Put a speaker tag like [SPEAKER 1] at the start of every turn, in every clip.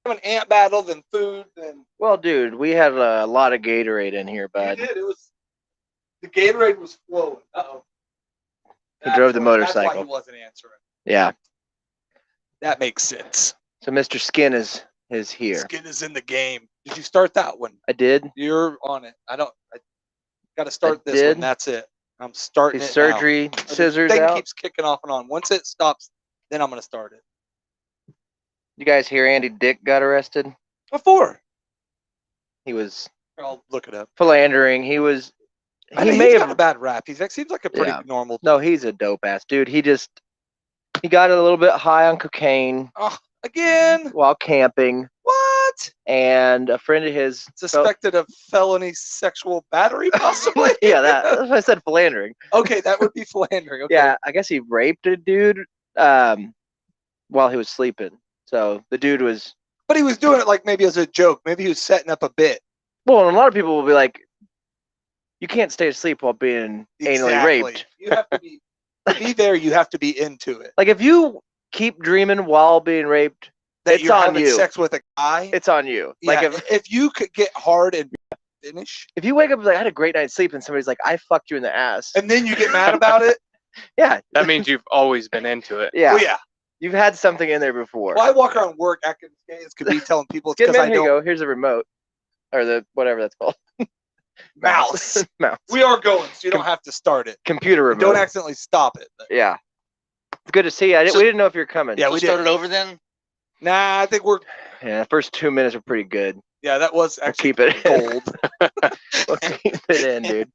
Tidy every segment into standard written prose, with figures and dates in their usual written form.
[SPEAKER 1] Have an ant battle, then food, then.
[SPEAKER 2] Well, dude, we had a lot of Gatorade in here, bud.
[SPEAKER 1] You did. It was the Gatorade was flowing. Uh-oh.
[SPEAKER 2] He drove the motorcycle.
[SPEAKER 1] That's why he wasn't answering.
[SPEAKER 2] Yeah.
[SPEAKER 1] That makes sense.
[SPEAKER 2] So Mr. Skin is here.
[SPEAKER 1] Skin is in the game. Did you start that one?
[SPEAKER 2] I did.
[SPEAKER 1] You're on it. I got to start this one. That's it. I'm starting
[SPEAKER 2] his
[SPEAKER 1] it
[SPEAKER 2] surgery
[SPEAKER 1] now.
[SPEAKER 2] scissors
[SPEAKER 1] the thing
[SPEAKER 2] out.
[SPEAKER 1] Keeps kicking off and on. Once it stops, then I'm going to start it.
[SPEAKER 2] You guys hear Andy Dick got arrested?
[SPEAKER 1] What for?
[SPEAKER 2] He was.
[SPEAKER 1] I'll look it up.
[SPEAKER 2] Philandering. He was.
[SPEAKER 1] He may have a bad rap. He seems like a pretty normal.
[SPEAKER 2] No, he's a dope ass dude. He got a little bit high on cocaine.
[SPEAKER 1] Oh, again?
[SPEAKER 2] While camping.
[SPEAKER 1] What?
[SPEAKER 2] And a friend of his
[SPEAKER 1] suspected of felony sexual battery, possibly.
[SPEAKER 2] Yeah, that's what I said. Philandering.
[SPEAKER 1] Okay, that would be philandering. Okay.
[SPEAKER 2] Yeah, I guess he raped a dude while he was sleeping. So the dude was.
[SPEAKER 1] But he was doing it like maybe as a joke. Maybe he was setting up a bit.
[SPEAKER 2] Well, and a lot of people will be like, "You can't stay asleep while being anally raped."
[SPEAKER 1] You have to be there. You have to be into it.
[SPEAKER 2] Like if you keep dreaming while being raped,
[SPEAKER 1] that you're having sex with a guy.
[SPEAKER 2] It's on you.
[SPEAKER 1] Yeah, like if you could get hard and finish.
[SPEAKER 2] If you wake up like I had a great night's sleep and somebody's like, "I fucked you in the ass,"
[SPEAKER 1] and then you get mad about it.
[SPEAKER 2] Yeah,
[SPEAKER 3] that means you've always been into it.
[SPEAKER 2] Yeah,
[SPEAKER 1] well, yeah.
[SPEAKER 2] You've had something in there before.
[SPEAKER 1] Well, I walk around work acting as could be telling people it's because I don't.
[SPEAKER 2] Here you go. Here's a remote, or the whatever that's called.
[SPEAKER 1] Mouse.
[SPEAKER 2] Mouse.
[SPEAKER 1] We are going, so you don't have to start it.
[SPEAKER 2] Computer remote.
[SPEAKER 1] Don't accidentally stop it.
[SPEAKER 2] Yeah. It's good to see you. We didn't know if you're coming.
[SPEAKER 1] Yeah, we
[SPEAKER 4] started over then.
[SPEAKER 1] Nah, I think we're.
[SPEAKER 2] Yeah, the first 2 minutes are pretty good.
[SPEAKER 1] Yeah, that was actually
[SPEAKER 2] we'll keep it
[SPEAKER 1] gold.
[SPEAKER 2] We'll keep it in, dude.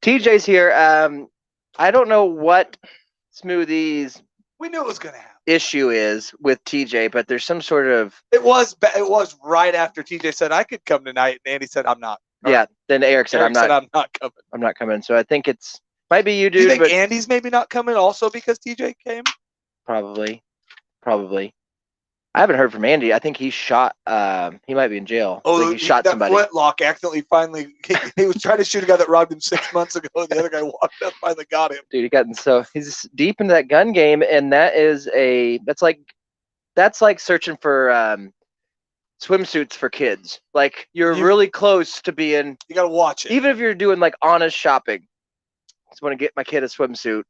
[SPEAKER 2] TJ's here. I don't know what Smoothie's.
[SPEAKER 1] We knew it was gonna happen.
[SPEAKER 2] Issue is with TJ, but there's some sort of.
[SPEAKER 1] It was right after TJ said I could come tonight, and Andy said I'm not.
[SPEAKER 2] Yeah, then Eric said I'm not
[SPEAKER 1] coming.
[SPEAKER 2] I'm not coming. So I think might be you, dude.
[SPEAKER 1] Do you think Andy's maybe not coming also because TJ came?
[SPEAKER 2] Probably. I haven't heard from Andy. I think he shot. He might be in jail.
[SPEAKER 1] Oh,
[SPEAKER 2] he shot somebody.
[SPEAKER 1] Flintlock accidentally finally. He was trying to shoot a guy that robbed him 6 months ago. The other guy walked up, finally got him.
[SPEAKER 2] Dude, he's deep into that gun game, and that's like searching for swimsuits for kids. Like you're really close to being.
[SPEAKER 1] You gotta watch it.
[SPEAKER 2] Even if you're doing like honest shopping. Just want to get my kid a swimsuit.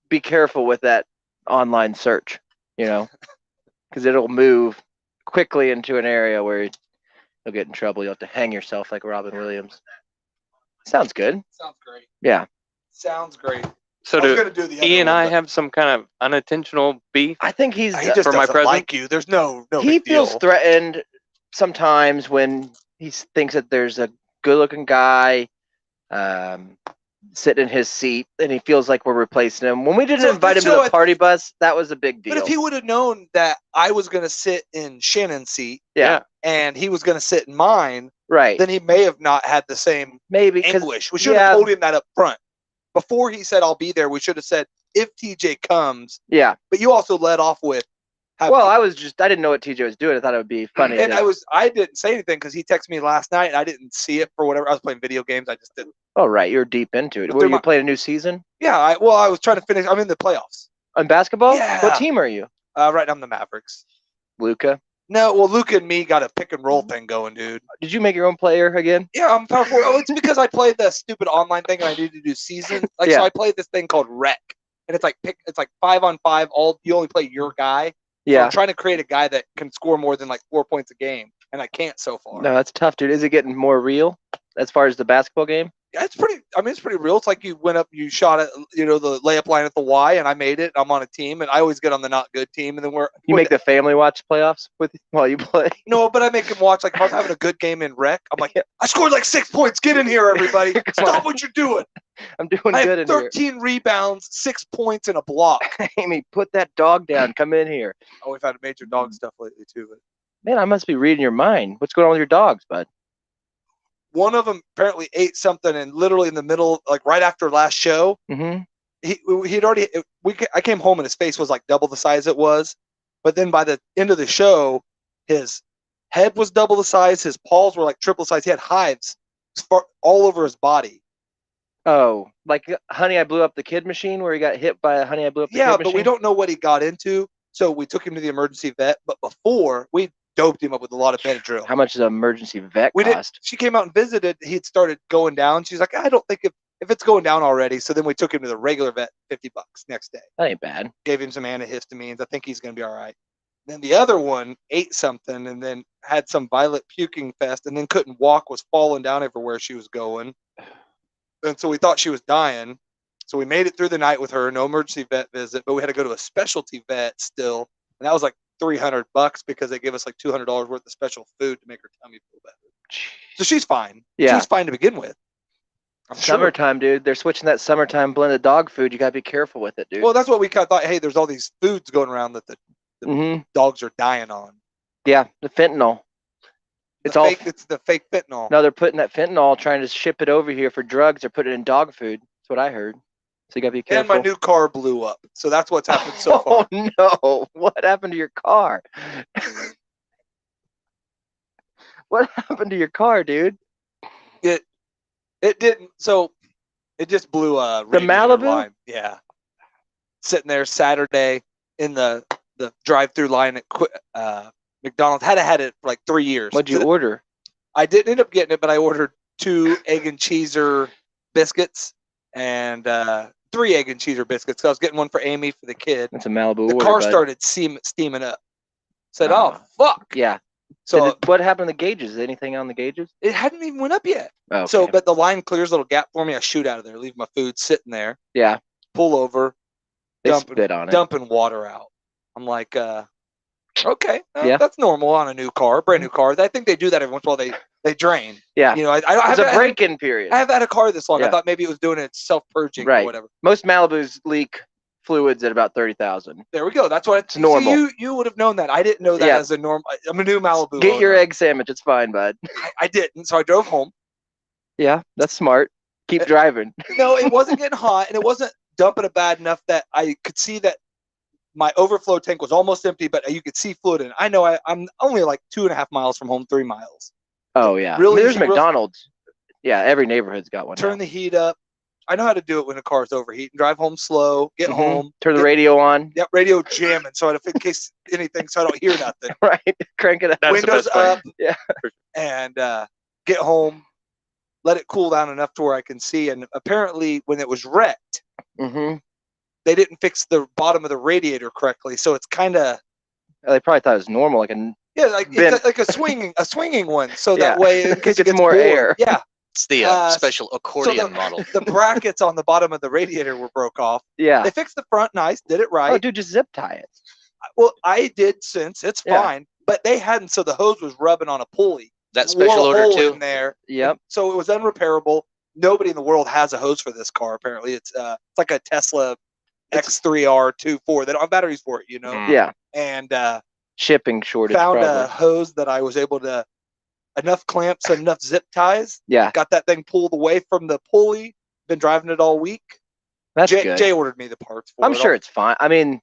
[SPEAKER 2] Be careful with that online search. Because it'll move quickly into an area where you'll get in trouble. You'll have to hang yourself like Robin Williams. Sounds good.
[SPEAKER 1] Sounds great.
[SPEAKER 2] Yeah.
[SPEAKER 1] Sounds great.
[SPEAKER 3] So do he and I have some kind of unintentional beef?
[SPEAKER 2] I think
[SPEAKER 1] he just for my present. Like you. There's no
[SPEAKER 2] he feels threatened sometimes when he thinks that there's a good-looking guy sitting in his seat, and he feels like we're replacing him. When we didn't invite him to the party bus, that was a big deal.
[SPEAKER 1] But if he would have known that I was going to sit in Shannon's seat, and he was going to sit in mine,
[SPEAKER 2] right,
[SPEAKER 1] then he may have not had the same anguish. We should have told him that up front. Before he said, I'll be there, we should have said, if TJ comes.
[SPEAKER 2] Yeah.
[SPEAKER 1] But you also led off with.
[SPEAKER 2] Well, I didn't know what TJ was doing. I thought it would be funny.
[SPEAKER 1] And I didn't say anything because he texted me last night and I didn't see it for whatever. I was playing video games. I just didn't.
[SPEAKER 2] Oh, right. You're deep into it. Were you playing a new season?
[SPEAKER 1] Yeah. I was trying to finish. I'm in the playoffs.
[SPEAKER 2] On basketball?
[SPEAKER 1] Yeah.
[SPEAKER 2] What team are you?
[SPEAKER 1] Right now I'm the Mavericks.
[SPEAKER 2] Luka?
[SPEAKER 1] No, well, Luka and me got a pick and roll thing going, dude.
[SPEAKER 2] Did you make your own player again?
[SPEAKER 1] Yeah, I'm power forward. Oh, it's because I played the stupid online thing and I needed to do season. So I played this thing called Rec. And it's like 5-on-5. You only play your guy.
[SPEAKER 2] Yeah.
[SPEAKER 1] So I'm trying to create a guy that can score more than like 4 points a game, and I can't so far.
[SPEAKER 2] No, that's tough, dude. Is it getting more real as far as the basketball game?
[SPEAKER 1] Yeah, it's pretty real. It's like you went up, you shot at, the layup line at the Y, and I made it. I'm on a team, and I always get on the not good team, and then
[SPEAKER 2] you make the family watch playoffs while you play.
[SPEAKER 1] No, but I make him watch. Like if I was having a good game in Rec, I'm like, I scored like 6 points. Get in here, everybody! Stop what you're doing.
[SPEAKER 2] I'm doing good in here.
[SPEAKER 1] 13 rebounds, 6 points, and a block.
[SPEAKER 2] Amy, put that dog down. Come in here.
[SPEAKER 1] Oh, we've had major dog stuff lately too. But
[SPEAKER 2] man, I must be reading your mind. What's going on with your dogs, bud?
[SPEAKER 1] One of them apparently ate something, and literally in the middle, like right after last show, he'd already. I came home and his face was like double the size it was, but then by the end of the show, his head was double the size. His paws were like triple the size. He had hives all over his body.
[SPEAKER 2] Oh, like Honey, I Blew Up the Kid machine, where he got hit by a Honey, I Blew Up the Kid machine?
[SPEAKER 1] Yeah, but we don't know what he got into, so we took him to the emergency vet. But before, we doped him up with a lot of Benadryl.
[SPEAKER 2] How much does an emergency vet cost?
[SPEAKER 1] She came out and visited. He had started going down. She's like, I don't think if it's going down already. So then we took him to the regular vet, $50 next day.
[SPEAKER 2] That ain't bad.
[SPEAKER 1] Gave him some antihistamines. I think he's going to be all right. Then the other one ate something and then had some violent puking fest and then couldn't walk, was falling down everywhere she was going. And so we thought she was dying. So we made it through the night with her, no emergency vet visit, but we had to go to a specialty vet still. And that was like $300 because they give us like $200 worth of special food to make her tummy feel better. So she's fine.
[SPEAKER 2] Yeah.
[SPEAKER 1] She's fine to begin with.
[SPEAKER 2] Summertime, dude. They're switching that summertime blended dog food. You got to be careful with it, dude.
[SPEAKER 1] Well, that's what we kind of thought. Hey, there's all these foods going around that the dogs are dying on.
[SPEAKER 2] Yeah, the fentanyl. It's
[SPEAKER 1] the fake fentanyl.
[SPEAKER 2] No, they're putting that fentanyl, trying to ship it over here for drugs. They're putting it in dog food. That's what I heard. So you got to be careful.
[SPEAKER 1] And my new car blew up. So that's what's happened so far.
[SPEAKER 2] Oh, no. What happened to your car? What happened to your car, dude?
[SPEAKER 1] It didn't. So it just blew a
[SPEAKER 2] the Malibu
[SPEAKER 1] line. Yeah. Sitting there Saturday in the drive-through line at McDonald's. Had it for like 3 years.
[SPEAKER 2] What'd you order?
[SPEAKER 1] I didn't end up getting it, but I ordered 2 egg and cheeser biscuits and 3 egg and cheeser biscuits. So I was getting one for Amy for the kid.
[SPEAKER 2] That's a Malibu.
[SPEAKER 1] The car started steaming up. Said, "Oh fuck!"
[SPEAKER 2] Yeah. So what happened to the gauges? Is anything on the gauges?
[SPEAKER 1] It hadn't even went up yet.
[SPEAKER 2] Oh, okay.
[SPEAKER 1] So, but the line clears a little gap for me. I shoot out of there, leave my food sitting there.
[SPEAKER 2] Yeah.
[SPEAKER 1] Pull over.
[SPEAKER 2] Spit on it.
[SPEAKER 1] Dumping water out. I'm like, okay,
[SPEAKER 2] yeah,
[SPEAKER 1] that's normal on a new car, brand new car. I think they do that every once in a while. They drain.
[SPEAKER 2] Yeah.
[SPEAKER 1] You know,
[SPEAKER 2] it's a break-in period.
[SPEAKER 1] I have had a car this long. Yeah. I thought maybe it was doing it self-purging or whatever.
[SPEAKER 2] Most Malibus leak fluids at about 30,000.
[SPEAKER 1] There we go. That's what
[SPEAKER 2] it's normal.
[SPEAKER 1] So you would have known that. I didn't know that as a normal. I'm a new Malibu.
[SPEAKER 2] Get your egg sandwich. It's fine, bud.
[SPEAKER 1] I didn't. So I drove home.
[SPEAKER 2] Yeah, that's smart. Keep driving.
[SPEAKER 1] No, it wasn't getting hot, and it wasn't dumping it bad enough that I could see that my overflow tank was almost empty, but you could see fluid in it. I know I'm only like 2.5 miles from home, 3 miles.
[SPEAKER 2] Oh, yeah.
[SPEAKER 1] Really?
[SPEAKER 2] There's McDonald's. Yeah, every neighborhood's got one.
[SPEAKER 1] Turn the heat up. I know how to do it when the car's overheating. Drive home slow, get home.
[SPEAKER 2] Turn the radio on.
[SPEAKER 1] Yep, radio jamming so in case anything, so I don't hear nothing.
[SPEAKER 2] Right. Crank it up.
[SPEAKER 1] Windows up.
[SPEAKER 2] Yeah.
[SPEAKER 1] And get home. Let it cool down enough to where I can see. And apparently when it was wrecked, they didn't fix the bottom of the radiator correctly. So it's kind of...
[SPEAKER 2] They probably thought it was normal.
[SPEAKER 1] It's like a swinging one. So that way in case it gets
[SPEAKER 2] more
[SPEAKER 1] bored.
[SPEAKER 2] air.
[SPEAKER 1] Yeah.
[SPEAKER 3] It's the special accordion model.
[SPEAKER 1] The brackets on the bottom of the radiator were broke off.
[SPEAKER 2] Yeah.
[SPEAKER 1] They fixed the front nice, did it right.
[SPEAKER 2] Oh, dude, just zip tie it.
[SPEAKER 1] Well, I did since. It's fine. But they hadn't, so the hose was rubbing on a pulley.
[SPEAKER 3] That special order too?
[SPEAKER 1] In there.
[SPEAKER 2] Yep.
[SPEAKER 1] So it was unrepairable. Nobody in the world has a hose for this car, apparently. It's like a Tesla X3R24. They don't have batteries for it, you know?
[SPEAKER 2] Yeah.
[SPEAKER 1] And
[SPEAKER 2] shipping shortage.
[SPEAKER 1] Found a hose that I was able to... Enough clamps and enough zip ties.
[SPEAKER 2] Yeah.
[SPEAKER 1] Got that thing pulled away from the pulley. Been driving it all week.
[SPEAKER 2] That's good.
[SPEAKER 1] Jay ordered me the parts for it.
[SPEAKER 2] I'm sure it's fine. I mean,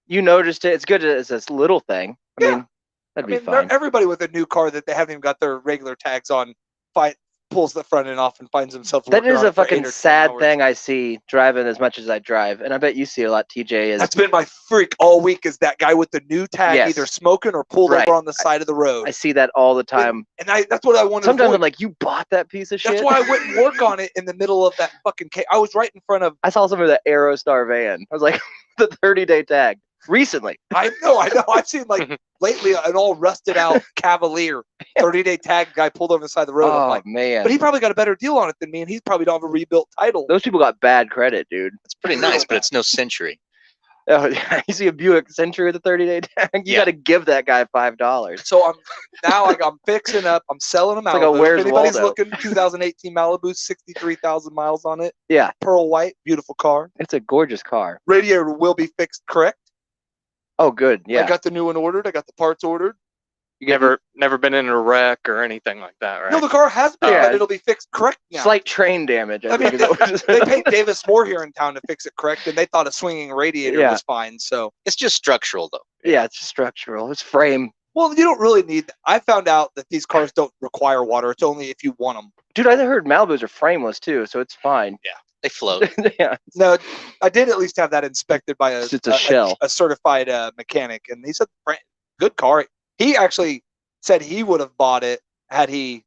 [SPEAKER 2] you noticed it. It's good as this little thing. I mean, that'd be fine.
[SPEAKER 1] Everybody with a new car that they haven't even got their regular tags on pulls the front end off and finds themselves.
[SPEAKER 2] That is a fucking sad thing I see driving as much as I drive, and I bet you see a lot. TJ is.
[SPEAKER 1] That's been my freak all week. Is that guy with the new tag either smoking or pulled over on the side of the road?
[SPEAKER 2] I see that all the time.
[SPEAKER 1] And that's what I wanted.
[SPEAKER 2] Sometimes I'm like, you bought that piece of shit.
[SPEAKER 1] That's why I wouldn't work on it in the middle of that fucking. I was right in front of.
[SPEAKER 2] I saw some of the Aerostar van. I was like, the 30-day tag. Recently.
[SPEAKER 1] I know. I've seen like lately an all rusted out Cavalier 30-day tag guy pulled over the side of the road.
[SPEAKER 2] Oh,
[SPEAKER 1] I'm like,
[SPEAKER 2] man.
[SPEAKER 1] But he probably got a better deal on it than me, and he's probably don't have a rebuilt title.
[SPEAKER 2] Those people got bad credit, dude.
[SPEAKER 3] It's pretty nice, but it's no Century.
[SPEAKER 2] Oh, yeah. You see a Buick Century with a 30-day tag? You got to give that guy $5.
[SPEAKER 1] So I'm fixing up. I'm selling them out.
[SPEAKER 2] Like
[SPEAKER 1] if anybody's looking, 2018 Malibu, 63,000 miles on it.
[SPEAKER 2] Yeah.
[SPEAKER 1] Pearl white, beautiful car.
[SPEAKER 2] It's a gorgeous car.
[SPEAKER 1] Radiator will be fixed correct.
[SPEAKER 2] Oh, good. Yeah.
[SPEAKER 1] I got the new one ordered. I got the parts ordered.
[SPEAKER 3] You never been in a wreck or anything like that, right?
[SPEAKER 1] No, the car has been, but it'll be fixed correct now.
[SPEAKER 2] Slight train damage. I mean,
[SPEAKER 1] they paid Davis Moore here in town to fix it correct, and they thought a swinging radiator was fine. So
[SPEAKER 3] it's just structural, though.
[SPEAKER 2] Yeah, it's just structural. It's frame.
[SPEAKER 1] Well, you don't really need. I found out that these cars don't require water. It's only if you want them.
[SPEAKER 2] Dude, I heard Malibus are frameless too, so it's fine.
[SPEAKER 3] Yeah. They float.
[SPEAKER 2] Yeah.
[SPEAKER 1] No, I did at least have that inspected by
[SPEAKER 2] a shell,
[SPEAKER 1] a certified mechanic, and he said, "Good car." He actually said he would have bought it had he.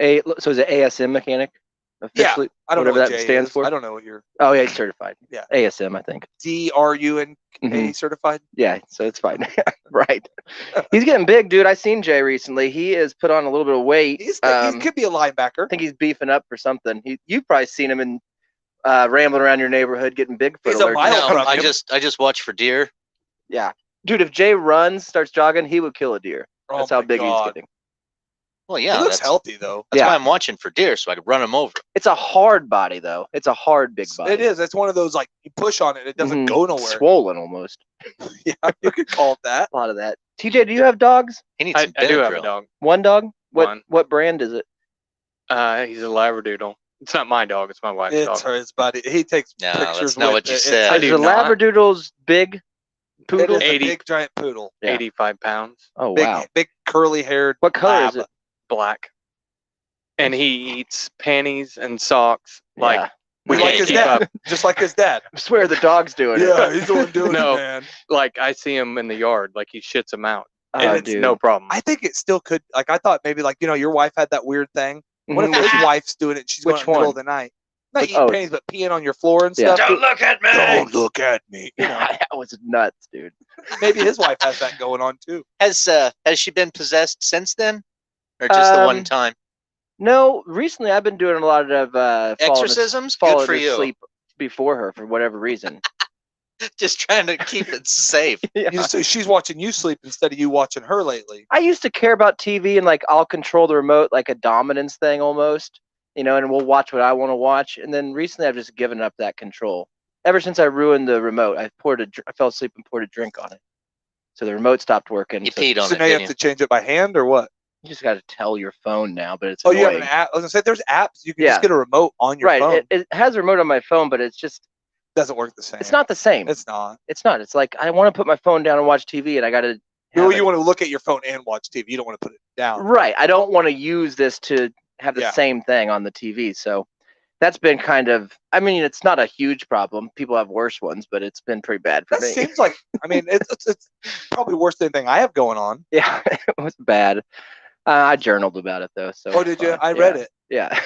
[SPEAKER 2] So is it ASM mechanic? Officially,
[SPEAKER 1] I don't know
[SPEAKER 2] whatever
[SPEAKER 1] what
[SPEAKER 2] that
[SPEAKER 1] J
[SPEAKER 2] stands
[SPEAKER 1] is.
[SPEAKER 2] for.
[SPEAKER 1] I don't know what you're.
[SPEAKER 2] Oh yeah, he's certified.
[SPEAKER 1] Yeah.
[SPEAKER 2] ASM, I think.
[SPEAKER 1] DRUNK certified.
[SPEAKER 2] Yeah, so it's fine. Right. He's getting big, dude. I seen Jay recently. He has put on a little bit of weight.
[SPEAKER 1] He could be a linebacker.
[SPEAKER 2] I think he's beefing up for something. You've probably seen him in rambling around your neighborhood getting Bigfoot
[SPEAKER 1] He's a
[SPEAKER 2] alerts.
[SPEAKER 1] mile from
[SPEAKER 4] I
[SPEAKER 1] him.
[SPEAKER 4] just watch for deer.
[SPEAKER 2] Yeah, dude. If Jay starts jogging, he would kill a deer. That's how big he's getting.
[SPEAKER 4] Well, yeah,
[SPEAKER 1] he looks healthy though.
[SPEAKER 4] That's why I'm watching for deer, so I could run him over.
[SPEAKER 2] It's a hard body though. It's a hard big body.
[SPEAKER 1] It is. It's one of those like you push on it, it doesn't go nowhere.
[SPEAKER 2] Swollen almost.
[SPEAKER 1] Yeah, you could call it that.
[SPEAKER 2] A lot of that. TJ, do you have dogs?
[SPEAKER 4] He needs some
[SPEAKER 3] I do have a dog.
[SPEAKER 2] One dog?
[SPEAKER 3] One.
[SPEAKER 2] What brand is it?
[SPEAKER 3] He's a Labradoodle. It's not my dog. It's my wife's dog.
[SPEAKER 1] It's his buddy. He takes
[SPEAKER 4] No,
[SPEAKER 1] pictures.
[SPEAKER 4] that's not what you said.
[SPEAKER 2] Is the Labradoodle's big poodle?
[SPEAKER 1] It is a big giant poodle.
[SPEAKER 2] Yeah.
[SPEAKER 3] 85 pounds.
[SPEAKER 2] Oh
[SPEAKER 1] Big,
[SPEAKER 2] wow.
[SPEAKER 1] big curly haired.
[SPEAKER 2] What color is it?
[SPEAKER 3] Black. And he eats panties and socks.
[SPEAKER 2] Yeah.
[SPEAKER 3] We
[SPEAKER 1] like
[SPEAKER 3] can't
[SPEAKER 1] his
[SPEAKER 3] keep
[SPEAKER 1] dad.
[SPEAKER 3] up.
[SPEAKER 1] Just like his dad.
[SPEAKER 2] I swear the dog's doing it.
[SPEAKER 1] Yeah, he's the one doing
[SPEAKER 3] No.
[SPEAKER 1] it, man.
[SPEAKER 3] Like I see him in the yard. Like he shits him out.
[SPEAKER 2] Oh,
[SPEAKER 3] And it's
[SPEAKER 2] dude.
[SPEAKER 3] no problem.
[SPEAKER 1] I think it still could. Like I thought maybe like your wife had that weird thing. What if his wife's doing it? And she's going
[SPEAKER 2] Which
[SPEAKER 1] in the middle
[SPEAKER 2] one?
[SPEAKER 1] of the night. Not eating
[SPEAKER 2] Oh.
[SPEAKER 1] panties, but peeing on your floor and
[SPEAKER 2] Yeah.
[SPEAKER 1] stuff.
[SPEAKER 4] Don't look at me.
[SPEAKER 1] Don't look at me.
[SPEAKER 2] That was nuts, dude.
[SPEAKER 1] Maybe his wife has that going on too.
[SPEAKER 4] Has she been possessed since then, or just the one time?
[SPEAKER 2] No, recently I've been doing a lot of
[SPEAKER 4] Exorcisms.
[SPEAKER 2] falling
[SPEAKER 4] Good for you.
[SPEAKER 2] asleep before her for whatever reason.
[SPEAKER 4] Just trying to keep it safe.
[SPEAKER 2] Yeah.
[SPEAKER 1] So she's watching you sleep instead of you watching her lately.
[SPEAKER 2] I used to care about TV and like I'll control the remote like a dominance thing almost, and we'll watch what I want to watch. And then recently I've just given up that control. Ever since I ruined the remote, I fell asleep and poured a drink on it, so the remote stopped working.
[SPEAKER 4] You peed on
[SPEAKER 1] So
[SPEAKER 4] it.
[SPEAKER 1] now you
[SPEAKER 4] Didn't
[SPEAKER 1] have to change it by hand or what?
[SPEAKER 2] You just got to tell your phone now, but it's
[SPEAKER 1] Oh, you have
[SPEAKER 2] annoying.
[SPEAKER 1] an app. I was gonna say there's apps you can
[SPEAKER 2] Yeah.
[SPEAKER 1] just get a remote on your
[SPEAKER 2] Right,
[SPEAKER 1] phone.
[SPEAKER 2] it has a remote on my phone, but it's just
[SPEAKER 1] Doesn't work the same.
[SPEAKER 2] it's not the same.
[SPEAKER 1] It's not.
[SPEAKER 2] It's not. It's like I want to put my phone down and watch TV, and I got to.
[SPEAKER 1] You want to look at your phone and watch TV. You don't want to put it down.
[SPEAKER 2] Right. I don't want to use this to have the
[SPEAKER 1] Yeah.
[SPEAKER 2] same thing on the TV. So that's been kind of. I mean, it's not a huge problem. People have worse ones, but it's been pretty bad for
[SPEAKER 1] That
[SPEAKER 2] me.
[SPEAKER 1] seems like. I mean, it's probably worse than anything I have going on.
[SPEAKER 2] Yeah, it was bad. I journaled about it though. So
[SPEAKER 1] Oh, did you?
[SPEAKER 2] fine.
[SPEAKER 1] I read it.
[SPEAKER 2] Yeah,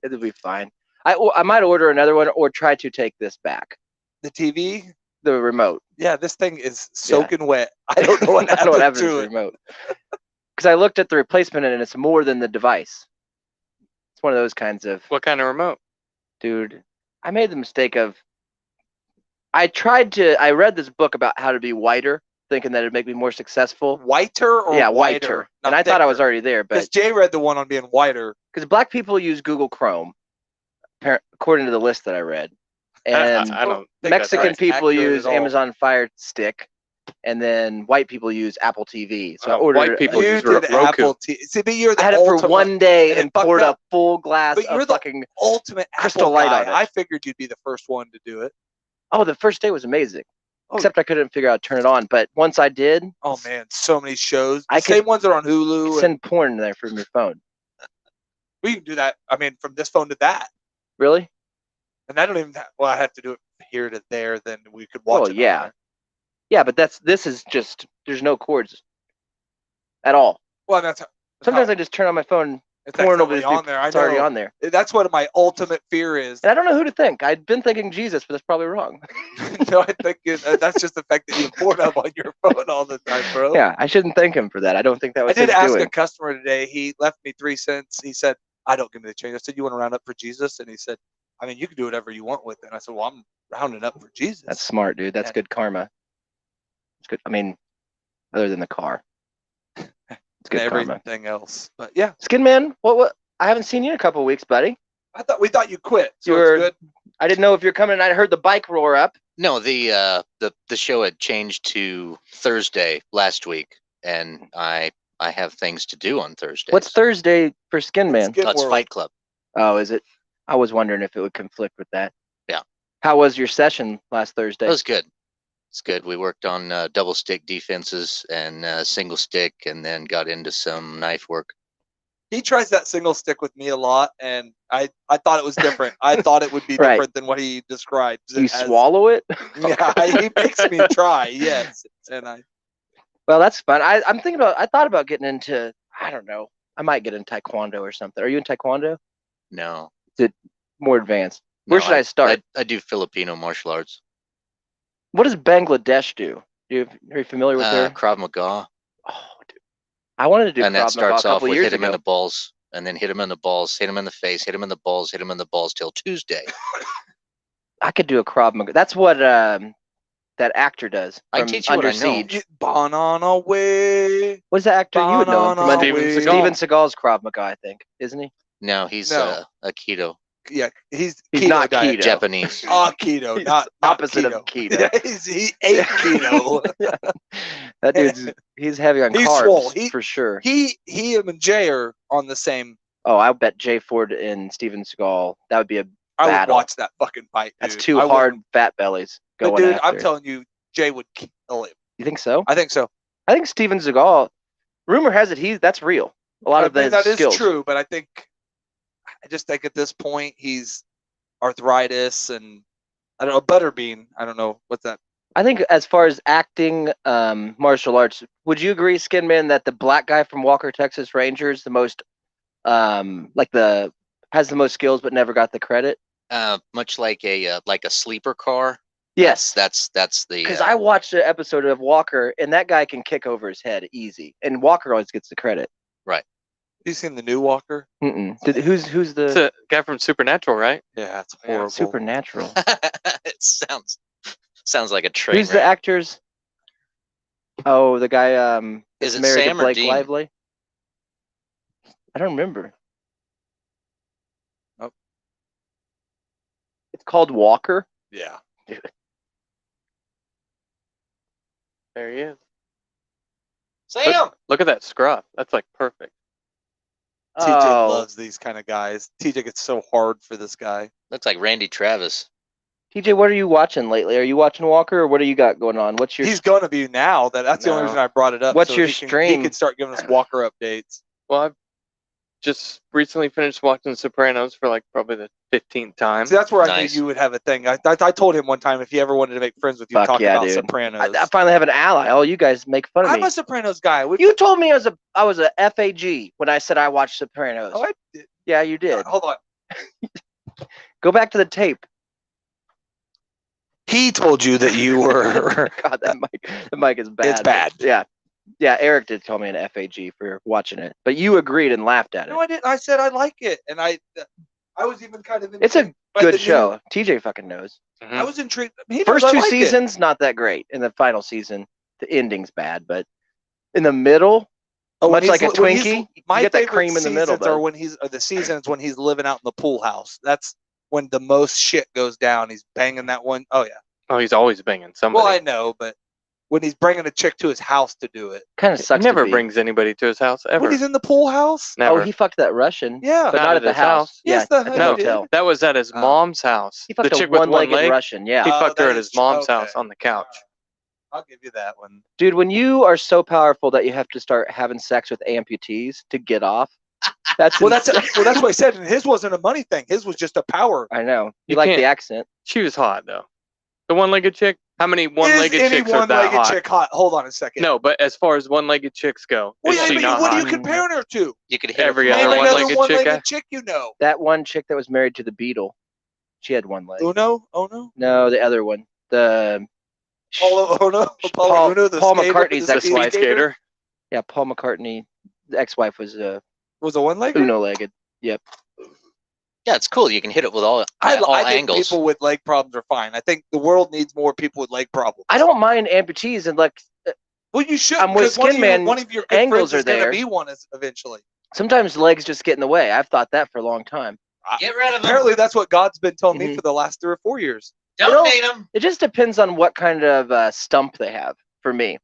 [SPEAKER 2] it'll be fine. I might order another one or try to take this back.
[SPEAKER 1] The TV.
[SPEAKER 2] The remote.
[SPEAKER 1] Yeah, this thing is soaking wet. I don't know what
[SPEAKER 2] I don't know what happened
[SPEAKER 1] happened
[SPEAKER 2] to
[SPEAKER 1] to
[SPEAKER 2] the
[SPEAKER 1] it.
[SPEAKER 2] remote. Because I looked at the replacement and it's more than the device. It's one of those kinds of.
[SPEAKER 3] What kind of remote?
[SPEAKER 2] Dude, I made the mistake of. I read this book about how to be whiter, thinking that it'd make me more successful.
[SPEAKER 1] Whiter or
[SPEAKER 2] Yeah,
[SPEAKER 1] whiter?
[SPEAKER 2] whiter. And I thought I was already there,
[SPEAKER 1] Because
[SPEAKER 2] but
[SPEAKER 1] Jay read the one on being whiter.
[SPEAKER 2] because black people use Google Chrome, according to the list that I read, and
[SPEAKER 3] I don't think
[SPEAKER 2] Mexican
[SPEAKER 3] that's
[SPEAKER 2] people
[SPEAKER 1] accurate
[SPEAKER 2] use
[SPEAKER 1] at all.
[SPEAKER 2] Amazon Fire Stick, and then white people use Apple TV. So I
[SPEAKER 3] white
[SPEAKER 2] ordered.
[SPEAKER 3] people
[SPEAKER 1] You
[SPEAKER 3] use
[SPEAKER 1] did
[SPEAKER 3] Roku.
[SPEAKER 1] Apple TV. See, but you're the
[SPEAKER 2] I had it for
[SPEAKER 1] ultimate,
[SPEAKER 2] one day
[SPEAKER 1] and
[SPEAKER 2] and
[SPEAKER 1] it fucked
[SPEAKER 2] poured a
[SPEAKER 1] up.
[SPEAKER 2] full glass
[SPEAKER 1] But you're
[SPEAKER 2] of
[SPEAKER 1] the
[SPEAKER 2] fucking.
[SPEAKER 1] ultimate
[SPEAKER 2] Crystal
[SPEAKER 1] Apple
[SPEAKER 2] light
[SPEAKER 1] guy.
[SPEAKER 2] on it.
[SPEAKER 1] I figured you'd be the first one to do it.
[SPEAKER 2] Oh, the first day was amazing.
[SPEAKER 1] Oh.
[SPEAKER 2] Except I couldn't figure out how to turn it on. But once I did,
[SPEAKER 1] Oh man, so many shows.
[SPEAKER 2] I
[SPEAKER 1] Same
[SPEAKER 2] could
[SPEAKER 1] ones that are on Hulu. And
[SPEAKER 2] send porn there from your phone.
[SPEAKER 1] we can do that. I mean, from this phone to that,
[SPEAKER 2] Really?
[SPEAKER 1] and I don't even. I have to do it here to there. Then we could watch
[SPEAKER 2] Well,
[SPEAKER 1] it.
[SPEAKER 2] yeah.
[SPEAKER 1] on there.
[SPEAKER 2] Yeah, but this is just there's no cords at all.
[SPEAKER 1] Well, that's
[SPEAKER 2] Sometimes I just turn on my phone,
[SPEAKER 1] it's
[SPEAKER 2] porn over
[SPEAKER 1] accidentally
[SPEAKER 2] this
[SPEAKER 1] on there. I
[SPEAKER 2] It's already
[SPEAKER 1] know.
[SPEAKER 2] on there.
[SPEAKER 1] That's what my ultimate fear is.
[SPEAKER 2] And I don't know who to think. I'd been thinking Jesus, but that's probably wrong.
[SPEAKER 1] No, I think that's just the fact that you porn up on your phone all the time, bro.
[SPEAKER 2] Yeah, I shouldn't thank him for that. I don't think that
[SPEAKER 1] I
[SPEAKER 2] was
[SPEAKER 1] did
[SPEAKER 2] his
[SPEAKER 1] ask
[SPEAKER 2] doing.
[SPEAKER 1] a customer today. He left me 3 cents. He said, "I don't give me the change." I said, "You want to round up for Jesus?" And he said, "I mean, you can do whatever you want with it." And I said, "Well, I'm rounding up for Jesus."
[SPEAKER 2] That's smart, dude. That's
[SPEAKER 1] Yeah.
[SPEAKER 2] good karma. It's good. I mean, other than the car, it's good
[SPEAKER 1] and
[SPEAKER 2] karma.
[SPEAKER 1] everything else. But yeah,
[SPEAKER 2] Skin Man, what? I haven't seen you in a couple of weeks, buddy.
[SPEAKER 1] we thought you quit. So
[SPEAKER 2] You're-
[SPEAKER 1] it's good.
[SPEAKER 2] I didn't know if you're coming. I heard the bike roar up.
[SPEAKER 4] No, the show had changed to Thursday last week, and I have things to do on Thursday.
[SPEAKER 2] What's Thursday for Skin Man?
[SPEAKER 1] Skin
[SPEAKER 4] That's
[SPEAKER 1] World.
[SPEAKER 4] Fight Club.
[SPEAKER 2] Oh, is it? I was wondering if it would conflict with that.
[SPEAKER 4] Yeah.
[SPEAKER 2] How was your session last Thursday?
[SPEAKER 4] That was good. It's good. We worked on double stick defenses and single stick, and then got into some knife work.
[SPEAKER 1] He tries that single stick with me a lot, and I thought it was different. I thought it would be
[SPEAKER 2] Right.
[SPEAKER 1] different than what he describes.
[SPEAKER 2] you
[SPEAKER 1] it as.
[SPEAKER 2] swallow it?
[SPEAKER 1] Yeah, he makes me try. Yes, and I.
[SPEAKER 2] Well, that's fun. I thought about getting into, I don't know. I might get into Taekwondo or something. Are you in Taekwondo?
[SPEAKER 4] No.
[SPEAKER 2] Is it more advanced? Where should I start?
[SPEAKER 4] I do Filipino martial arts.
[SPEAKER 2] What does Bangladesh do? Are you familiar with their
[SPEAKER 4] Krav Maga?
[SPEAKER 2] Oh, dude. I wanted to do
[SPEAKER 4] And
[SPEAKER 2] Krav
[SPEAKER 4] that starts
[SPEAKER 2] Maga a
[SPEAKER 4] off
[SPEAKER 2] couple
[SPEAKER 4] with
[SPEAKER 2] years
[SPEAKER 4] hit him in
[SPEAKER 2] ago.
[SPEAKER 4] the balls, and then hit him in the balls, hit him in the face, hit him in the balls, hit him in the balls till Tuesday.
[SPEAKER 2] I could do a Krav Maga. That's what that actor does
[SPEAKER 4] I
[SPEAKER 2] from
[SPEAKER 4] teach you what
[SPEAKER 2] Under
[SPEAKER 4] I know.
[SPEAKER 2] Siege.
[SPEAKER 1] Banana way.
[SPEAKER 2] What's the actor you would know him from?
[SPEAKER 3] Steven Seagal.
[SPEAKER 2] Steven Seagal's Krav Maga, I think, isn't he?
[SPEAKER 4] No, he's
[SPEAKER 1] No.
[SPEAKER 4] a keto.
[SPEAKER 1] Yeah, he's
[SPEAKER 2] He's
[SPEAKER 1] keto
[SPEAKER 2] not
[SPEAKER 1] diet.
[SPEAKER 2] keto.
[SPEAKER 4] Japanese.
[SPEAKER 1] Keto,
[SPEAKER 2] He's
[SPEAKER 1] not
[SPEAKER 2] opposite
[SPEAKER 1] keto.
[SPEAKER 2] of keto.
[SPEAKER 1] Yeah, he ate keto.
[SPEAKER 2] That dude's he's heavy on
[SPEAKER 1] He's
[SPEAKER 2] carbs
[SPEAKER 1] swole.
[SPEAKER 2] for sure.
[SPEAKER 1] Him and Jay are on the same.
[SPEAKER 2] Oh, I bet Jay Ford and Steven Seagal. That would be a
[SPEAKER 1] I would
[SPEAKER 2] battle.
[SPEAKER 1] watch that fucking fight. Dude.
[SPEAKER 2] That's two
[SPEAKER 1] I
[SPEAKER 2] hard
[SPEAKER 1] wouldn't-
[SPEAKER 2] fat bellies going
[SPEAKER 1] But dude,
[SPEAKER 2] after.
[SPEAKER 1] I'm telling you, Jay would kill him.
[SPEAKER 2] You think so?
[SPEAKER 1] I think so.
[SPEAKER 2] I think Steven Seagal. Rumor has it that's real. A lot of
[SPEAKER 1] I mean,
[SPEAKER 2] his
[SPEAKER 1] that
[SPEAKER 2] skills.
[SPEAKER 1] is true, but I just think at this point he's arthritis and I don't know butterbean. I don't know what's that.
[SPEAKER 2] I think as far as acting, martial arts, would you agree, Skinman, that the black guy from Walker, Texas Rangers, the most, has the most skills but never got the credit?
[SPEAKER 4] Much like a sleeper car.
[SPEAKER 2] Yes,
[SPEAKER 4] That's the.
[SPEAKER 2] because I watched an episode of Walker, and that guy can kick over his head easy, and Walker always gets the credit.
[SPEAKER 4] Right.
[SPEAKER 1] You seen the new Walker?
[SPEAKER 2] Who's
[SPEAKER 3] It's
[SPEAKER 2] the
[SPEAKER 3] a guy from Supernatural, right?
[SPEAKER 1] Yeah, it's horrible.
[SPEAKER 2] Supernatural?
[SPEAKER 4] It sounds like a train.
[SPEAKER 2] Who's the actors? Oh, the guy
[SPEAKER 4] Is
[SPEAKER 2] that's
[SPEAKER 4] it
[SPEAKER 2] married
[SPEAKER 4] Sam
[SPEAKER 2] to
[SPEAKER 4] or
[SPEAKER 2] Blake
[SPEAKER 4] Dean?
[SPEAKER 2] Lively. I don't remember.
[SPEAKER 1] Oh.
[SPEAKER 2] It's called Walker.
[SPEAKER 1] Yeah.
[SPEAKER 3] There he is.
[SPEAKER 4] Sam.
[SPEAKER 3] Look at that scrub. That's like perfect.
[SPEAKER 1] TJ
[SPEAKER 2] Oh,
[SPEAKER 1] loves these kind of guys. TJ gets so hard for this guy.
[SPEAKER 4] Looks like Randy Travis.
[SPEAKER 2] TJ, what are you watching lately? Are you watching Walker, or what do you got going on? What's your
[SPEAKER 1] He's gonna be now. That's the only
[SPEAKER 2] No.
[SPEAKER 1] reason I brought it up.
[SPEAKER 2] What's
[SPEAKER 1] so
[SPEAKER 2] your
[SPEAKER 1] he
[SPEAKER 2] stream?
[SPEAKER 1] could start giving us Walker updates.
[SPEAKER 3] Well, I've just recently finished watching The Sopranos for like probably the 15th time.
[SPEAKER 1] See, that's where I
[SPEAKER 4] Nice.
[SPEAKER 1] knew you would have a thing. I told him one time if he ever wanted to make friends with you,
[SPEAKER 2] Fuck
[SPEAKER 1] talk
[SPEAKER 2] yeah,
[SPEAKER 1] about
[SPEAKER 2] dude.
[SPEAKER 1] Sopranos.
[SPEAKER 2] I finally have an ally. All you guys make fun of
[SPEAKER 1] I'm
[SPEAKER 2] me.
[SPEAKER 1] a Sopranos guy.
[SPEAKER 2] You told me I was a FAG when I said I watched Sopranos.
[SPEAKER 1] Oh, I did.
[SPEAKER 2] Yeah, you did.
[SPEAKER 1] Hold on.
[SPEAKER 2] Go back to the tape.
[SPEAKER 1] He told you that you were.
[SPEAKER 2] God, that mic is bad.
[SPEAKER 1] It's bad.
[SPEAKER 2] Yeah. Eric did tell me an FAG for watching it, but you agreed and laughed at it.
[SPEAKER 1] No, I didn't. I said I like it, and I was even kind of.
[SPEAKER 2] It's a
[SPEAKER 1] intrigued by the
[SPEAKER 2] good
[SPEAKER 1] new-
[SPEAKER 2] show. TJ fucking knows.
[SPEAKER 1] I was intrigued. He knows
[SPEAKER 2] First
[SPEAKER 1] I
[SPEAKER 2] two
[SPEAKER 1] like it.
[SPEAKER 2] seasons, not that great. In the final season, the ending's bad, but in the middle,
[SPEAKER 1] when
[SPEAKER 2] much
[SPEAKER 1] he's
[SPEAKER 2] like a
[SPEAKER 1] when he's-
[SPEAKER 2] Twinkie,
[SPEAKER 1] my
[SPEAKER 2] you get that
[SPEAKER 1] favorite
[SPEAKER 2] cream in the middle.
[SPEAKER 1] seasons are
[SPEAKER 2] Bud.
[SPEAKER 1] when the seasons when he's living out in the pool house. That's when the most shit goes down. He's banging that one. Oh yeah.
[SPEAKER 3] Oh, he's always banging somebody.
[SPEAKER 1] Well, I know, but when he's bringing a chick to his house to do it,
[SPEAKER 2] Kind of
[SPEAKER 3] He
[SPEAKER 2] sucks.
[SPEAKER 3] never
[SPEAKER 2] to be.
[SPEAKER 3] brings anybody to his house ever.
[SPEAKER 1] when he's in the pool house,
[SPEAKER 3] Never.
[SPEAKER 2] Oh, he fucked that Russian.
[SPEAKER 1] yeah.
[SPEAKER 2] but not at the
[SPEAKER 3] his
[SPEAKER 2] house.
[SPEAKER 1] Yes,
[SPEAKER 2] yeah,
[SPEAKER 1] the
[SPEAKER 2] at the
[SPEAKER 3] No.
[SPEAKER 2] hotel.
[SPEAKER 3] That was at his
[SPEAKER 1] Oh.
[SPEAKER 3] mom's house.
[SPEAKER 2] He
[SPEAKER 3] The
[SPEAKER 2] fucked a
[SPEAKER 3] chick with one
[SPEAKER 2] one-legged
[SPEAKER 3] leg.
[SPEAKER 2] Russian. Yeah.
[SPEAKER 3] He
[SPEAKER 1] Oh,
[SPEAKER 3] fucked her
[SPEAKER 1] that
[SPEAKER 3] at
[SPEAKER 1] is
[SPEAKER 3] his mom's
[SPEAKER 1] okay.
[SPEAKER 3] house on the couch.
[SPEAKER 1] I'll give you that one.
[SPEAKER 2] Dude, when you are so powerful that you have to start having sex with amputees to get off, that's
[SPEAKER 1] Well, that's
[SPEAKER 2] insane.
[SPEAKER 1] what I said. And his wasn't a money thing. His was just a power.
[SPEAKER 2] I know. You
[SPEAKER 3] You
[SPEAKER 2] like the
[SPEAKER 3] can't-
[SPEAKER 2] accent.
[SPEAKER 3] She was hot though. The one-legged chick. How many one-legged
[SPEAKER 1] Is any
[SPEAKER 3] chicks are that
[SPEAKER 1] one-legged
[SPEAKER 3] hot?
[SPEAKER 1] chick hot? Hold on a second.
[SPEAKER 3] No, but as far as one-legged chicks go,
[SPEAKER 1] Well,
[SPEAKER 3] is
[SPEAKER 1] yeah,
[SPEAKER 3] she
[SPEAKER 1] but
[SPEAKER 3] not
[SPEAKER 1] what are
[SPEAKER 3] hot?
[SPEAKER 1] you comparing her to?
[SPEAKER 4] You could hit
[SPEAKER 3] Every
[SPEAKER 4] her from
[SPEAKER 3] other
[SPEAKER 1] Name
[SPEAKER 4] all
[SPEAKER 1] another
[SPEAKER 3] one-legged
[SPEAKER 4] angles.
[SPEAKER 3] chick,
[SPEAKER 1] one-legged chick you know.
[SPEAKER 2] That one chick that was married to the Beatle, she had one leg.
[SPEAKER 1] Uno? Oh no.
[SPEAKER 2] No, the other one. The
[SPEAKER 1] Paulo Uno?
[SPEAKER 2] Paul-
[SPEAKER 1] Paulo Uno, the
[SPEAKER 2] Paul
[SPEAKER 1] skater,
[SPEAKER 2] McCartney's
[SPEAKER 1] the
[SPEAKER 2] ex-wife.
[SPEAKER 1] speed skater?
[SPEAKER 3] Skater.
[SPEAKER 2] yeah, Paul McCartney, the ex-wife was
[SPEAKER 1] Was a one-legged?
[SPEAKER 2] Uno-legged.
[SPEAKER 4] Yeah, it's cool. You can hit it with all
[SPEAKER 1] I
[SPEAKER 4] all
[SPEAKER 1] think
[SPEAKER 4] angles.
[SPEAKER 1] people with leg problems are fine. I think the world needs more people with leg problems.
[SPEAKER 2] I don't mind amputees, and like
[SPEAKER 1] Well, you should.
[SPEAKER 2] I'm with
[SPEAKER 1] because one of
[SPEAKER 2] Skin
[SPEAKER 1] your-
[SPEAKER 2] Man,
[SPEAKER 1] One of your good
[SPEAKER 2] angles
[SPEAKER 1] friends
[SPEAKER 2] are
[SPEAKER 1] is going
[SPEAKER 2] there.
[SPEAKER 1] to be one eventually.
[SPEAKER 2] sometimes legs just get in the way. I've thought that for a long time.
[SPEAKER 4] Get rid of them.
[SPEAKER 1] Apparently, that's what God's been telling me
[SPEAKER 2] Mhm.
[SPEAKER 1] for the last 3 or 4 years.
[SPEAKER 4] Don't hate them.
[SPEAKER 2] It just depends on what kind of stump they have for me.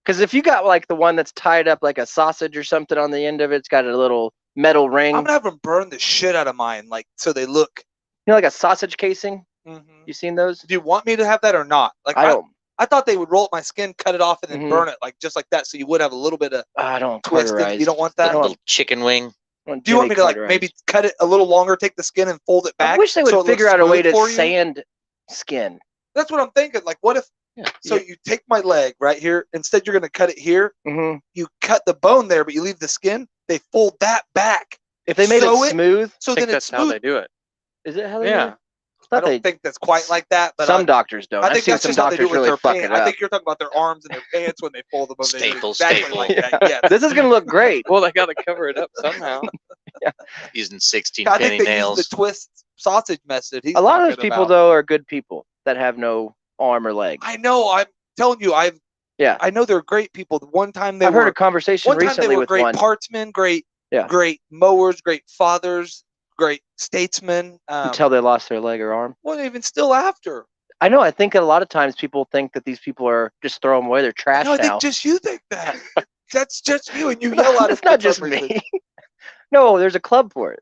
[SPEAKER 2] Because if you got like the one that's tied up like a sausage or something on the end of it, it's got a little metal ring.
[SPEAKER 1] I'm gonna have them burn the shit out of mine, like so they look.
[SPEAKER 2] You know, like a sausage casing.
[SPEAKER 1] Mm-hmm.
[SPEAKER 2] You seen those?
[SPEAKER 1] Do you want me to have that or not? Like
[SPEAKER 2] I don't.
[SPEAKER 1] I thought they would roll up my skin, cut it off, and then
[SPEAKER 2] Mhm.
[SPEAKER 1] burn it like just like that, so you would have a little bit of
[SPEAKER 2] I don't
[SPEAKER 1] twist.
[SPEAKER 2] cauterize.
[SPEAKER 1] You don't want
[SPEAKER 4] That
[SPEAKER 1] that.
[SPEAKER 4] little chicken wing.
[SPEAKER 1] Do you want me to like maybe cut it a little longer, take the skin and fold it back?
[SPEAKER 2] I wish they
[SPEAKER 1] so
[SPEAKER 2] would
[SPEAKER 1] it looks
[SPEAKER 2] figure out a way
[SPEAKER 1] smooth
[SPEAKER 2] to
[SPEAKER 1] for you?
[SPEAKER 2] sand skin.
[SPEAKER 1] That's what I'm thinking. Like, what if
[SPEAKER 4] Yeah.
[SPEAKER 1] So you take my leg right here. Instead, you're going to cut it here.
[SPEAKER 2] Mm-hmm.
[SPEAKER 1] You cut the bone there, but you leave the skin. They fold that back.
[SPEAKER 2] If they made it
[SPEAKER 1] Sew
[SPEAKER 2] smooth,
[SPEAKER 1] so
[SPEAKER 3] I think
[SPEAKER 1] then it's
[SPEAKER 3] that's how
[SPEAKER 1] smooth.
[SPEAKER 3] they do it.
[SPEAKER 2] is it how they do
[SPEAKER 3] Yeah.
[SPEAKER 2] it?
[SPEAKER 1] I don't think that's quite like that, but
[SPEAKER 2] some doctors don't.
[SPEAKER 1] I
[SPEAKER 2] I've
[SPEAKER 1] think
[SPEAKER 2] seen
[SPEAKER 1] that's
[SPEAKER 2] some
[SPEAKER 1] just how they do
[SPEAKER 2] doctors
[SPEAKER 1] it with
[SPEAKER 2] really
[SPEAKER 1] their
[SPEAKER 2] fuck
[SPEAKER 1] pants.
[SPEAKER 2] it up.
[SPEAKER 1] I think you're talking about their arms and their pants when they fold them. They do it
[SPEAKER 4] Staple,
[SPEAKER 1] exactly
[SPEAKER 4] staple.
[SPEAKER 1] like that. Yes.
[SPEAKER 2] This is gonna look great.
[SPEAKER 3] Well, they got to cover it up somehow.
[SPEAKER 4] Using 16
[SPEAKER 1] I
[SPEAKER 4] penny
[SPEAKER 1] think they
[SPEAKER 4] nails.
[SPEAKER 1] use the twist sausage method. He's
[SPEAKER 2] A lot of those
[SPEAKER 1] talking
[SPEAKER 2] people
[SPEAKER 1] about.
[SPEAKER 2] though are good people that have no arm or leg.
[SPEAKER 1] I know. I'm telling you. I know they're great people. The one time
[SPEAKER 2] I've heard a conversation
[SPEAKER 1] one time
[SPEAKER 2] recently
[SPEAKER 1] they were
[SPEAKER 2] with
[SPEAKER 1] great
[SPEAKER 2] one
[SPEAKER 1] partsmen, great
[SPEAKER 2] Yeah.
[SPEAKER 1] great mowers, great fathers, great statesmen.
[SPEAKER 2] until they lost their leg or arm.
[SPEAKER 1] Well, even still after.
[SPEAKER 2] I know. I think a lot of times people think that these people are just throw them away. They're trash
[SPEAKER 1] No, I
[SPEAKER 2] now.
[SPEAKER 1] think just you think that. That's just you, and you yell at it.
[SPEAKER 2] It's not just me. No, there's a club for it.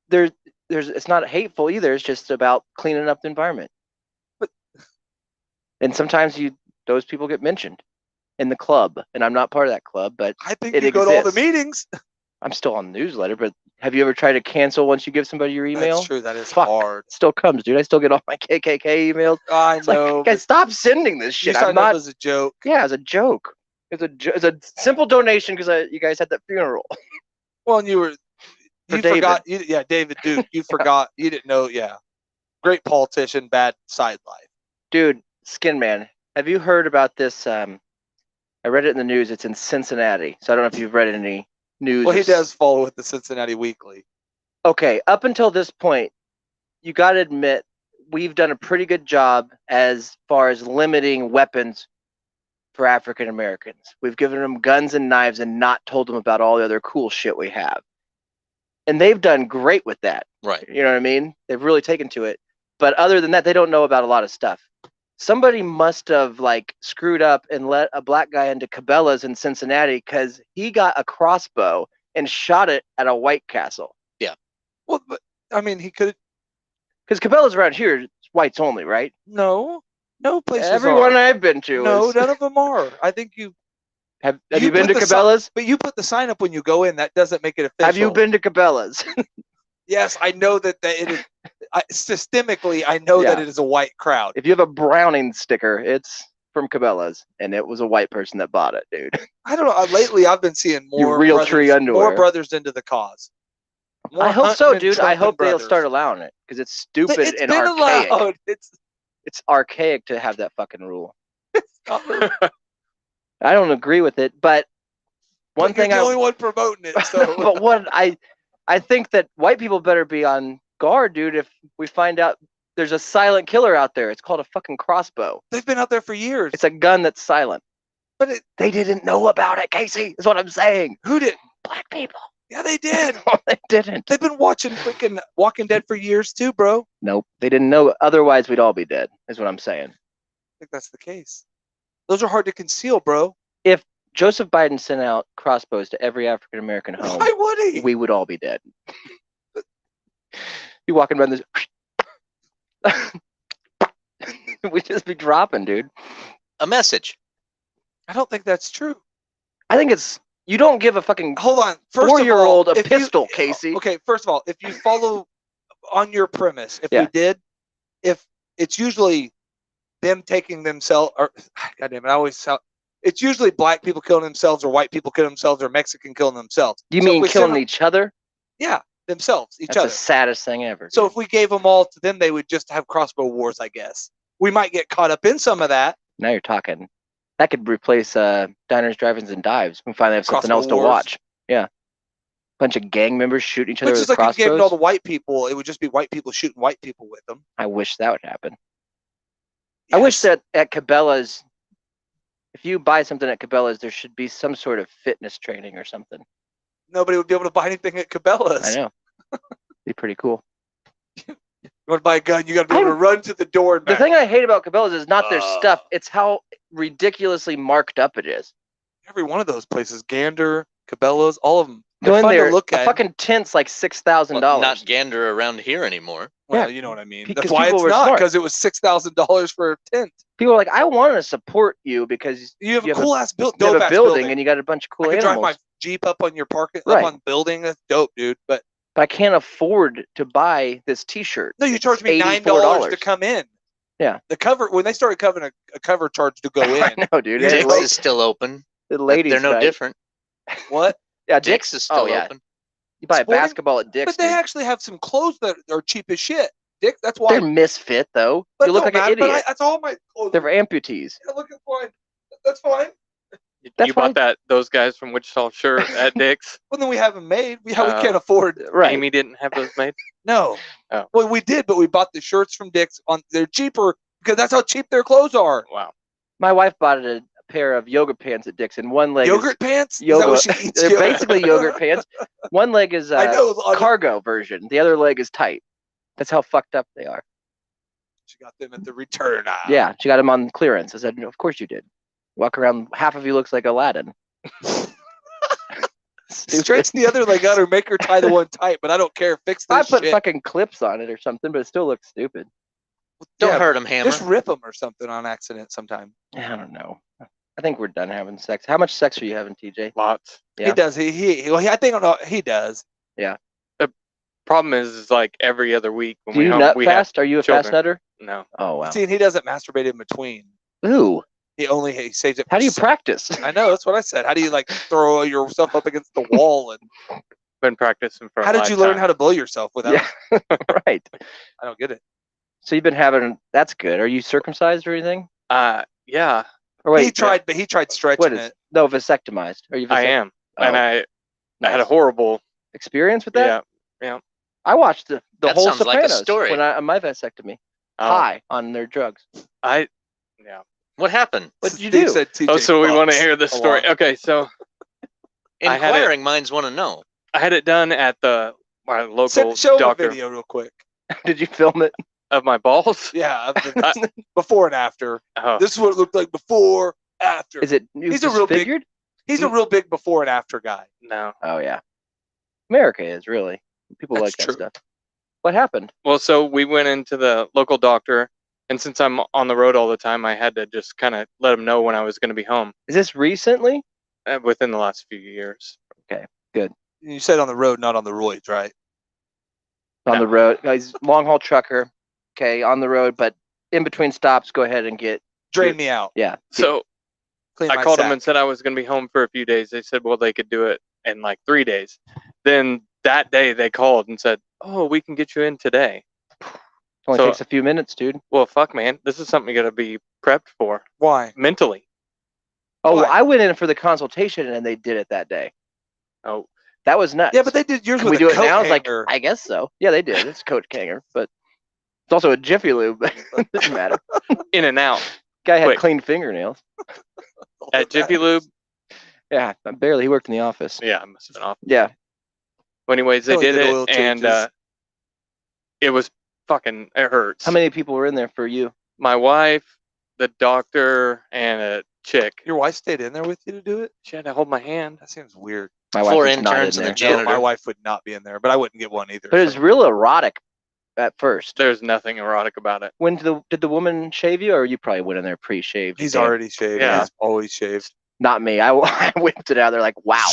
[SPEAKER 2] There's it's not hateful either. It's just about cleaning up the environment. And sometimes those people get mentioned in the club, and I'm not part of that club, but
[SPEAKER 1] I think
[SPEAKER 2] it
[SPEAKER 1] you go to all the
[SPEAKER 2] exists.
[SPEAKER 1] meetings.
[SPEAKER 2] I'm still on the newsletter. But have you ever tried to cancel once you give somebody your email?
[SPEAKER 1] That's true. That is
[SPEAKER 2] Fuck.
[SPEAKER 1] hard.
[SPEAKER 2] It still comes, dude. I still get all my KKK emails.
[SPEAKER 1] I
[SPEAKER 2] It's
[SPEAKER 1] know.
[SPEAKER 2] like, guys, stop sending this
[SPEAKER 1] You
[SPEAKER 2] shit.
[SPEAKER 1] signed
[SPEAKER 2] I'm
[SPEAKER 1] up
[SPEAKER 2] not.
[SPEAKER 1] as a joke.
[SPEAKER 2] Yeah, as a joke. It's a simple donation because you guys had that funeral.
[SPEAKER 1] Well, and you
[SPEAKER 2] David.
[SPEAKER 1] forgot. Yeah, David Duke. You forgot. You didn't know. Yeah, great politician, bad side life.
[SPEAKER 2] Dude, Skin Man, have you heard about this? I read it in the news. It's in Cincinnati. So I don't know if you've read any news.
[SPEAKER 1] Well, he does follow with the Cincinnati Weekly.
[SPEAKER 2] Okay, up until this point, you got to admit we've done a pretty good job as far as limiting weapons for African Americans. We've given them guns and knives and not told them about all the other cool shit we have. And they've done great with that.
[SPEAKER 4] Right.
[SPEAKER 2] You know what I mean? They've really taken to it. But other than that, they don't know about a lot of stuff. Somebody must have screwed up and let a black guy into Cabela's in Cincinnati because he got a crossbow and shot it at a White Castle.
[SPEAKER 4] Yeah.
[SPEAKER 1] Well, but I mean, he could.
[SPEAKER 2] Because Cabela's around here, it's whites only, right?
[SPEAKER 1] No places.
[SPEAKER 2] Everyone
[SPEAKER 1] are.
[SPEAKER 2] I've been to.
[SPEAKER 1] No, none of them are. I think you.
[SPEAKER 2] Have you been to
[SPEAKER 1] put the
[SPEAKER 2] Cabela's?
[SPEAKER 1] But you put the sign up when you go in. That doesn't make it official.
[SPEAKER 2] Have you been to Cabela's?
[SPEAKER 1] Yes, I know that it is. Systemically, I know that it is a white crowd.
[SPEAKER 2] If you have a Browning sticker, it's from Cabela's, and it was a white person that bought it, dude.
[SPEAKER 1] I don't know. Lately, I've been seeing more
[SPEAKER 2] real
[SPEAKER 1] brothers,
[SPEAKER 2] tree underwear.
[SPEAKER 1] more brothers into the cause. More
[SPEAKER 2] I hope so,
[SPEAKER 1] Huntman,
[SPEAKER 2] dude. I
[SPEAKER 1] Trumpin
[SPEAKER 2] hope they'll
[SPEAKER 1] brothers.
[SPEAKER 2] start allowing it because it's stupid
[SPEAKER 1] It's
[SPEAKER 2] and
[SPEAKER 1] been
[SPEAKER 2] archaic.
[SPEAKER 1] allowed.
[SPEAKER 2] It's archaic to have that fucking rule. I don't agree with it, but one thing
[SPEAKER 1] you're the only one promoting it. So.
[SPEAKER 2] but what I think that white people better be on guard, dude. If we find out there's a silent killer out there, it's called a fucking crossbow.
[SPEAKER 1] They've been out there for years.
[SPEAKER 2] It's a gun that's silent.
[SPEAKER 1] But
[SPEAKER 2] they didn't know about it, Casey. Is what I'm saying.
[SPEAKER 1] Who did?
[SPEAKER 2] Black people.
[SPEAKER 1] Yeah, they did.
[SPEAKER 2] No, they didn't.
[SPEAKER 1] They've been watching freaking Walking Dead for years too, bro.
[SPEAKER 2] Nope, they didn't know. Otherwise, we'd all be dead. Is what I'm saying.
[SPEAKER 1] I think that's the case. Those are hard to conceal, bro.
[SPEAKER 2] If Joseph Biden sent out crossbows to every African American home,
[SPEAKER 1] why would he?
[SPEAKER 2] We would all be dead. You walking around this, we'd just be dropping, dude.
[SPEAKER 4] A message.
[SPEAKER 1] I don't think that's true.
[SPEAKER 2] I think it's you don't give a fucking
[SPEAKER 1] hold on. First
[SPEAKER 2] 4-year-old
[SPEAKER 1] of all,
[SPEAKER 2] a pistol, Casey.
[SPEAKER 1] Okay, first of all, if you follow on your premise, if
[SPEAKER 2] Yeah.
[SPEAKER 1] you did, if it's usually them taking themselves, or goddamn it, I always sound. It's usually black people killing themselves, or white people killing themselves, or Mexican killing themselves.
[SPEAKER 2] Do you
[SPEAKER 1] So
[SPEAKER 2] mean
[SPEAKER 1] if we
[SPEAKER 2] killing
[SPEAKER 1] send
[SPEAKER 2] each other?
[SPEAKER 1] Yeah, themselves, each
[SPEAKER 2] That's
[SPEAKER 1] other.
[SPEAKER 2] the saddest thing ever.
[SPEAKER 1] So
[SPEAKER 2] dude.
[SPEAKER 1] if we gave them all to them, they would just have crossbow wars, I guess. We might get caught up in some of that.
[SPEAKER 2] Now you're talking. That could replace diners, drive-ins, and dives. We finally have something
[SPEAKER 1] Crossbow
[SPEAKER 2] else to
[SPEAKER 1] wars.
[SPEAKER 2] watch. Yeah. Bunch of gang members shooting each other
[SPEAKER 1] Which
[SPEAKER 2] with
[SPEAKER 1] is like if
[SPEAKER 2] crossbows.
[SPEAKER 1] you gave it all the white people, it would just be white people shooting white people with them.
[SPEAKER 2] I wish that would happen.
[SPEAKER 1] Yes.
[SPEAKER 2] I wish that at Cabela's, if you buy something at Cabela's, there should be some sort of fitness training or something.
[SPEAKER 1] Nobody would be able to buy anything at Cabela's.
[SPEAKER 2] I know. Be pretty cool.
[SPEAKER 1] You want to buy a gun, you got to be able to run to the door and
[SPEAKER 2] The
[SPEAKER 1] back.
[SPEAKER 2] thing I hate about Cabela's is not their stuff; it's how ridiculously marked up it is.
[SPEAKER 1] Every one of those places, Gander, Cabela's, all of them.
[SPEAKER 2] Go
[SPEAKER 1] They're
[SPEAKER 2] in
[SPEAKER 1] fun
[SPEAKER 2] there,
[SPEAKER 1] to look
[SPEAKER 2] a
[SPEAKER 1] at.
[SPEAKER 2] fucking tent's like $6,000.
[SPEAKER 4] Well, not Gander around here anymore.
[SPEAKER 1] Well,
[SPEAKER 2] yeah,
[SPEAKER 1] you know what I mean.
[SPEAKER 2] because
[SPEAKER 1] That's why
[SPEAKER 2] people
[SPEAKER 1] it's
[SPEAKER 2] were
[SPEAKER 1] not,
[SPEAKER 2] smart.
[SPEAKER 1] because it was $6,000 for a tent.
[SPEAKER 2] People are like, I want to support you because
[SPEAKER 1] You have a cool ass building.
[SPEAKER 2] you have
[SPEAKER 1] Dope
[SPEAKER 2] a
[SPEAKER 1] ass
[SPEAKER 2] building and you got a bunch of cool
[SPEAKER 1] I could
[SPEAKER 2] animals.
[SPEAKER 1] drive my Jeep up on your parking,
[SPEAKER 2] Right.
[SPEAKER 1] up on the building. That's dope, dude. But
[SPEAKER 2] But I can't afford to buy this T-shirt.
[SPEAKER 1] no, you
[SPEAKER 2] It's
[SPEAKER 1] charge me $9
[SPEAKER 2] $84.
[SPEAKER 1] to come in. The cover, when they started covering a cover charge to go in.
[SPEAKER 2] I know, dude.
[SPEAKER 1] Yeah,
[SPEAKER 4] Dick's
[SPEAKER 1] late-
[SPEAKER 4] is still open.
[SPEAKER 2] The
[SPEAKER 4] But
[SPEAKER 2] ladies'
[SPEAKER 4] they're no
[SPEAKER 2] night.
[SPEAKER 4] different.
[SPEAKER 1] What?
[SPEAKER 2] Yeah,
[SPEAKER 4] Dick's is still open.
[SPEAKER 2] You buy
[SPEAKER 1] Sporting-
[SPEAKER 2] a basketball at Dick's.
[SPEAKER 1] But they
[SPEAKER 2] dude.
[SPEAKER 1] actually have some clothes that are cheap as shit. Dick, that's why.
[SPEAKER 2] They're misfit though.
[SPEAKER 1] But
[SPEAKER 2] You look
[SPEAKER 1] don't
[SPEAKER 2] like an
[SPEAKER 1] matter, but
[SPEAKER 2] idiot.
[SPEAKER 1] that's all my clothes.
[SPEAKER 2] They're for amputees.
[SPEAKER 1] Yeah, looking fine. That's fine.
[SPEAKER 2] That's
[SPEAKER 3] you
[SPEAKER 2] fine.
[SPEAKER 3] bought those guys from Wichita shirt at Dick's.
[SPEAKER 1] Well, then we have them made. We can't afford.
[SPEAKER 2] Right.
[SPEAKER 3] Amy didn't have those made.
[SPEAKER 1] No.
[SPEAKER 3] Oh.
[SPEAKER 1] Well, we did, but we bought the shirts from Dick's. They're cheaper because that's how cheap their clothes are.
[SPEAKER 3] Wow.
[SPEAKER 2] My wife bought a pair of yoga pants at Dick's, and one leg
[SPEAKER 1] Yogurt pants?
[SPEAKER 2] is yoga.
[SPEAKER 1] Is that what she eats?
[SPEAKER 2] They're basically yogurt pants. One leg is
[SPEAKER 1] I know.
[SPEAKER 2] cargo version. The other leg is tight. That's how fucked up they are.
[SPEAKER 1] She got them at the return aisle.
[SPEAKER 2] Yeah, she got them on clearance. I said, of course you did. Walk around, half of you looks like Aladdin.
[SPEAKER 1] Stretch the other leg out or make her tie the one tight, but I don't care. Fix this
[SPEAKER 2] I put
[SPEAKER 1] shit.
[SPEAKER 2] fucking clips on it or something, but it still looks stupid.
[SPEAKER 4] Don't
[SPEAKER 1] Yeah,
[SPEAKER 4] hurt them, Hammer.
[SPEAKER 1] Just rip them or something on accident sometime.
[SPEAKER 2] I don't know. I think we're done having sex. How much sex are you having, TJ?
[SPEAKER 3] Lots.
[SPEAKER 2] Yeah.
[SPEAKER 1] He does. I think he does.
[SPEAKER 3] Problem is like every other week when
[SPEAKER 2] Do you
[SPEAKER 3] we
[SPEAKER 2] nut
[SPEAKER 3] we have
[SPEAKER 2] fast? Are you a fast
[SPEAKER 3] children.
[SPEAKER 2] nutter?
[SPEAKER 3] no.
[SPEAKER 2] Oh, wow.
[SPEAKER 1] See, and he doesn't masturbate in between.
[SPEAKER 2] Ooh.
[SPEAKER 1] He saves it.
[SPEAKER 2] How do you
[SPEAKER 1] for-
[SPEAKER 2] practice?
[SPEAKER 1] I know. That's what I said. How do you like throw yourself up against the wall? And
[SPEAKER 3] Been practicing for.
[SPEAKER 1] how did you learn how to blow yourself without?
[SPEAKER 2] Yeah. Right.
[SPEAKER 1] I don't get it.
[SPEAKER 2] So you've been having, that's good. Are you circumcised or anything?
[SPEAKER 3] Yeah,
[SPEAKER 2] Or wait,
[SPEAKER 1] he tried, but he tried stretching
[SPEAKER 2] what is
[SPEAKER 1] it.
[SPEAKER 2] No, vasectomized. Are you
[SPEAKER 3] I
[SPEAKER 2] vasect-
[SPEAKER 3] am,
[SPEAKER 2] Oh,
[SPEAKER 3] and I had a
[SPEAKER 2] nice.
[SPEAKER 3] horrible.
[SPEAKER 2] experience with that?
[SPEAKER 3] Yeah.
[SPEAKER 2] I watched the
[SPEAKER 4] That
[SPEAKER 2] whole
[SPEAKER 4] sounds like a
[SPEAKER 2] Sopranos
[SPEAKER 4] story.
[SPEAKER 2] when on my vasectomy.
[SPEAKER 3] Oh,
[SPEAKER 2] High on their drugs.
[SPEAKER 3] Yeah.
[SPEAKER 4] What happened?
[SPEAKER 2] What did you
[SPEAKER 1] Steve
[SPEAKER 2] do?
[SPEAKER 1] said TJ
[SPEAKER 3] Oh, so we want to
[SPEAKER 1] fucks
[SPEAKER 3] hear the
[SPEAKER 1] a
[SPEAKER 3] story.
[SPEAKER 1] lot.
[SPEAKER 3] Okay, so I had it-
[SPEAKER 4] Inquiring minds want to know.
[SPEAKER 3] I had it done at my local
[SPEAKER 1] Show him a
[SPEAKER 3] doctor
[SPEAKER 1] video real quick.
[SPEAKER 2] Did you film it?
[SPEAKER 3] of my balls.
[SPEAKER 1] Yeah, before and after.
[SPEAKER 3] Oh,
[SPEAKER 1] This is what it looked like before, after.
[SPEAKER 2] Is it
[SPEAKER 1] He's a real big-
[SPEAKER 2] disfigured?
[SPEAKER 1] He's a real big before and after guy.
[SPEAKER 3] no.
[SPEAKER 2] Oh yeah. America is really. People
[SPEAKER 1] That's
[SPEAKER 2] like that
[SPEAKER 1] true.
[SPEAKER 2] stuff. What happened?
[SPEAKER 3] Well, so we went into the local doctor, and since I'm on the road all the time, I had to just kind of let him know when I was going to be home
[SPEAKER 2] Is this recently?
[SPEAKER 3] within the last few years.
[SPEAKER 1] You said on the road, not on the roids, right?
[SPEAKER 2] On
[SPEAKER 3] No.
[SPEAKER 2] the road. He's long haul trucker. Okay, on the road, but in between stops, go ahead and get.
[SPEAKER 1] Drain me out.
[SPEAKER 2] Yeah.
[SPEAKER 3] So
[SPEAKER 1] Clean
[SPEAKER 3] I
[SPEAKER 1] my
[SPEAKER 3] called
[SPEAKER 1] sack.
[SPEAKER 3] him and said I was going to be home for a few days. They said, well, they could do it in like 3 days. Then that day they called and said, oh, we can get you in today.
[SPEAKER 2] Only
[SPEAKER 3] So-
[SPEAKER 2] takes a few minutes, dude.
[SPEAKER 3] Well, fuck, man. This is something you got to be prepped for
[SPEAKER 1] Why?
[SPEAKER 3] mentally.
[SPEAKER 2] Oh,
[SPEAKER 1] Why?
[SPEAKER 2] I went in for the consultation and they did it that day.
[SPEAKER 3] Oh,
[SPEAKER 2] That was nuts.
[SPEAKER 1] Yeah, but they did yours
[SPEAKER 2] Can
[SPEAKER 1] with
[SPEAKER 2] we
[SPEAKER 1] a
[SPEAKER 2] do it
[SPEAKER 1] coat
[SPEAKER 2] now? It's like,
[SPEAKER 1] hanger.
[SPEAKER 2] I guess so. Yeah, they did. It's Coach Kanger, but it's also a Jiffy Lube. But it doesn't matter.
[SPEAKER 3] in and out
[SPEAKER 2] Guy had
[SPEAKER 3] Quick.
[SPEAKER 2] clean fingernails.
[SPEAKER 3] at Jiffy Lube.
[SPEAKER 2] Yeah, barely. He worked in the office.
[SPEAKER 3] Yeah, I must have been off.
[SPEAKER 2] Yeah.
[SPEAKER 3] Well, anyways, they
[SPEAKER 1] Only
[SPEAKER 3] did
[SPEAKER 1] did oil
[SPEAKER 3] it, and
[SPEAKER 1] changes.
[SPEAKER 3] it was fucking. It hurts.
[SPEAKER 2] How many people were in there for you?
[SPEAKER 3] My wife, the doctor, and a chick.
[SPEAKER 1] Your wife stayed in there with you to do it?
[SPEAKER 3] She had to hold my hand.
[SPEAKER 1] That seems weird.
[SPEAKER 2] My
[SPEAKER 4] Four
[SPEAKER 2] wife was not in
[SPEAKER 4] interns and
[SPEAKER 2] there.
[SPEAKER 4] the janitor.
[SPEAKER 1] My wife would not be in there, but I wouldn't get one either.
[SPEAKER 2] But it was
[SPEAKER 1] so.
[SPEAKER 2] real erotic at first.
[SPEAKER 3] There's nothing erotic about it.
[SPEAKER 2] When did the woman shave you, or you probably went in there pre-shaved?
[SPEAKER 1] He's
[SPEAKER 2] Damn.
[SPEAKER 1] already shaved.
[SPEAKER 3] Yeah.
[SPEAKER 1] He's always shaved.
[SPEAKER 2] Not me. I whipped it out. They're like, wow.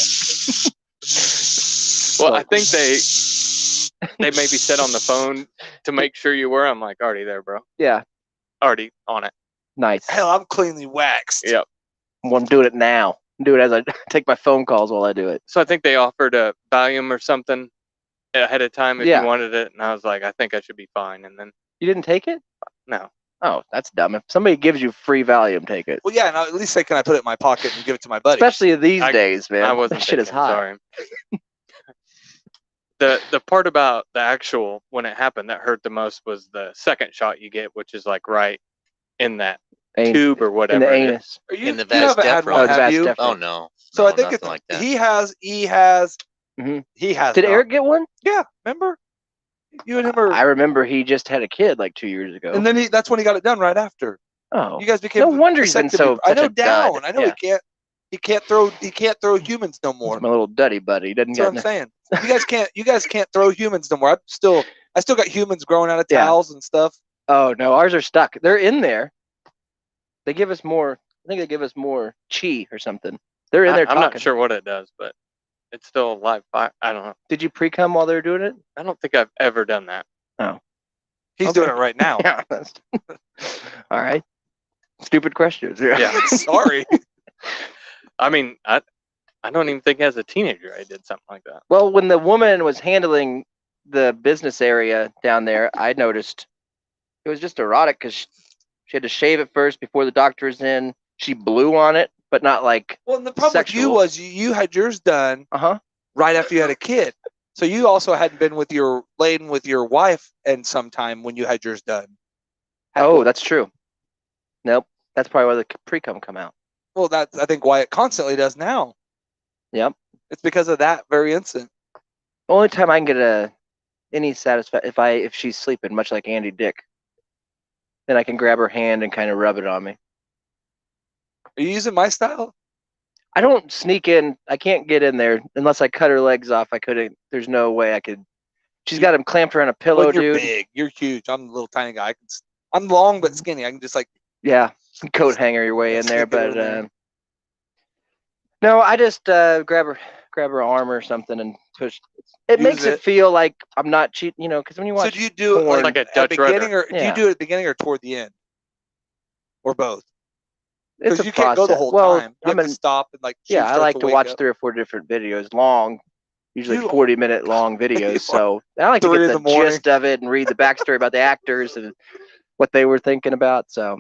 [SPEAKER 3] Well, I think they maybe said on the phone to make sure you were. I'm like, already there, bro.
[SPEAKER 2] Yeah,
[SPEAKER 3] Already on it.
[SPEAKER 2] nice.
[SPEAKER 1] Hell, I'm cleanly waxed.
[SPEAKER 3] Yep.
[SPEAKER 2] Well, I'm doing it now. Do it as I take my phone calls while I do it.
[SPEAKER 3] So I think they offered a Valium or something ahead of time if
[SPEAKER 2] Yeah.
[SPEAKER 3] you wanted it, and I was like, I think I should be fine. And then
[SPEAKER 2] You didn't take it?
[SPEAKER 3] no,
[SPEAKER 2] Oh, that's dumb. If somebody gives you free Valium, take it.
[SPEAKER 1] Well, yeah, and at least say, can I put it in my pocket and give it to my buddy?
[SPEAKER 2] Especially these
[SPEAKER 3] I-
[SPEAKER 2] days, man.
[SPEAKER 3] I wasn't.
[SPEAKER 2] That shit is
[SPEAKER 3] thinking,
[SPEAKER 2] hot.
[SPEAKER 3] Sorry. The part about the actual when it happened that hurt the most was the second shot you get, which is like right in that
[SPEAKER 2] An-
[SPEAKER 3] tube or
[SPEAKER 2] in
[SPEAKER 3] whatever.
[SPEAKER 2] the
[SPEAKER 3] it is.
[SPEAKER 2] anus.
[SPEAKER 1] Are you,
[SPEAKER 4] in the
[SPEAKER 1] you haven't
[SPEAKER 4] vas
[SPEAKER 1] had
[SPEAKER 4] deferens.
[SPEAKER 1] one,
[SPEAKER 2] Oh, the
[SPEAKER 1] have
[SPEAKER 2] vas
[SPEAKER 1] you?
[SPEAKER 2] deferens.
[SPEAKER 4] Oh no.
[SPEAKER 1] So
[SPEAKER 4] No,
[SPEAKER 1] I think
[SPEAKER 4] nothing
[SPEAKER 1] it's
[SPEAKER 4] like that.
[SPEAKER 1] he has.
[SPEAKER 2] Mhm.
[SPEAKER 1] He has.
[SPEAKER 2] Did
[SPEAKER 1] not.
[SPEAKER 2] Eric get one?
[SPEAKER 1] Yeah, remember? You and him are.
[SPEAKER 2] I remember he just had a kid like 2 years ago.
[SPEAKER 1] and then that's when he got it done right after.
[SPEAKER 2] oh,
[SPEAKER 1] You guys became.
[SPEAKER 2] No wonder he's been
[SPEAKER 1] vasectomy-
[SPEAKER 2] so-
[SPEAKER 1] I
[SPEAKER 2] such
[SPEAKER 1] know
[SPEAKER 2] a dud.
[SPEAKER 1] down. I know
[SPEAKER 2] Yeah.
[SPEAKER 1] he can't throw humans no more.
[SPEAKER 2] my little duddy buddy. He doesn't
[SPEAKER 1] That's
[SPEAKER 2] get
[SPEAKER 1] what I'm saying. You guys can't throw humans no more. I still got humans growing out of
[SPEAKER 2] Yeah.
[SPEAKER 1] towels and stuff.
[SPEAKER 2] Oh no, ours are stuck. They're in there. They give us more. I think they give us more chi or something. They're in there
[SPEAKER 3] I'm
[SPEAKER 2] talking.
[SPEAKER 3] not sure what it does, but it's still a live fire. I don't know.
[SPEAKER 2] Did you pre-cum while they were doing it?
[SPEAKER 3] I don't think I've ever done that.
[SPEAKER 1] He's doing it right now.
[SPEAKER 2] Yeah. All right. Stupid questions.
[SPEAKER 3] Yeah.
[SPEAKER 1] Sorry.
[SPEAKER 3] I mean, I don't even think as a teenager I did something like that.
[SPEAKER 2] Well, when the woman was handling the business area down there, I noticed it was just erotic because she had to shave it first before the doctor was in. She blew on it, but not like.
[SPEAKER 1] Well, and the problem with you
[SPEAKER 2] Sexual.
[SPEAKER 1] was you had yours done
[SPEAKER 2] Uh-huh.
[SPEAKER 1] right after you had a kid. So you also hadn't been laden with your wife and sometime when you had yours done.
[SPEAKER 2] That's true. Nope. That's probably why the pre-cum come out.
[SPEAKER 1] Well, that's I think why it constantly does now.
[SPEAKER 2] Yep.
[SPEAKER 1] It's because of that very incident.
[SPEAKER 2] The only time I can get any satisfaction if she's sleeping, much like Andy Dick, then I can grab her hand and kind of rub it on me.
[SPEAKER 1] Are you using my style?
[SPEAKER 2] I don't sneak in. I can't get in there unless I cut her legs off. I couldn't. There's no way I could. She's got him clamped around a pillow,
[SPEAKER 1] Well, you're
[SPEAKER 2] dude.
[SPEAKER 1] big. You're huge. I'm a little tiny guy. I'm long but skinny. I can just like.
[SPEAKER 2] Yeah, coat hanger your way in there,
[SPEAKER 1] Sneak it
[SPEAKER 2] but
[SPEAKER 1] in there.
[SPEAKER 2] no, I just grab her arm or something and push. It
[SPEAKER 1] Use
[SPEAKER 2] makes it
[SPEAKER 1] it.
[SPEAKER 2] feel like I'm not cheating, because when you watch.
[SPEAKER 1] So do you do it
[SPEAKER 2] porn,
[SPEAKER 3] like a
[SPEAKER 1] at
[SPEAKER 3] Dutch
[SPEAKER 1] beginning
[SPEAKER 3] rudder.
[SPEAKER 1] or do you do it at the beginning or toward the end, or both?
[SPEAKER 2] it's
[SPEAKER 1] Because
[SPEAKER 2] a
[SPEAKER 1] you can't go the
[SPEAKER 2] process.
[SPEAKER 1] whole
[SPEAKER 2] Well,
[SPEAKER 1] time. You
[SPEAKER 2] I'm
[SPEAKER 1] have
[SPEAKER 2] in,
[SPEAKER 1] to stop and like.
[SPEAKER 2] yeah,
[SPEAKER 1] shoot
[SPEAKER 2] I
[SPEAKER 1] starts
[SPEAKER 2] like to
[SPEAKER 1] wake
[SPEAKER 2] watch
[SPEAKER 1] up.
[SPEAKER 2] 3 or 4 different videos, long, usually
[SPEAKER 1] You are-
[SPEAKER 2] 40-minute long videos.
[SPEAKER 1] You
[SPEAKER 2] So I like to
[SPEAKER 1] 3
[SPEAKER 2] get
[SPEAKER 1] in
[SPEAKER 2] the
[SPEAKER 1] the morning.
[SPEAKER 2] gist of it and read the backstory about the actors and what they were thinking about. So,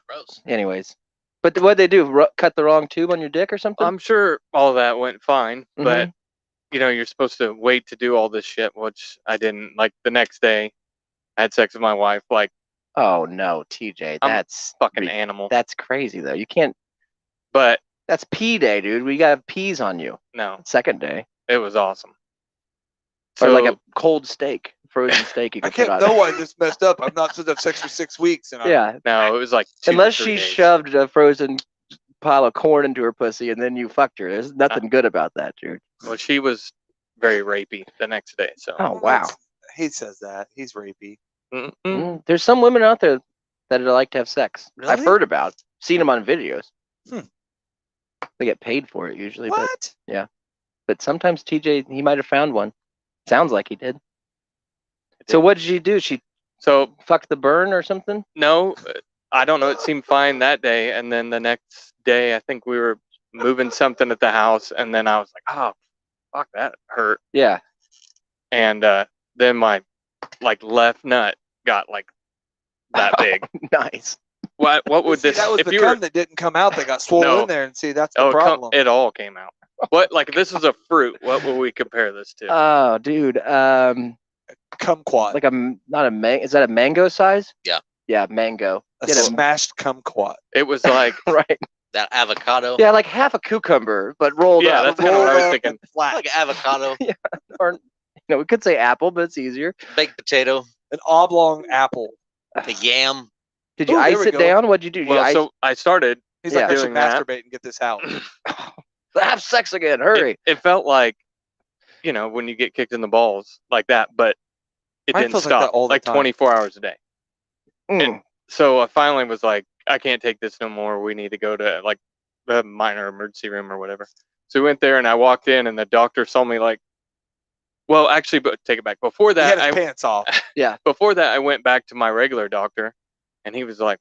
[SPEAKER 4] Gross.
[SPEAKER 2] anyways, but what they do? Cut the wrong tube on your dick or something?
[SPEAKER 3] I'm sure all that went fine,
[SPEAKER 2] Mm-hmm.
[SPEAKER 3] but you're supposed to wait to do all this shit, which I didn't. Like the next day, I had sex with my wife. Like,
[SPEAKER 2] Oh no, TJ,
[SPEAKER 3] I'm
[SPEAKER 2] that's
[SPEAKER 3] fucking animal.
[SPEAKER 2] That's crazy though. You can't.
[SPEAKER 3] But
[SPEAKER 2] That's pee day, dude. We got peas on you.
[SPEAKER 3] no,
[SPEAKER 2] Second day,
[SPEAKER 3] it was awesome.
[SPEAKER 2] or
[SPEAKER 3] So
[SPEAKER 2] like a cold steak, frozen steak. You
[SPEAKER 1] I
[SPEAKER 2] can put
[SPEAKER 1] can't
[SPEAKER 2] on.
[SPEAKER 1] know why this messed up. I'm not supposed to have sex for 6 weeks, and
[SPEAKER 2] Yeah,
[SPEAKER 3] no, it was like 2
[SPEAKER 2] unless
[SPEAKER 3] to 3
[SPEAKER 2] she
[SPEAKER 3] days.
[SPEAKER 2] shoved a frozen pile of corn into her pussy and then you fucked her. There's nothing good about that, dude.
[SPEAKER 3] Well, she was very rapey the next day. So
[SPEAKER 2] Oh wow.
[SPEAKER 1] He says that he's rapey.
[SPEAKER 3] Mm-mm.
[SPEAKER 2] There's some women out there that like to have sex.
[SPEAKER 1] Really?
[SPEAKER 2] I've heard about, seen them on videos.
[SPEAKER 1] Hmm.
[SPEAKER 2] They get paid for it usually,
[SPEAKER 1] What?
[SPEAKER 2] but sometimes TJ he might have found one. Sounds like he did. So what did she do? She
[SPEAKER 3] So
[SPEAKER 2] fucked the burn or something?
[SPEAKER 3] no, I don't know. It seemed fine that day, and then the next day, I think we were moving something at the house, and then I was like, "Oh, fuck, that hurt."
[SPEAKER 2] Yeah.
[SPEAKER 3] And then my left nut got like that big.
[SPEAKER 2] Nice.
[SPEAKER 3] What would
[SPEAKER 1] See,
[SPEAKER 3] this?
[SPEAKER 1] that was
[SPEAKER 3] if
[SPEAKER 1] the
[SPEAKER 3] you
[SPEAKER 1] cum
[SPEAKER 3] were,
[SPEAKER 1] that didn't come out that got swollen
[SPEAKER 3] No.
[SPEAKER 1] in there, and see that's the
[SPEAKER 3] oh,
[SPEAKER 1] problem.
[SPEAKER 3] it all came out. What this is a fruit? What will we compare this to?
[SPEAKER 2] Oh, dude.
[SPEAKER 1] Kumquat,
[SPEAKER 2] Like not a mango. Is that a mango size?
[SPEAKER 4] Yeah.
[SPEAKER 2] Yeah, mango.
[SPEAKER 1] a
[SPEAKER 2] Get 'em.
[SPEAKER 1] smashed kumquat.
[SPEAKER 3] It was like
[SPEAKER 2] Right.
[SPEAKER 4] That avocado.
[SPEAKER 2] Yeah, like half a cucumber, but rolled
[SPEAKER 3] Yeah,
[SPEAKER 2] up.
[SPEAKER 3] that's kinda what I was
[SPEAKER 1] Rolled up
[SPEAKER 3] thinking.
[SPEAKER 1] and flat.
[SPEAKER 4] Like avocado,
[SPEAKER 2] Or we could say apple, but it's easier.
[SPEAKER 4] baked potato,
[SPEAKER 1] An oblong apple.
[SPEAKER 4] a yam.
[SPEAKER 2] Did you
[SPEAKER 1] Ooh, there
[SPEAKER 2] ice
[SPEAKER 1] we
[SPEAKER 2] it
[SPEAKER 1] go.
[SPEAKER 2] down? What'd you do? Did you
[SPEAKER 3] well,
[SPEAKER 2] ice-
[SPEAKER 3] so I started.
[SPEAKER 1] He's
[SPEAKER 2] Yeah.
[SPEAKER 1] like, I should
[SPEAKER 3] Doing that.
[SPEAKER 1] masturbate and get this out.
[SPEAKER 2] have sex again. Hurry.
[SPEAKER 3] It felt like, when you get kicked in the balls like that, but it
[SPEAKER 1] Mine
[SPEAKER 3] didn't
[SPEAKER 1] feels like
[SPEAKER 3] stop.
[SPEAKER 1] that all the time.
[SPEAKER 3] 24 hours a day.
[SPEAKER 2] Mm.
[SPEAKER 3] So I finally was like, I can't take this no more. We need to go to like the minor emergency room or whatever. So we went there, and I walked in, and the doctor saw me like. Well, actually, but take it back. Before
[SPEAKER 1] He had
[SPEAKER 3] that,
[SPEAKER 1] his pants off.
[SPEAKER 3] before that, I went back to my regular doctor, and he was like,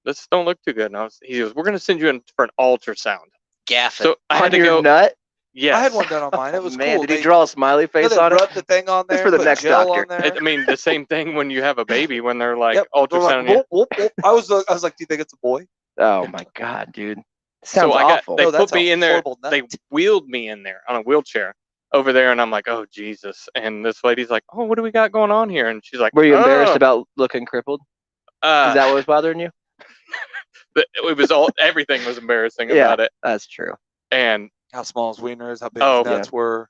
[SPEAKER 3] this don't look too good. And he goes, we're gonna send you in for an ultrasound.
[SPEAKER 4] Gaff it.
[SPEAKER 3] So I had
[SPEAKER 2] On
[SPEAKER 3] to
[SPEAKER 2] your
[SPEAKER 3] go.
[SPEAKER 2] nut?
[SPEAKER 3] Yes.
[SPEAKER 1] I had one done on mine. It was
[SPEAKER 2] Man,
[SPEAKER 1] cool.
[SPEAKER 2] did he draw a smiley face on it?
[SPEAKER 1] Rub the thing on there.
[SPEAKER 2] That's for the
[SPEAKER 1] put
[SPEAKER 2] next
[SPEAKER 1] gel
[SPEAKER 2] doctor.
[SPEAKER 1] on there.
[SPEAKER 3] I mean, the same thing when you have a baby when they're like
[SPEAKER 1] Yep. They're like,
[SPEAKER 3] ultrasounding you.
[SPEAKER 1] whoop, whoop, whoop. I was like, do you think it's a boy?
[SPEAKER 2] Oh my god, dude. Sounds
[SPEAKER 3] So
[SPEAKER 2] awful.
[SPEAKER 3] They
[SPEAKER 1] No, that's
[SPEAKER 3] put me
[SPEAKER 1] a
[SPEAKER 3] in there.
[SPEAKER 1] horrible nut.
[SPEAKER 3] They wheeled me in there on a wheelchair over there, and I'm like, oh Jesus! And this lady's like, oh, what do we got going on here? And she's like,
[SPEAKER 2] Were you embarrassed
[SPEAKER 3] "Oh,
[SPEAKER 2] about looking crippled? Is that what was bothering you?
[SPEAKER 3] It was all everything was embarrassing
[SPEAKER 2] Yeah.
[SPEAKER 3] about it.
[SPEAKER 2] That's true.
[SPEAKER 3] And
[SPEAKER 1] How small his wiener is, how big
[SPEAKER 3] Oh,
[SPEAKER 1] his nuts were.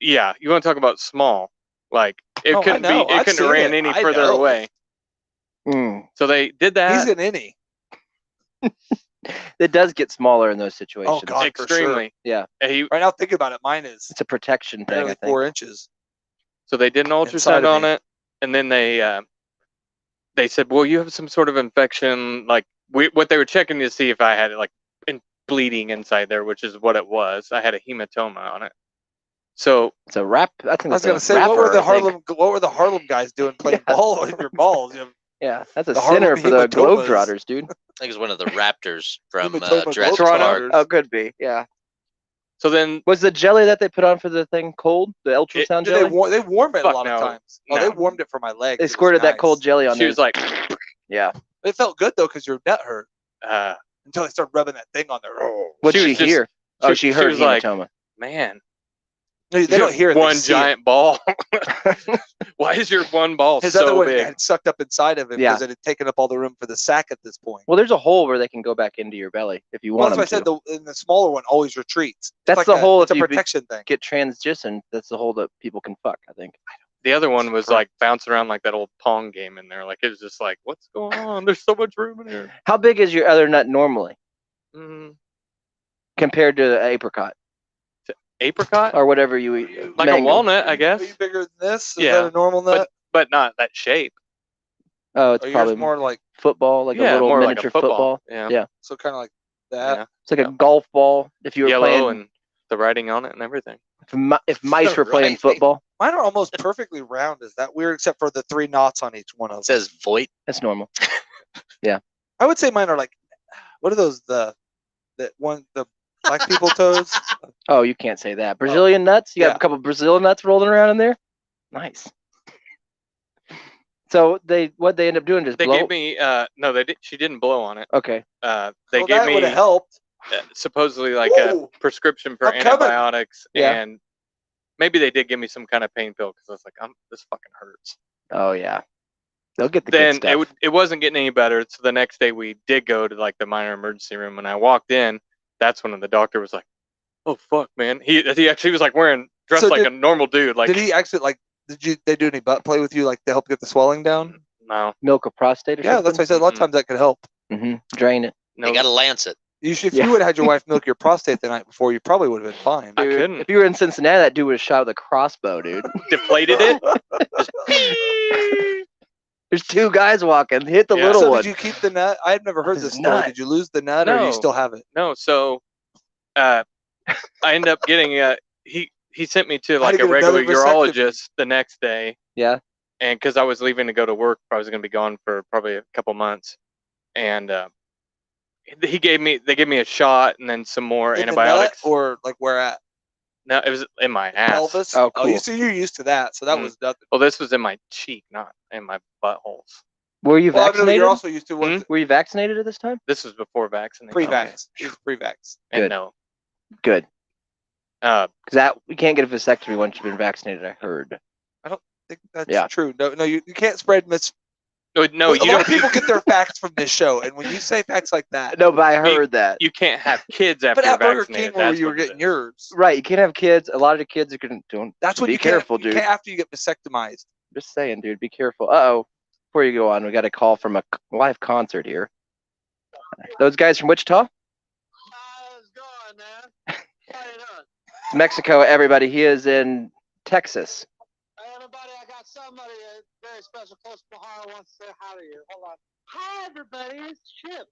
[SPEAKER 3] yeah, you want to talk about small? Like it
[SPEAKER 1] Oh, I
[SPEAKER 3] couldn't be.
[SPEAKER 1] know.
[SPEAKER 3] It
[SPEAKER 1] I've
[SPEAKER 3] couldn't
[SPEAKER 1] seen
[SPEAKER 3] have ran
[SPEAKER 1] it.
[SPEAKER 3] any
[SPEAKER 1] I
[SPEAKER 3] further
[SPEAKER 1] know.
[SPEAKER 3] away.
[SPEAKER 2] Mm.
[SPEAKER 3] So they did that.
[SPEAKER 1] He's an innie.
[SPEAKER 2] It does get smaller in those situations.
[SPEAKER 1] Oh, God. for sure.
[SPEAKER 3] Extremely.
[SPEAKER 2] Yeah.
[SPEAKER 3] And he
[SPEAKER 1] Right now, thinking about it, mine is
[SPEAKER 2] It's a protection thing,
[SPEAKER 1] barely
[SPEAKER 2] I think.
[SPEAKER 1] 4 inches.
[SPEAKER 3] So they did an
[SPEAKER 1] Inside
[SPEAKER 3] ultrasound
[SPEAKER 1] of
[SPEAKER 3] on
[SPEAKER 1] me.
[SPEAKER 3] it, and then they said, well, you have some sort of infection. Like what they were checking to see if I had bleeding inside there, which is what it was. I had a hematoma on it. So
[SPEAKER 2] It's a rap. I think
[SPEAKER 1] I was
[SPEAKER 2] it's
[SPEAKER 1] gonna
[SPEAKER 2] a
[SPEAKER 1] say,
[SPEAKER 2] rapper,
[SPEAKER 1] what were the Harlem guys doing playing
[SPEAKER 2] Yeah.
[SPEAKER 1] ball in your balls? You know,
[SPEAKER 2] Yeah, that's a
[SPEAKER 1] The Harlem
[SPEAKER 2] sinner for the
[SPEAKER 1] hematomas.
[SPEAKER 2] Globetrotters, dude.
[SPEAKER 4] I think it's one of the Raptors from
[SPEAKER 1] Hematoma
[SPEAKER 4] Jurassic
[SPEAKER 1] Globetrotters.
[SPEAKER 4] Park.
[SPEAKER 2] Oh, could be. Yeah.
[SPEAKER 3] so then
[SPEAKER 2] Was the jelly that they put on for the thing cold? The ultrasound
[SPEAKER 1] They
[SPEAKER 2] jelly?
[SPEAKER 1] warm it a
[SPEAKER 3] Fuck
[SPEAKER 1] lot of
[SPEAKER 3] no.
[SPEAKER 1] times. Oh,
[SPEAKER 3] No.
[SPEAKER 1] they warmed it for my legs.
[SPEAKER 2] They
[SPEAKER 1] It was
[SPEAKER 2] squirted that
[SPEAKER 1] nice.
[SPEAKER 2] cold jelly on
[SPEAKER 3] she
[SPEAKER 2] there.
[SPEAKER 3] was like,
[SPEAKER 2] Yeah.
[SPEAKER 1] It felt good though because your nut hurt
[SPEAKER 3] uh,
[SPEAKER 1] until they started rubbing that thing on there. Oh.
[SPEAKER 2] What'd
[SPEAKER 3] She
[SPEAKER 2] she
[SPEAKER 3] was just-
[SPEAKER 2] hear? Oh,
[SPEAKER 3] she
[SPEAKER 2] she heard
[SPEAKER 3] was like,
[SPEAKER 2] hematoma.
[SPEAKER 3] man,
[SPEAKER 1] They don't hear it.
[SPEAKER 3] one
[SPEAKER 1] They see it.
[SPEAKER 3] giant ball. Why is your one ball
[SPEAKER 1] His other
[SPEAKER 3] so
[SPEAKER 1] one
[SPEAKER 3] big?
[SPEAKER 1] had sucked up inside of him
[SPEAKER 2] Yeah.
[SPEAKER 1] because it had taken up all the room for the sack at this point.
[SPEAKER 2] Well, there's a hole where they can go back into your belly if you
[SPEAKER 1] Well,
[SPEAKER 2] want
[SPEAKER 1] that's
[SPEAKER 2] them
[SPEAKER 1] why I
[SPEAKER 2] to.
[SPEAKER 1] said the smaller one always retreats. It's
[SPEAKER 2] That's
[SPEAKER 1] like
[SPEAKER 2] the hole
[SPEAKER 1] It's
[SPEAKER 2] if
[SPEAKER 1] a
[SPEAKER 2] you
[SPEAKER 1] protection thing.
[SPEAKER 2] Get transition. That's the hole that people can fuck, I think.
[SPEAKER 3] The other one was like bouncing around like that old Pong game in there. Like it was just like, what's going on? There's so much room in here.
[SPEAKER 2] How big is your other nut normally
[SPEAKER 3] Mm,
[SPEAKER 2] compared to the apricot
[SPEAKER 3] apricot,
[SPEAKER 2] or whatever you eat?
[SPEAKER 3] like a
[SPEAKER 2] Mango.
[SPEAKER 3] walnut, I
[SPEAKER 1] Are
[SPEAKER 3] guess,
[SPEAKER 1] you bigger than this? Is
[SPEAKER 3] Yeah,
[SPEAKER 1] that a normal nut?
[SPEAKER 3] but not that shape.
[SPEAKER 2] Oh, it's
[SPEAKER 1] Or yours
[SPEAKER 2] probably
[SPEAKER 1] more like
[SPEAKER 2] football, like a
[SPEAKER 3] Yeah,
[SPEAKER 2] little
[SPEAKER 3] more like
[SPEAKER 2] miniature
[SPEAKER 3] a football. Yeah.
[SPEAKER 2] Yeah.
[SPEAKER 1] so kind of like that?
[SPEAKER 3] Yeah.
[SPEAKER 2] It's like a golf ball. If you were
[SPEAKER 3] Yellow
[SPEAKER 2] playing,
[SPEAKER 3] and the writing on it and everything.
[SPEAKER 2] if mice were playing
[SPEAKER 4] Right.
[SPEAKER 2] football,
[SPEAKER 1] Mine are almost perfectly round. Is that weird? Except for the 3 knots on each one of them.
[SPEAKER 4] It says Voight.
[SPEAKER 2] that's normal.
[SPEAKER 1] I would say mine are like, what are those? The black people toes.
[SPEAKER 2] Oh, you can't say that. Brazilian nuts. You got
[SPEAKER 1] Yeah.
[SPEAKER 2] a couple Brazil nuts rolling around in there. Nice. So what they end up doing? Just
[SPEAKER 3] They
[SPEAKER 2] blow.
[SPEAKER 3] gave me no, she didn't blow on it.
[SPEAKER 2] Okay.
[SPEAKER 3] They
[SPEAKER 1] Well,
[SPEAKER 3] gave
[SPEAKER 1] that would
[SPEAKER 3] me
[SPEAKER 1] have helped.
[SPEAKER 3] supposedly like
[SPEAKER 1] Whoa.
[SPEAKER 3] a prescription for
[SPEAKER 1] I'm coming.
[SPEAKER 3] antibiotics,
[SPEAKER 2] Yeah.
[SPEAKER 3] and maybe they did give me some kind of pain pill because I was like, this fucking hurts.
[SPEAKER 2] Oh yeah. They'll get the good
[SPEAKER 3] Then
[SPEAKER 2] stuff.
[SPEAKER 3] it wasn't getting any better. So the next day we did go to like the minor emergency room. When I walked in, that's when the doctor was like, "Oh fuck, man." He actually was like dressed
[SPEAKER 1] So
[SPEAKER 3] like
[SPEAKER 1] did-
[SPEAKER 3] a normal dude. Like
[SPEAKER 1] Did he actually like? They do any butt play with you like to help get the swelling down?
[SPEAKER 3] no,
[SPEAKER 2] Milk a prostate or
[SPEAKER 1] Yeah, that's
[SPEAKER 2] something?
[SPEAKER 1] what I said. A lot of times that could help.
[SPEAKER 2] Drain it.
[SPEAKER 3] no,
[SPEAKER 4] They got to lance it.
[SPEAKER 1] If
[SPEAKER 2] Yeah.
[SPEAKER 1] you would have had your wife milk your prostate the night before, you probably would have been fine.
[SPEAKER 3] I
[SPEAKER 2] Dude,
[SPEAKER 3] couldn't.
[SPEAKER 2] If you were in Cincinnati, that dude would have shot with a crossbow, dude.
[SPEAKER 3] deflated it.
[SPEAKER 2] There's 2 guys walking. Hit the
[SPEAKER 3] Yeah.
[SPEAKER 2] little
[SPEAKER 1] So
[SPEAKER 2] one.
[SPEAKER 1] did you keep the nut? I had never heard
[SPEAKER 2] This
[SPEAKER 1] this
[SPEAKER 2] is
[SPEAKER 1] story.
[SPEAKER 2] nut.
[SPEAKER 1] Did you lose the nut, or do
[SPEAKER 3] No.
[SPEAKER 1] you still have it?
[SPEAKER 3] No, so I ended up getting he sent me to like
[SPEAKER 1] to
[SPEAKER 3] a
[SPEAKER 1] get another
[SPEAKER 3] regular
[SPEAKER 1] vasectomy.
[SPEAKER 3] urologist the next day.
[SPEAKER 2] Yeah.
[SPEAKER 3] And because I was leaving to go to work, I was going to be gone for probably a couple months, and they gave me a shot and then some more
[SPEAKER 1] In the
[SPEAKER 3] antibiotics.
[SPEAKER 1] nut, or like where at?
[SPEAKER 3] No, it was in my ass.
[SPEAKER 1] Pelvis.
[SPEAKER 2] Oh, cool.
[SPEAKER 1] You're used to that, so that
[SPEAKER 3] Mm.
[SPEAKER 1] was nothing.
[SPEAKER 3] Well, this was in my cheek, not in my buttholes.
[SPEAKER 2] Were you
[SPEAKER 1] Well, I know
[SPEAKER 2] vaccinated?
[SPEAKER 1] you're also used to what
[SPEAKER 2] Were you vaccinated at this time?
[SPEAKER 3] This was before vaccination.
[SPEAKER 1] pre-vax. It's pre-vax.
[SPEAKER 3] And
[SPEAKER 2] Good.
[SPEAKER 3] no.
[SPEAKER 2] Good.
[SPEAKER 3] Uh,
[SPEAKER 2] Because you can't get a vasectomy once you've been vaccinated, I heard.
[SPEAKER 1] I think that's
[SPEAKER 2] Yeah.
[SPEAKER 1] true. No, you can't spread
[SPEAKER 3] no,
[SPEAKER 1] a
[SPEAKER 3] you
[SPEAKER 1] lot
[SPEAKER 3] don't.
[SPEAKER 1] of people get their facts from this show, and when you say facts like that,
[SPEAKER 2] No, but I heard that.
[SPEAKER 3] You can't have kids after
[SPEAKER 1] but
[SPEAKER 3] you're
[SPEAKER 1] at Burger
[SPEAKER 3] vaccinated.
[SPEAKER 1] King where
[SPEAKER 3] That's
[SPEAKER 1] you were
[SPEAKER 3] what it
[SPEAKER 1] getting
[SPEAKER 3] is.
[SPEAKER 1] yours,
[SPEAKER 2] Right, you can't have kids. A lot of the kids are going to.
[SPEAKER 1] that's what
[SPEAKER 2] Be
[SPEAKER 1] you
[SPEAKER 2] careful,
[SPEAKER 1] can't, you
[SPEAKER 2] dude.
[SPEAKER 1] can't after you get vasectomized.
[SPEAKER 2] Just saying, dude. Be careful. Uh-oh. Before you go on, we got a call from a live concert here. Those guys from Wichita?
[SPEAKER 5] How's it going, man? How you doing?
[SPEAKER 2] It's Mexico, everybody. He is in Texas.
[SPEAKER 5] Hey, everybody, I got somebody very special close to Ohio wants to say hi to you. Hold on. Hi, everybody. It's Chip.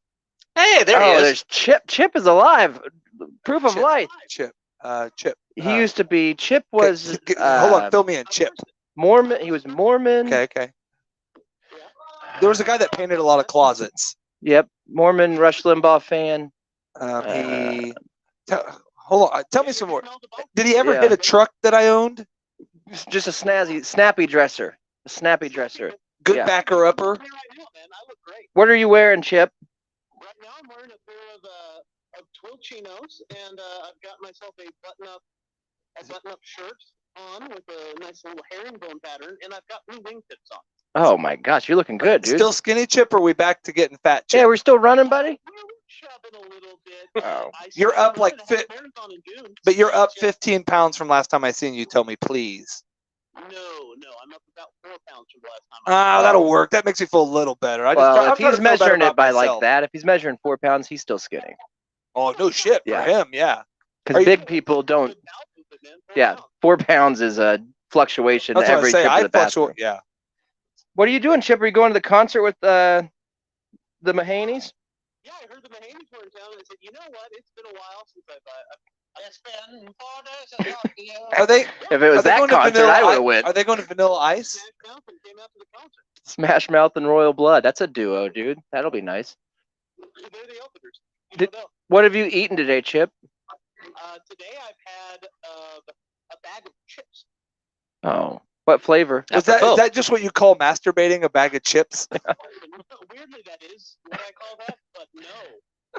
[SPEAKER 4] Hey, there he is.
[SPEAKER 2] There's Chip. Chip is alive. Proof of
[SPEAKER 1] Chip.
[SPEAKER 2] life.
[SPEAKER 1] Chip.
[SPEAKER 2] He used to be. Chip was.
[SPEAKER 1] Hold on, fill me in. Chip.
[SPEAKER 2] Mormon. He was Mormon.
[SPEAKER 1] Okay. There was a guy that painted a lot of closets.
[SPEAKER 2] Yep. Mormon Rush Limbaugh fan.
[SPEAKER 1] Hold on. Tell me some more. Did he ever hit a truck that I owned?
[SPEAKER 2] Just a snappy dresser. A snappy dresser.
[SPEAKER 1] Good
[SPEAKER 2] Yeah.
[SPEAKER 1] backer upper.
[SPEAKER 5] Right now, man, I look great.
[SPEAKER 2] What are you wearing, Chip?
[SPEAKER 5] Right now, I'm wearing a pair of twill chinos, and I've got myself a button-up shirt on with a nice little herringbone pattern, and I've got blue wingtips on.
[SPEAKER 2] Oh my gosh, you're looking good, dude.
[SPEAKER 1] Still skinny Chip, or are we back to getting fat Chip?
[SPEAKER 2] Yeah, we're still running, buddy.
[SPEAKER 5] We're chubbing a little bit.
[SPEAKER 2] Oh.
[SPEAKER 1] You're up like
[SPEAKER 5] marathon in June.
[SPEAKER 1] But you're up
[SPEAKER 5] Yeah.
[SPEAKER 1] 15 pounds from last time I seen you. Tell me, please.
[SPEAKER 5] No, I'm up about 4 pounds from the last time.
[SPEAKER 1] Ah, that'll work. That makes me feel a little better. I'm
[SPEAKER 2] If
[SPEAKER 1] trying to
[SPEAKER 2] he's
[SPEAKER 1] feel better
[SPEAKER 2] measuring it
[SPEAKER 1] about
[SPEAKER 2] by
[SPEAKER 1] myself.
[SPEAKER 2] like that, if he's measuring 4 pounds, he's still skinny.
[SPEAKER 1] Oh, no shit
[SPEAKER 2] Yeah.
[SPEAKER 1] for him, yeah. Are
[SPEAKER 2] Because
[SPEAKER 1] you-
[SPEAKER 2] big people don't. Yeah, 4 pounds is a fluctuation
[SPEAKER 1] That's what I
[SPEAKER 2] every
[SPEAKER 1] say.
[SPEAKER 2] trip to
[SPEAKER 1] I
[SPEAKER 2] the bathroom.
[SPEAKER 1] fluctuate. Yeah.
[SPEAKER 2] What are you doing, Chip? Are you going to the concert with the Mahaneys?
[SPEAKER 5] Yeah, I heard the Mahaney's were in town, and I said, you know what? It's been a while since I've It's been 4 days to talk to you.
[SPEAKER 1] Are they?
[SPEAKER 2] If it was
[SPEAKER 1] Are they
[SPEAKER 2] that
[SPEAKER 1] going to
[SPEAKER 2] concert,
[SPEAKER 1] Vanilla
[SPEAKER 2] I would
[SPEAKER 1] Ice?
[SPEAKER 2] have went.
[SPEAKER 1] Are they going to Vanilla Ice?
[SPEAKER 5] Smash Mouth and came out to the concert.
[SPEAKER 2] Smash Mouth and Royal Blood. That's a duo, dude. That'll be nice.
[SPEAKER 5] They're the openers.
[SPEAKER 2] Did- What have you eaten today, Chip?
[SPEAKER 5] Today I've had a bag of chips.
[SPEAKER 2] Oh, what flavor?
[SPEAKER 1] Is that just what you call masturbating? A bag of chips?
[SPEAKER 5] Weirdly, that is what I call that, but no.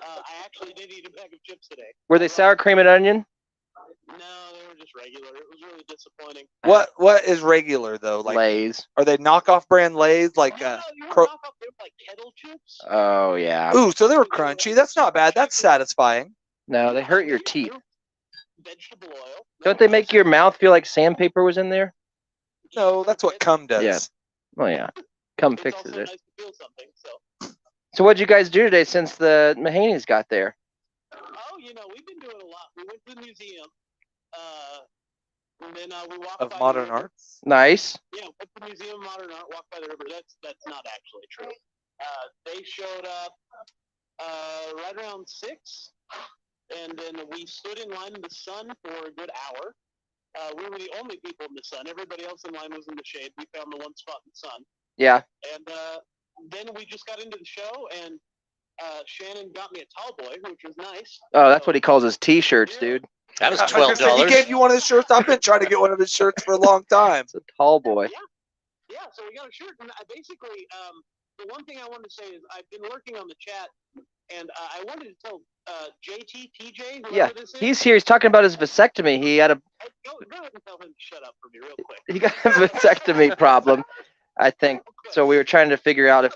[SPEAKER 5] I actually did eat a bag of chips today.
[SPEAKER 2] Were they sour cream and onion?
[SPEAKER 5] No, they were just regular. It was really disappointing.
[SPEAKER 1] What is regular though? Like
[SPEAKER 2] Lay's.
[SPEAKER 1] Are they knockoff brand Lay's? Like
[SPEAKER 5] No, you were knockoff. They were like kettle chips.
[SPEAKER 2] Oh yeah.
[SPEAKER 1] Ooh, so they were crunchy. That's not bad. That's satisfying.
[SPEAKER 2] No, they hurt your teeth.
[SPEAKER 5] Vegetable oil.
[SPEAKER 2] Don't they make your mouth feel like sandpaper was in there?
[SPEAKER 1] No, that's what cum does.
[SPEAKER 2] Yeah. Oh yeah. Cum
[SPEAKER 5] It's
[SPEAKER 2] fixes
[SPEAKER 5] also
[SPEAKER 2] it.
[SPEAKER 5] nice to feel something.
[SPEAKER 2] So what'd you guys do today since the Mahaney's got there?
[SPEAKER 5] Oh, we've been doing a lot. We went to the museum. And then we walked
[SPEAKER 1] Of
[SPEAKER 5] by
[SPEAKER 1] modern
[SPEAKER 5] the river.
[SPEAKER 2] Nice. Nice.
[SPEAKER 5] Yeah, went to the Museum of Modern Art, walked by the river. That's not actually true. They showed up right around 6, and then we stood in line in the sun for a good hour. We were the only people in the sun. Everybody else in line was in the shade. We found the one spot in the sun.
[SPEAKER 2] Yeah.
[SPEAKER 5] And then we just got into the show, and Shannon got me a tall boy, which was nice.
[SPEAKER 2] Oh, that's what he calls his t-shirts, dude.
[SPEAKER 4] That was
[SPEAKER 1] I was gonna say,
[SPEAKER 4] $12.
[SPEAKER 1] he gave you one of his shirts. I've been trying to get one of his shirts for a long time.
[SPEAKER 2] It's a tall boy.
[SPEAKER 5] Yeah, so we got a shirt, and I basically, the one thing I wanted to say is I've been working on the chat, and I wanted to tell JT, TJ, whoever
[SPEAKER 2] Yeah,
[SPEAKER 5] this is.
[SPEAKER 2] he's here. He's talking about his vasectomy. He had a
[SPEAKER 5] Go ahead and tell him to shut up for me real quick.
[SPEAKER 2] he got a vasectomy problem, I think. So we were trying to figure out if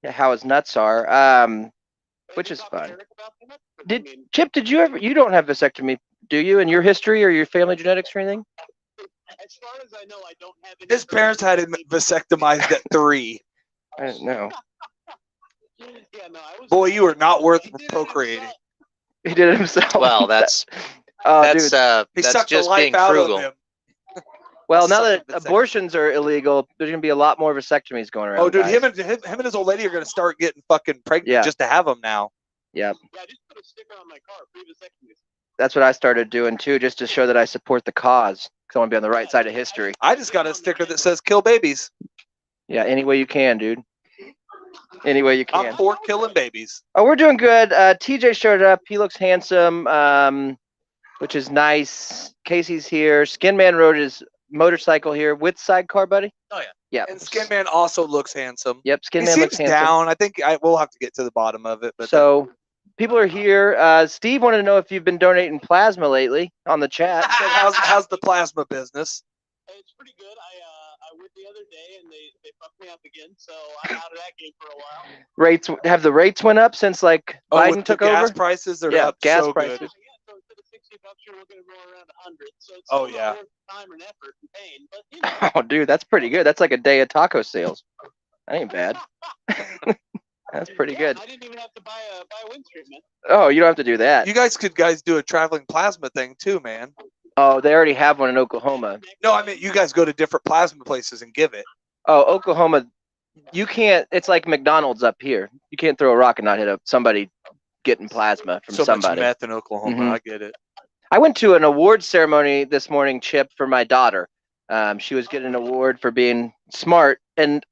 [SPEAKER 2] how his nuts are, which is fun. Chip, did you ever? You don't have vasectomy, do you? In your history or your family genetics or anything?
[SPEAKER 5] As far as I know, I don't have any.
[SPEAKER 1] His parents had him vasectomized at 3.
[SPEAKER 2] I don't know.
[SPEAKER 5] Yeah, no, I was.
[SPEAKER 1] Boy, you are not worth
[SPEAKER 5] He did it
[SPEAKER 1] procreating.
[SPEAKER 5] himself.
[SPEAKER 2] He did it himself.
[SPEAKER 4] Well, that's
[SPEAKER 2] oh,
[SPEAKER 4] that's
[SPEAKER 2] dude.
[SPEAKER 1] He
[SPEAKER 4] that's
[SPEAKER 1] sucked the
[SPEAKER 4] just
[SPEAKER 1] life
[SPEAKER 4] being
[SPEAKER 1] out
[SPEAKER 4] frugal.
[SPEAKER 1] of him.
[SPEAKER 2] Well, now
[SPEAKER 1] sucked
[SPEAKER 2] that
[SPEAKER 1] the vasectomy.
[SPEAKER 2] abortions are illegal, there's gonna be a lot more vasectomies going around.
[SPEAKER 1] Oh, dude,
[SPEAKER 2] guys.
[SPEAKER 1] him and his old lady are gonna start getting fucking pregnant
[SPEAKER 2] Yeah.
[SPEAKER 1] just to have them now.
[SPEAKER 2] Yeah,
[SPEAKER 5] Yeah, I just put a sticker on my car, pre-vasectomy.
[SPEAKER 2] that's what I started doing too, just to show that I support the cause. Because I want to be on the right side of history.
[SPEAKER 1] I just got a sticker that says "Kill babies."
[SPEAKER 2] Yeah, any way you can, dude. Any way you can.
[SPEAKER 1] I'm for killing babies.
[SPEAKER 2] Oh, we're doing good. TJ showed up. He looks handsome, which is nice. Casey's here. Skinman rode his motorcycle here with sidecar, buddy.
[SPEAKER 4] Oh, yeah.
[SPEAKER 2] Yeah.
[SPEAKER 1] And Skinman also looks handsome.
[SPEAKER 2] Yep,
[SPEAKER 1] He
[SPEAKER 2] Skinman
[SPEAKER 1] seems
[SPEAKER 2] looks handsome.
[SPEAKER 1] down. I think we'll have to get to the bottom of it. But
[SPEAKER 2] So people are here. Steve wanted to know if you've been donating plasma lately on the chat.
[SPEAKER 1] how's the plasma business?
[SPEAKER 5] It's pretty good. I went the other day, and they fucked me up again, so I'm out of that game for a while.
[SPEAKER 2] Have the rates went up since like Biden
[SPEAKER 1] with
[SPEAKER 2] took
[SPEAKER 1] the gas
[SPEAKER 2] over?
[SPEAKER 1] prices are
[SPEAKER 2] Yeah,
[SPEAKER 1] up
[SPEAKER 2] gas
[SPEAKER 1] so
[SPEAKER 2] prices.
[SPEAKER 1] good.
[SPEAKER 5] Yeah, so instead of $60, you're looking at more around 100. So it's
[SPEAKER 1] Oh,
[SPEAKER 5] still
[SPEAKER 1] yeah.
[SPEAKER 5] not worth time and effort and pain, but you know.
[SPEAKER 2] Oh, dude, that's pretty good. That's like a day of taco sales. That ain't bad. That's pretty
[SPEAKER 5] Yeah,
[SPEAKER 2] good.
[SPEAKER 5] I didn't even have to buy a wind treatment.
[SPEAKER 2] Oh, you don't have to do that.
[SPEAKER 1] You guys could do a traveling plasma thing too, man.
[SPEAKER 2] Oh, they already have one in Oklahoma.
[SPEAKER 1] No, I mean you guys go to different plasma places and give it.
[SPEAKER 2] Oh, Oklahoma, you can't. It's like McDonald's up here. You can't throw a rock and not hit somebody getting plasma from
[SPEAKER 1] So
[SPEAKER 2] somebody.
[SPEAKER 1] much meth in Oklahoma.
[SPEAKER 2] Mhm.
[SPEAKER 1] I get it.
[SPEAKER 2] I went to an award ceremony this morning, Chip, for my daughter. She was getting an award for being smart, and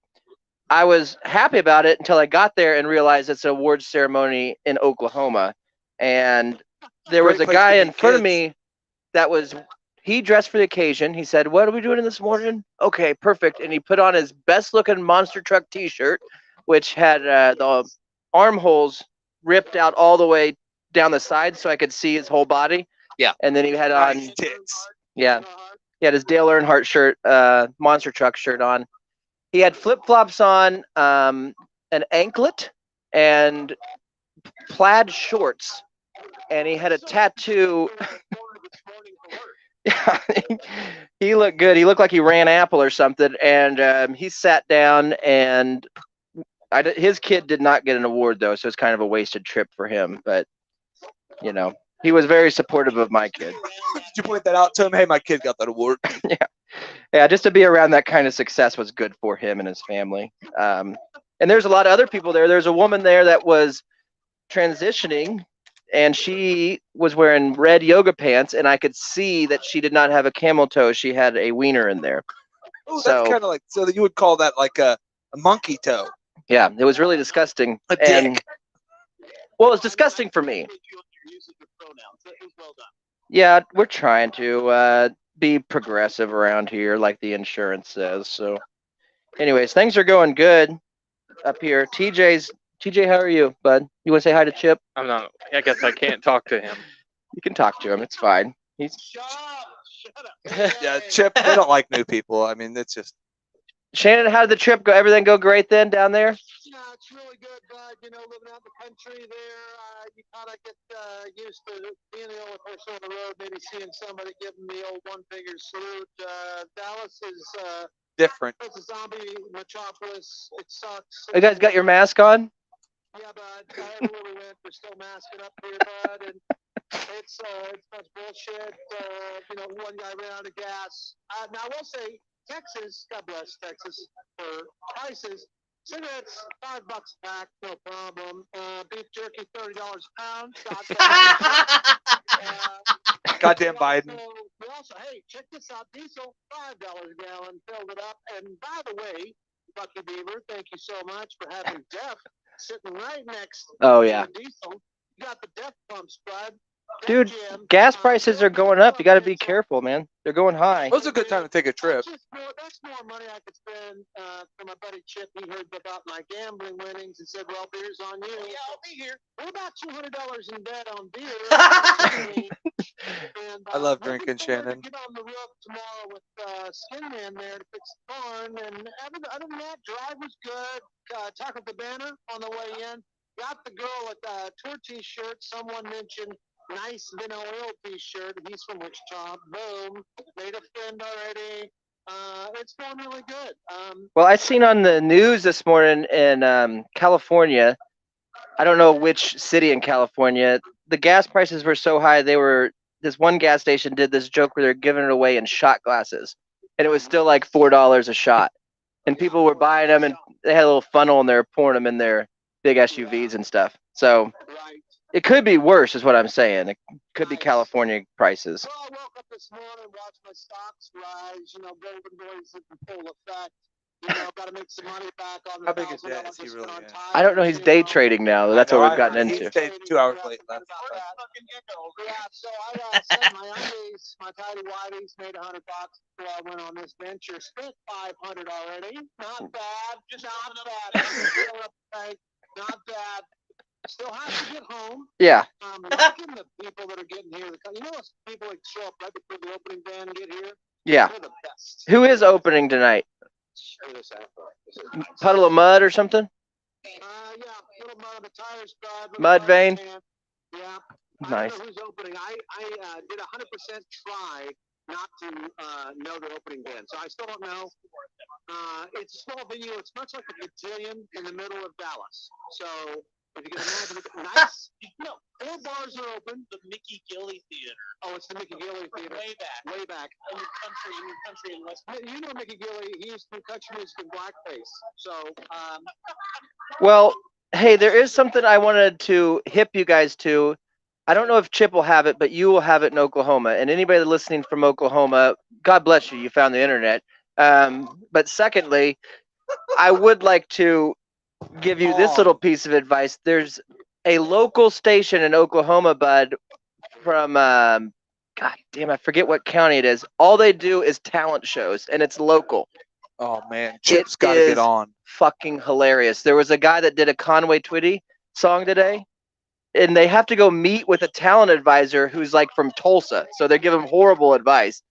[SPEAKER 2] I was happy about it until I got there and realized it's an award ceremony in Oklahoma. And there was
[SPEAKER 1] Great
[SPEAKER 2] a
[SPEAKER 1] place
[SPEAKER 2] guy
[SPEAKER 1] to
[SPEAKER 2] in
[SPEAKER 1] meet
[SPEAKER 2] front of
[SPEAKER 1] kids.
[SPEAKER 2] me he dressed for the occasion. He said, "What are we doing this morning?" Okay, perfect. And he put on his best looking monster truck t-shirt, which had the armholes ripped out all the way down the side so I could see his whole body.
[SPEAKER 4] Yeah.
[SPEAKER 2] And then he had on,
[SPEAKER 1] Nice tits.
[SPEAKER 2] yeah, he had his Dale Earnhardt shirt, monster truck shirt on. He had flip-flops on, an anklet, and plaid shorts. And he had a tattoo. Yeah, he looked good. He looked like he ran Apple or something. And he sat down, and his kid did not get an award, though, so it's kind of a wasted trip for him. But, you know, he was very supportive of my kid.
[SPEAKER 1] Did you point that out to him? Hey, my kid got that award.
[SPEAKER 2] Yeah, just to be around that kind of success was good for him and his family. And there's a lot of other people there. There's a woman there that was transitioning and she was wearing red yoga pants, and I could see that she did not have a camel toe. She had a wiener in there.
[SPEAKER 1] Oh,
[SPEAKER 2] So-
[SPEAKER 1] that's kind of like, so that you would call that like a monkey toe.
[SPEAKER 2] Yeah, it was really disgusting.
[SPEAKER 1] A
[SPEAKER 2] And
[SPEAKER 1] dick.
[SPEAKER 2] well, it's disgusting for me. Yeah, we're trying to be progressive around here, like the insurance says. So, anyways, things are going good up here. TJ, how are you, bud? You want to say hi to Chip?
[SPEAKER 3] I'm not. I guess I can't talk to him.
[SPEAKER 2] You can talk to him. It's fine. He's
[SPEAKER 5] Shut up.
[SPEAKER 1] Yeah, Chip, we don't like new people. I mean, it's just.
[SPEAKER 2] Shannon. How did the trip go? Everything go great then down there?
[SPEAKER 5] Yeah, it's really good, bud. You know, living out in the country there, you kind of get used to being the only person on the road, maybe seeing somebody giving the old one-finger salute. Dallas is
[SPEAKER 1] Different.
[SPEAKER 5] it's a zombie metropolis. It sucks.
[SPEAKER 2] You guys got your mask on?
[SPEAKER 5] Yeah, bud. Everywhere we went, we're still masking up here, bud, and it's much bullshit. You know, one guy ran out of gas. Now I will say, Texas, God bless Texas for prices. Cigarettes, $5 a pack, no problem. Beef jerky, $30 a pound.
[SPEAKER 1] Goddamn Biden.
[SPEAKER 5] We also, hey, check this out. Diesel, $5 a gallon. Filled it up. And by the way, Bucky Beaver, thank you so much for having Def sitting right next
[SPEAKER 2] Oh,
[SPEAKER 5] to
[SPEAKER 2] yeah.
[SPEAKER 5] the diesel. You got the Def pumps, bud.
[SPEAKER 2] Dude, gas prices are going up. You got to be careful, man. They're going high.
[SPEAKER 1] It was a good time to take a trip.
[SPEAKER 5] That's more money I could spend for my buddy Chip. He heard about my gambling winnings and said, well, beer's on you. Yeah, I'll be here. We're about $200 in debt on beer. And,
[SPEAKER 1] I love
[SPEAKER 5] looking
[SPEAKER 1] drinking,
[SPEAKER 5] forward to
[SPEAKER 1] Shannon.
[SPEAKER 5] Get on the roof tomorrow with Skin Man there to fix the barn. And other than that, drive was good. Taco Cabana on the way in. Got the girl with a tour T-shirt. Someone mentioned nice Vin Oil T-shirt. He's from Wichita. Boom. Made a friend already. It's going really good.
[SPEAKER 2] Well, I seen on the news this morning in California. I don't know which city in California. The gas prices were so high. This one gas station did this joke where they're giving it away in shot glasses, and it was still like $4 a shot. And people were buying them, and they had a little funnel, and they're pouring them in their big SUVs and stuff. So
[SPEAKER 5] Right.
[SPEAKER 2] it could be worse, is what I'm saying. It could be California prices.
[SPEAKER 5] Well, I woke up this morning, watched my stocks rise. You know, Golden Boy's in full effect. You know, got to make some money back on the
[SPEAKER 1] How big a
[SPEAKER 5] $1,000
[SPEAKER 1] debt is he
[SPEAKER 5] I spent
[SPEAKER 1] really
[SPEAKER 5] on
[SPEAKER 1] in?
[SPEAKER 2] I don't know. He's day trading now. That's what we've gotten
[SPEAKER 1] He
[SPEAKER 2] into.
[SPEAKER 1] stayed 2 hours late last night.
[SPEAKER 5] Yeah, so I set my undies, my tidy whities, made $100 before I went on this venture. Spent $500 already. Not bad. Just not bad. Not bad. Still have to get home.
[SPEAKER 2] Yeah.
[SPEAKER 5] Liking the people that are getting here. You know, those people that show up right before the opening band get here.
[SPEAKER 2] Yeah.
[SPEAKER 5] They're the best.
[SPEAKER 2] Who is opening tonight? Puddle of Mud or something?
[SPEAKER 5] Yeah, little mud on the tires, bud.
[SPEAKER 2] Mud vein?
[SPEAKER 5] Yeah.
[SPEAKER 2] Nice.
[SPEAKER 5] I don't know who's opening. I did 100% try not to know the opening band, so I still don't know. It's a small venue. It's much like a cotillion in the middle of Dallas. So if you can imagine, it's nice. No, 4 bars are open. The Mickey Gilley Theater. Oh, it's the Mickey Gilley Theater. Way back. In country in West. You know Mickey Gilley. He used to do country music in blackface. So.
[SPEAKER 2] Well, hey, there is something I wanted to hip you guys to. I don't know if Chip will have it, but you will have it in Oklahoma. And anybody listening from Oklahoma, God bless you. You found the internet. But secondly, I would like to give you this little piece of advice. There's a local station in Oklahoma, bud, from God damn, I forget what county it is. All they do is talent shows, and it's local.
[SPEAKER 1] Oh man, Chip's
[SPEAKER 2] It
[SPEAKER 1] got to
[SPEAKER 2] is
[SPEAKER 1] get on.
[SPEAKER 2] fucking hilarious. There was a guy that did a Conway Twitty song today, and they have to go meet with a talent advisor who's like from Tulsa. So they give him horrible advice.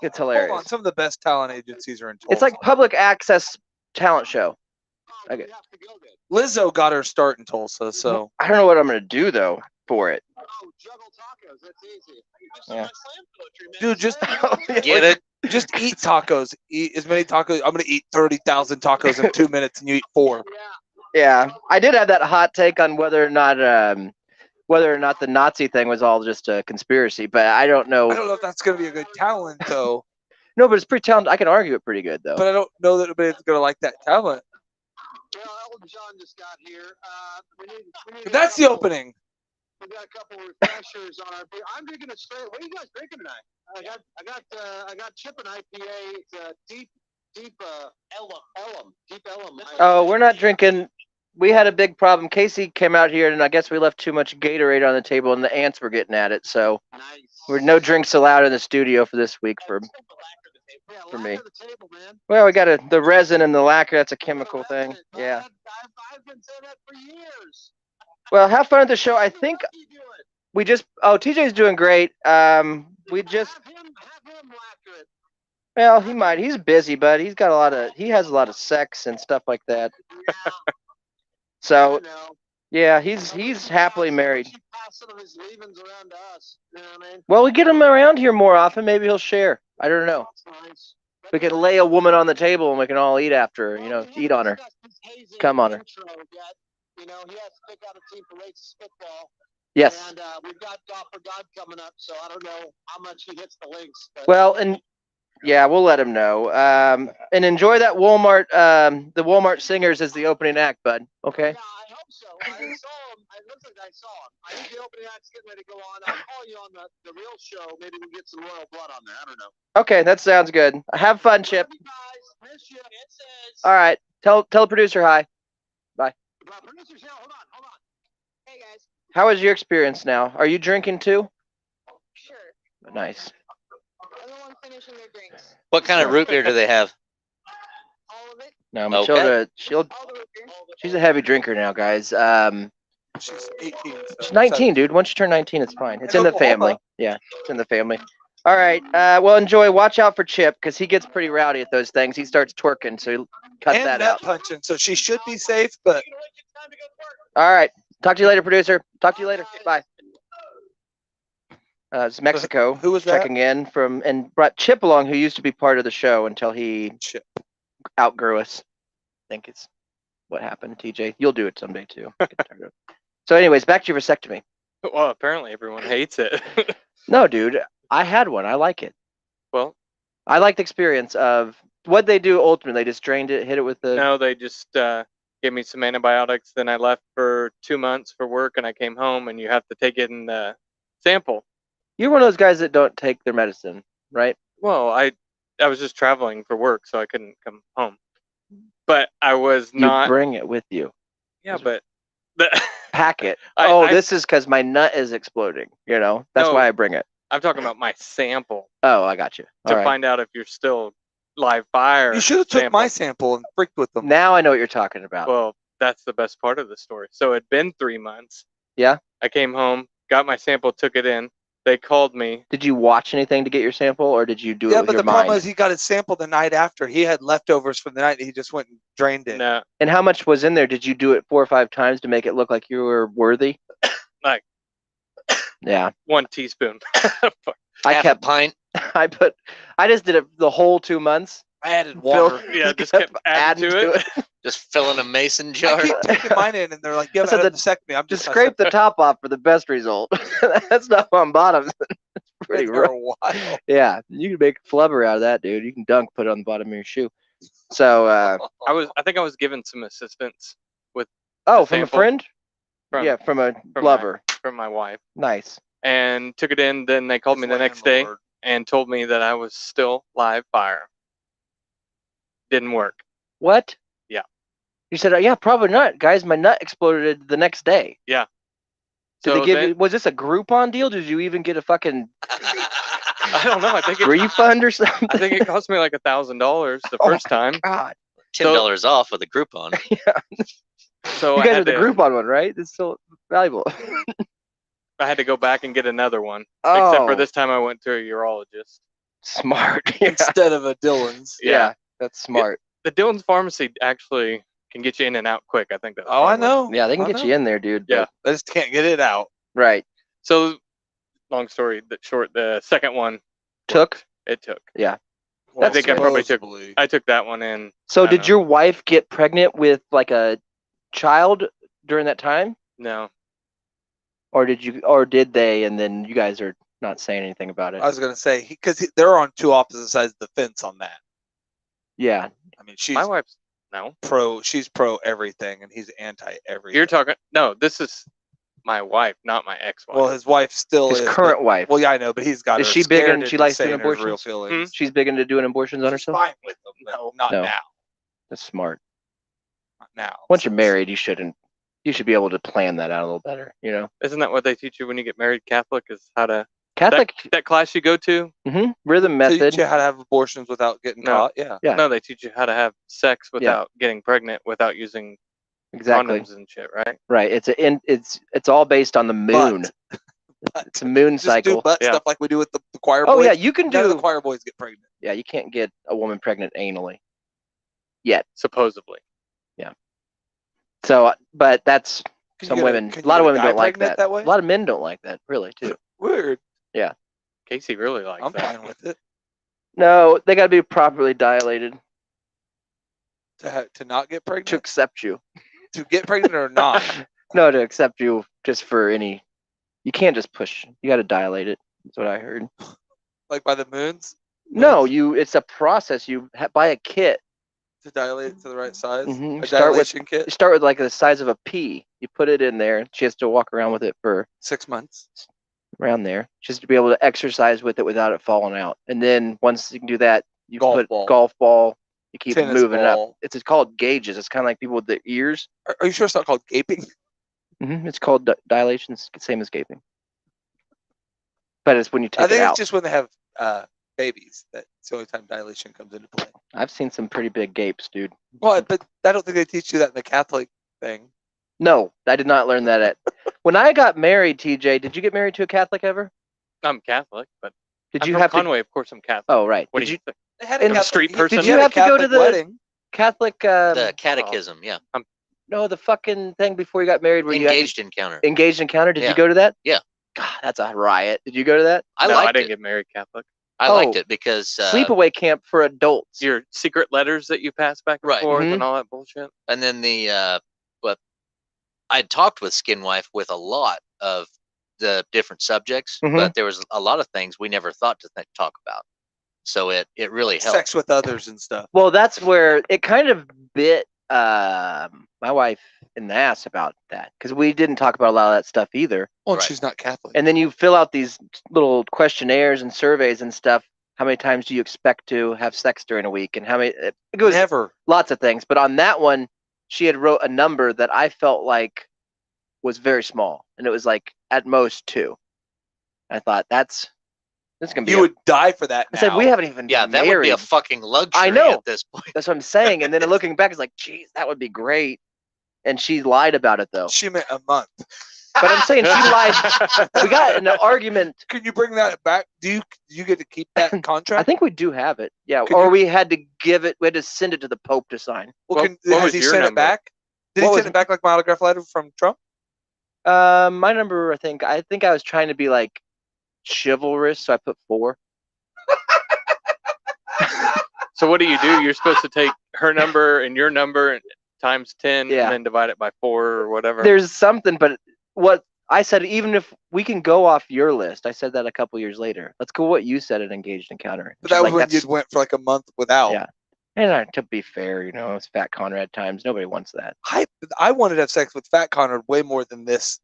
[SPEAKER 2] It's hilarious.
[SPEAKER 1] Hold on, some of the best talent agencies are in Tulsa.
[SPEAKER 2] It's like public access talent show. Okay.
[SPEAKER 1] Lizzo got her start in Tulsa, so
[SPEAKER 2] I don't know what I'm gonna do though for it.
[SPEAKER 5] Oh, juggle tacos. That's easy.
[SPEAKER 2] Yeah.
[SPEAKER 1] dude, just
[SPEAKER 4] Get it?
[SPEAKER 1] just eat tacos. Eat as many tacos. I'm gonna eat 30,000 tacos in 2 minutes, and you eat 4.
[SPEAKER 2] Yeah, I did have that hot take on whether or not the Nazi thing was all just a conspiracy, but I don't know.
[SPEAKER 1] I don't know if that's gonna be a good talent though.
[SPEAKER 2] No, but it's pretty talented. I can argue it pretty good though.
[SPEAKER 1] But I don't know that anybody's gonna like that talent.
[SPEAKER 5] Well, Elton John just got here. We need
[SPEAKER 1] That's the opening.
[SPEAKER 5] We got a couple of refreshers on our beer. I'm drinking a straight. What are you guys drinking tonight? I got Chip and IPA. It's a deep Ellum. Deep Ellum.
[SPEAKER 2] Oh, we're not drinking. We had a big problem. Casey came out here, and I guess we left too much Gatorade on the table, and the ants were getting at it. So we're no drinks allowed in the studio for this week for me. Well, we got the resin and the lacquer. That's a chemical thing. Yeah.
[SPEAKER 5] I've been saying that for years.
[SPEAKER 2] Well, have fun at the show. I think we just. Oh, TJ's doing great. We just.
[SPEAKER 5] Have him lacquer it.
[SPEAKER 2] Well, he might. He's busy, but he's got a lot of. He has a lot of sex and stuff like that.
[SPEAKER 5] Yeah.
[SPEAKER 2] So.
[SPEAKER 5] know.
[SPEAKER 2] Yeah, he's happily married.
[SPEAKER 5] Pass some of his leavings around to us. You know what I mean?
[SPEAKER 2] Well, we get him around here more often. Maybe he'll share. I don't know.
[SPEAKER 5] That's nice.
[SPEAKER 2] We can lay a woman on the table and we can all eat after her. You know, eat on her. Come on her.
[SPEAKER 5] You know, he has to pick out a team for race football.
[SPEAKER 2] Yes.
[SPEAKER 5] And we've got God for God coming up, so I don't know how much he hits the links. But
[SPEAKER 2] Well, and yeah, we'll let him know. And enjoy that Walmart. The Walmart Singers is the opening act, bud. Okay.
[SPEAKER 5] yeah, I hope so. I saw him. It looks like I saw him. I think the opening act's getting ready to go on. I'll call you on the real show. Maybe we can get some royal blood on there. I don't know.
[SPEAKER 2] Okay, that sounds good. Have fun, Chip.
[SPEAKER 5] Love you guys. Miss you. Kisses.
[SPEAKER 2] All right. Tell the producer hi.
[SPEAKER 5] Producers, yeah, hold on. Hey guys.
[SPEAKER 2] How was your experience now? Are you drinking too?
[SPEAKER 6] Sure.
[SPEAKER 2] Nice.
[SPEAKER 6] Everyone finishing their drinks.
[SPEAKER 4] What kind of root beer do they have?
[SPEAKER 6] All of it.
[SPEAKER 2] No, Matilda,
[SPEAKER 6] All the root beer.
[SPEAKER 2] she's a heavy drinker now, guys.
[SPEAKER 1] She's 18. So
[SPEAKER 2] She's 19, dude. Once you turn 19, it's fine. It's in the
[SPEAKER 1] Oklahoma.
[SPEAKER 2] family. Yeah, it's in the family. All right. Well, enjoy. Watch out for Chip because he gets pretty rowdy at those things. He starts twerking, so cut
[SPEAKER 1] and
[SPEAKER 2] that
[SPEAKER 1] nut
[SPEAKER 2] out.
[SPEAKER 1] punching, so she should be safe. But
[SPEAKER 2] All right. Talk to you later, producer. Talk to you later. Bye. It's Mexico.
[SPEAKER 1] Who was that?
[SPEAKER 2] checking in from and brought Chip along, who used to be part of the show until he
[SPEAKER 1] Chip.
[SPEAKER 2] outgrew us. I think it's what happened, TJ. You'll do it someday too. So, anyways, back to your vasectomy.
[SPEAKER 3] Well, apparently everyone hates it.
[SPEAKER 2] No, dude, I had one. I like it.
[SPEAKER 3] Well,
[SPEAKER 2] I like the experience of what they do ultimately. They just drained it, hit it with the.
[SPEAKER 3] no, they just gave me some antibiotics. Then I left for 2 months for work, and I came home, and you have to take it in the sample.
[SPEAKER 2] You're one of those guys that don't take their medicine, right?
[SPEAKER 3] Well, I was just traveling for work, so I couldn't come home. But I was
[SPEAKER 2] You
[SPEAKER 3] not.
[SPEAKER 2] bring it with you.
[SPEAKER 3] Yeah, but the,
[SPEAKER 2] Pack it.
[SPEAKER 3] I-
[SPEAKER 2] This is because my nut is exploding. You know, that's
[SPEAKER 3] No.
[SPEAKER 2] why I bring it.
[SPEAKER 3] I'm talking about my sample
[SPEAKER 2] Oh, I got you.
[SPEAKER 3] to
[SPEAKER 2] All right.
[SPEAKER 3] find out if you're still live fire.
[SPEAKER 1] you should have took
[SPEAKER 3] sample.
[SPEAKER 1] my sample and freaked with them.
[SPEAKER 2] Now I know what you're talking about.
[SPEAKER 3] Well, that's the best part of the story. So it'd been 3 months.
[SPEAKER 2] Yeah.
[SPEAKER 3] I came home, got my sample, took it in. They called me.
[SPEAKER 2] Did you watch anything to get your sample, or did you do it
[SPEAKER 1] Yeah,
[SPEAKER 2] with
[SPEAKER 1] but
[SPEAKER 2] your
[SPEAKER 1] the problem
[SPEAKER 2] mind?
[SPEAKER 1] is he got his sample the night after. He had leftovers from the night, and he just went and drained it.
[SPEAKER 3] No,
[SPEAKER 2] And how much was in there? Did you do it 4 or 5 times to make it look like you were worthy?
[SPEAKER 3] Like-
[SPEAKER 2] Yeah.
[SPEAKER 3] 1 teaspoon.
[SPEAKER 2] I
[SPEAKER 4] Half
[SPEAKER 2] kept.
[SPEAKER 4] a pint.
[SPEAKER 2] I just did it the whole 2 months.
[SPEAKER 1] I added
[SPEAKER 2] Phil-
[SPEAKER 1] water.
[SPEAKER 3] Yeah, just kept adding to it.
[SPEAKER 4] Just filling a mason
[SPEAKER 1] I
[SPEAKER 4] jar.
[SPEAKER 1] keep taking mine in, and they're like, "Yeah,
[SPEAKER 2] I said
[SPEAKER 1] but the vasectomy." I'm
[SPEAKER 2] Just
[SPEAKER 1] just
[SPEAKER 2] scrape the top off for the best result. That stuff on bottom. It's pretty
[SPEAKER 1] for
[SPEAKER 2] rough.
[SPEAKER 1] a while.
[SPEAKER 2] Yeah, you can make a flubber out of that, dude. You can dunk, put it on the bottom of your shoe. So,
[SPEAKER 3] I think I was given some assistance
[SPEAKER 2] from a
[SPEAKER 3] sample
[SPEAKER 2] friend?
[SPEAKER 3] from,
[SPEAKER 2] Yeah, from a
[SPEAKER 3] from
[SPEAKER 2] lover.
[SPEAKER 3] from my wife
[SPEAKER 2] Nice.
[SPEAKER 3] and took it in. Then they called me the next day and told me that I was still live fire. Didn't work.
[SPEAKER 2] What?
[SPEAKER 3] Yeah.
[SPEAKER 2] You said, yeah, probably not, guys. My nut exploded the next day.
[SPEAKER 3] Yeah.
[SPEAKER 2] Did
[SPEAKER 3] So
[SPEAKER 2] they give
[SPEAKER 3] then-
[SPEAKER 2] you? Was this a Groupon deal? Did you even get a fucking
[SPEAKER 3] I don't know. I think it,
[SPEAKER 2] refund or something?
[SPEAKER 3] I think it cost me like $1,000 the
[SPEAKER 2] Oh
[SPEAKER 3] first time.
[SPEAKER 2] God.
[SPEAKER 4] $10 off with a Groupon.
[SPEAKER 3] So
[SPEAKER 2] You
[SPEAKER 3] I
[SPEAKER 2] guys are
[SPEAKER 3] had
[SPEAKER 2] the
[SPEAKER 3] to
[SPEAKER 2] Groupon one, right? It's still valuable.
[SPEAKER 3] I had to go back and get another one.
[SPEAKER 2] Oh,
[SPEAKER 3] Except for this time, I went to a urologist.
[SPEAKER 2] smart. Yeah.
[SPEAKER 1] Instead of a Dillon's.
[SPEAKER 2] Yeah, that's smart.
[SPEAKER 3] The Dillon's Pharmacy actually can get you in and out quick. I think that's
[SPEAKER 1] Oh, I
[SPEAKER 3] probably what-
[SPEAKER 1] know.
[SPEAKER 2] Yeah, they can
[SPEAKER 1] I
[SPEAKER 2] get
[SPEAKER 1] know.
[SPEAKER 2] you in there, dude.
[SPEAKER 3] Yeah.
[SPEAKER 1] I just can't get it out.
[SPEAKER 2] Right.
[SPEAKER 3] So, long story short, the second one
[SPEAKER 2] Took.
[SPEAKER 3] it took.
[SPEAKER 2] That's
[SPEAKER 3] think I probably took-
[SPEAKER 1] supposedly.
[SPEAKER 3] I took that one in.
[SPEAKER 2] So,
[SPEAKER 3] I
[SPEAKER 2] did
[SPEAKER 3] don't
[SPEAKER 2] your wife get pregnant with like a child during that time,
[SPEAKER 3] No,
[SPEAKER 2] or did they? And then you guys are not saying anything about it.
[SPEAKER 1] I was gonna say because they're on two opposite sides of the fence on that.
[SPEAKER 2] Yeah.
[SPEAKER 1] I mean, she's
[SPEAKER 3] my wife's no.
[SPEAKER 1] pro. She's pro everything, and he's anti everything.
[SPEAKER 3] You're talking no. This is my wife, not my ex-wife.
[SPEAKER 1] Well, his wife still
[SPEAKER 2] His
[SPEAKER 1] is.
[SPEAKER 2] current
[SPEAKER 1] but,
[SPEAKER 2] wife.
[SPEAKER 1] well, yeah, I know, but he's got
[SPEAKER 2] Is
[SPEAKER 1] her
[SPEAKER 2] she big
[SPEAKER 1] scared
[SPEAKER 2] and she
[SPEAKER 1] into
[SPEAKER 2] likes doing
[SPEAKER 1] saying her real
[SPEAKER 2] abortions?
[SPEAKER 1] feelings.
[SPEAKER 2] She's big into doing abortions on
[SPEAKER 1] She's
[SPEAKER 2] herself.
[SPEAKER 1] fine with them, but not
[SPEAKER 2] No.
[SPEAKER 1] now.
[SPEAKER 2] That's smart.
[SPEAKER 1] Not now.
[SPEAKER 2] Once you're married, you shouldn't. You should be able to plan that out a little better. You know,
[SPEAKER 3] Isn't that what they teach you when you get married Catholic? Is how to
[SPEAKER 2] Catholic
[SPEAKER 3] that class you go to?
[SPEAKER 2] rhythm
[SPEAKER 1] So
[SPEAKER 2] method.
[SPEAKER 1] you how to have abortions without getting
[SPEAKER 3] No.
[SPEAKER 1] caught. Yeah.
[SPEAKER 2] Yeah.
[SPEAKER 3] No, they teach you how to have sex without getting pregnant, without using
[SPEAKER 2] Exactly.
[SPEAKER 3] condoms and shit, right?
[SPEAKER 2] Right. It's all based on the moon. It's a moon
[SPEAKER 1] Just
[SPEAKER 2] cycle.
[SPEAKER 1] do butt
[SPEAKER 3] Yeah.
[SPEAKER 1] stuff like we do with the choir
[SPEAKER 2] Oh
[SPEAKER 1] boys.
[SPEAKER 2] yeah, you can
[SPEAKER 1] None of the
[SPEAKER 2] do.
[SPEAKER 1] choir boys get pregnant.
[SPEAKER 2] Yeah, you can't get a woman pregnant anally yet.
[SPEAKER 3] Supposedly.
[SPEAKER 2] So, but that's
[SPEAKER 1] Can
[SPEAKER 2] some
[SPEAKER 1] you get
[SPEAKER 2] women.
[SPEAKER 1] can
[SPEAKER 2] A lot
[SPEAKER 1] you
[SPEAKER 2] of
[SPEAKER 1] get
[SPEAKER 2] women
[SPEAKER 1] guy
[SPEAKER 2] don't like
[SPEAKER 1] pregnant
[SPEAKER 2] that.
[SPEAKER 1] way?
[SPEAKER 2] A lot of men don't like that, really, too.
[SPEAKER 1] Weird.
[SPEAKER 3] Casey really likes
[SPEAKER 1] I'm
[SPEAKER 3] that.
[SPEAKER 1] fine with it.
[SPEAKER 2] No, they got to be properly dilated
[SPEAKER 1] To not get
[SPEAKER 2] to
[SPEAKER 1] pregnant.
[SPEAKER 2] accept you.
[SPEAKER 1] To get pregnant or not.
[SPEAKER 2] No, to accept you just for any. You can't just push. You got to dilate it. That's what I heard.
[SPEAKER 1] Like by the moons.
[SPEAKER 2] No, it's a process. You buy a kit.
[SPEAKER 1] To dilate it to the right size.
[SPEAKER 2] Mhm.
[SPEAKER 1] A
[SPEAKER 2] Start with-
[SPEAKER 1] dilation kit.
[SPEAKER 2] You start with like the size of a pea. You put it in there. She has to walk around with it for
[SPEAKER 1] 6 months.
[SPEAKER 2] around there, just to be able to exercise with it without it falling out. And then once you can do that, you
[SPEAKER 1] Golf
[SPEAKER 2] put
[SPEAKER 1] ball.
[SPEAKER 2] golf ball. You keep
[SPEAKER 1] Tennis
[SPEAKER 2] moving
[SPEAKER 1] ball.
[SPEAKER 2] up. It's called gauges. It's kind of like people with the ears.
[SPEAKER 1] Are you sure it's not called gaping?
[SPEAKER 2] It's called dilation. It's the same as gaping. But it's when you take
[SPEAKER 1] I think
[SPEAKER 2] it
[SPEAKER 1] it's
[SPEAKER 2] out.
[SPEAKER 1] just when they have babies that's the only time dilation comes into play.
[SPEAKER 2] I've seen some pretty big gapes, dude.
[SPEAKER 1] Well, but I don't think they teach you that in the Catholic thing.
[SPEAKER 2] No, I did not learn that at. When I got married, TJ, did you get married to a Catholic ever?
[SPEAKER 3] I'm Catholic, but
[SPEAKER 2] Did
[SPEAKER 3] I'm
[SPEAKER 2] you
[SPEAKER 3] from
[SPEAKER 2] have
[SPEAKER 3] Conway, of course I'm Catholic.
[SPEAKER 2] to? Oh, right.
[SPEAKER 3] What
[SPEAKER 2] Did
[SPEAKER 3] do
[SPEAKER 2] you
[SPEAKER 3] you think?
[SPEAKER 1] They had
[SPEAKER 2] In the
[SPEAKER 3] street person?
[SPEAKER 2] Did you have to go to the
[SPEAKER 1] wedding?
[SPEAKER 2] Catholic?
[SPEAKER 4] The catechism, yeah.
[SPEAKER 2] No, the fucking thing before you got married where
[SPEAKER 4] Engaged encounter.
[SPEAKER 2] you engaged encounter. Did
[SPEAKER 4] Yeah.
[SPEAKER 2] you go to that?
[SPEAKER 4] Yeah.
[SPEAKER 2] God, that's a riot. Did you go to that?
[SPEAKER 4] I
[SPEAKER 3] No, I
[SPEAKER 4] liked
[SPEAKER 3] didn't
[SPEAKER 4] it.
[SPEAKER 3] get married Catholic.
[SPEAKER 4] I liked
[SPEAKER 2] Oh.
[SPEAKER 4] it because
[SPEAKER 2] Sleepaway camp for adults.
[SPEAKER 3] Your secret letters that you pass back and
[SPEAKER 4] Right.
[SPEAKER 3] forth
[SPEAKER 2] Mhm.
[SPEAKER 3] and all that bullshit.
[SPEAKER 4] and then but I talked with Skinwife with a lot of the different subjects,
[SPEAKER 2] Mhm.
[SPEAKER 4] but there was a lot of things we never thought to talk about. So it really helped.
[SPEAKER 1] Sex with others and stuff.
[SPEAKER 2] Well, that's where it kind of bit my wife in the ass about that because we didn't talk about a lot of that stuff either.
[SPEAKER 1] Well,
[SPEAKER 4] Right.
[SPEAKER 1] she's not Catholic.
[SPEAKER 2] And then you fill out these little questionnaires and surveys and stuff. How many times do you expect to have sex during a week? And how many? It goes
[SPEAKER 1] Never.
[SPEAKER 2] lots of things. But on that one, she had wrote a number that I felt like was very small, and it was like at most 2. I thought this is gonna be.
[SPEAKER 1] You would die for that
[SPEAKER 2] I
[SPEAKER 1] now.
[SPEAKER 2] said we haven't even
[SPEAKER 4] Yeah,
[SPEAKER 2] been
[SPEAKER 4] that
[SPEAKER 2] married.
[SPEAKER 4] would be a fucking luxury
[SPEAKER 2] I know.
[SPEAKER 4] at this point.
[SPEAKER 2] That's what I'm saying. And then looking back, it's like, geez, that would be great. And she lied about it though.
[SPEAKER 1] She meant a month.
[SPEAKER 2] But I'm saying she lied. We got in an argument.
[SPEAKER 1] Can you bring that back? Do you get to keep that contract?
[SPEAKER 2] I think we do have it. Yeah.
[SPEAKER 1] Could
[SPEAKER 2] Or
[SPEAKER 1] you-
[SPEAKER 2] we had to give it. We had to send it to the Pope to sign.
[SPEAKER 1] Well,
[SPEAKER 3] what
[SPEAKER 1] has
[SPEAKER 3] was
[SPEAKER 1] he
[SPEAKER 3] your
[SPEAKER 1] sent
[SPEAKER 3] number?
[SPEAKER 1] it back? Did
[SPEAKER 2] What
[SPEAKER 1] he
[SPEAKER 2] was
[SPEAKER 1] send it back like my autograph letter from Trump?
[SPEAKER 2] My number, I think I was trying to be like chivalrous, so I put 4.
[SPEAKER 3] So what do? You're supposed to take her number and your number and times 10
[SPEAKER 2] Yeah.
[SPEAKER 3] and then divide it by 4 or whatever.
[SPEAKER 2] There's something, but what I said, even if we can go off your list, I said that a couple years later. Let's go what you said at Engaged Encounter.
[SPEAKER 1] But
[SPEAKER 2] She's
[SPEAKER 1] that was
[SPEAKER 2] like,
[SPEAKER 1] when
[SPEAKER 2] "That's-"
[SPEAKER 1] you went for like a month without.
[SPEAKER 2] Yeah. And to be fair, it's Fat Conrad times. Nobody wants that.
[SPEAKER 1] I wanted to have sex with Fat Conrad way more than this.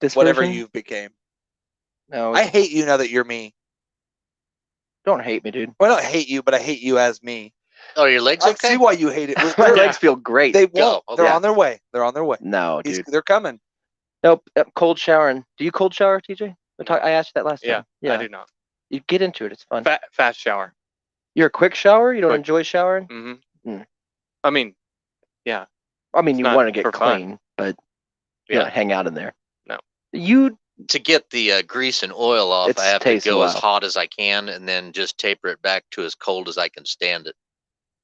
[SPEAKER 2] This
[SPEAKER 1] Whatever
[SPEAKER 2] version?
[SPEAKER 1] you became.
[SPEAKER 2] No,
[SPEAKER 1] I hate you now that you're me.
[SPEAKER 2] don't hate me, dude.
[SPEAKER 1] Well, I don't hate you, but I hate you as me.
[SPEAKER 4] Oh, your legs
[SPEAKER 1] I
[SPEAKER 4] okay?
[SPEAKER 1] see why you hate it.
[SPEAKER 2] My legs feel great.
[SPEAKER 1] They
[SPEAKER 4] Go.
[SPEAKER 1] won't.
[SPEAKER 4] Okay.
[SPEAKER 1] They're
[SPEAKER 2] Yeah.
[SPEAKER 1] on their way. They're on their way.
[SPEAKER 2] No, dude.
[SPEAKER 1] They're coming.
[SPEAKER 2] Nope. Cold showering. Do you cold shower, TJ? I asked you that last
[SPEAKER 3] Yeah,
[SPEAKER 2] time. Yeah.
[SPEAKER 3] I do not.
[SPEAKER 2] You get into it. It's fun.
[SPEAKER 3] Fast shower.
[SPEAKER 2] You're a quick shower? You don't
[SPEAKER 3] Quick.
[SPEAKER 2] enjoy showering?
[SPEAKER 3] Mm-hmm.
[SPEAKER 2] Mm.
[SPEAKER 3] I mean, yeah.
[SPEAKER 2] I mean,
[SPEAKER 3] It's
[SPEAKER 2] you
[SPEAKER 3] not
[SPEAKER 2] want to get
[SPEAKER 3] for fun.
[SPEAKER 2] clean, but you
[SPEAKER 3] Yeah.
[SPEAKER 2] don't hang out in there.
[SPEAKER 3] No.
[SPEAKER 2] You
[SPEAKER 4] To get the grease and oil off,
[SPEAKER 2] It's
[SPEAKER 4] I have to
[SPEAKER 2] tastes
[SPEAKER 4] go as
[SPEAKER 2] wild.
[SPEAKER 4] hot as I can and then just taper it back to as cold as I can stand it.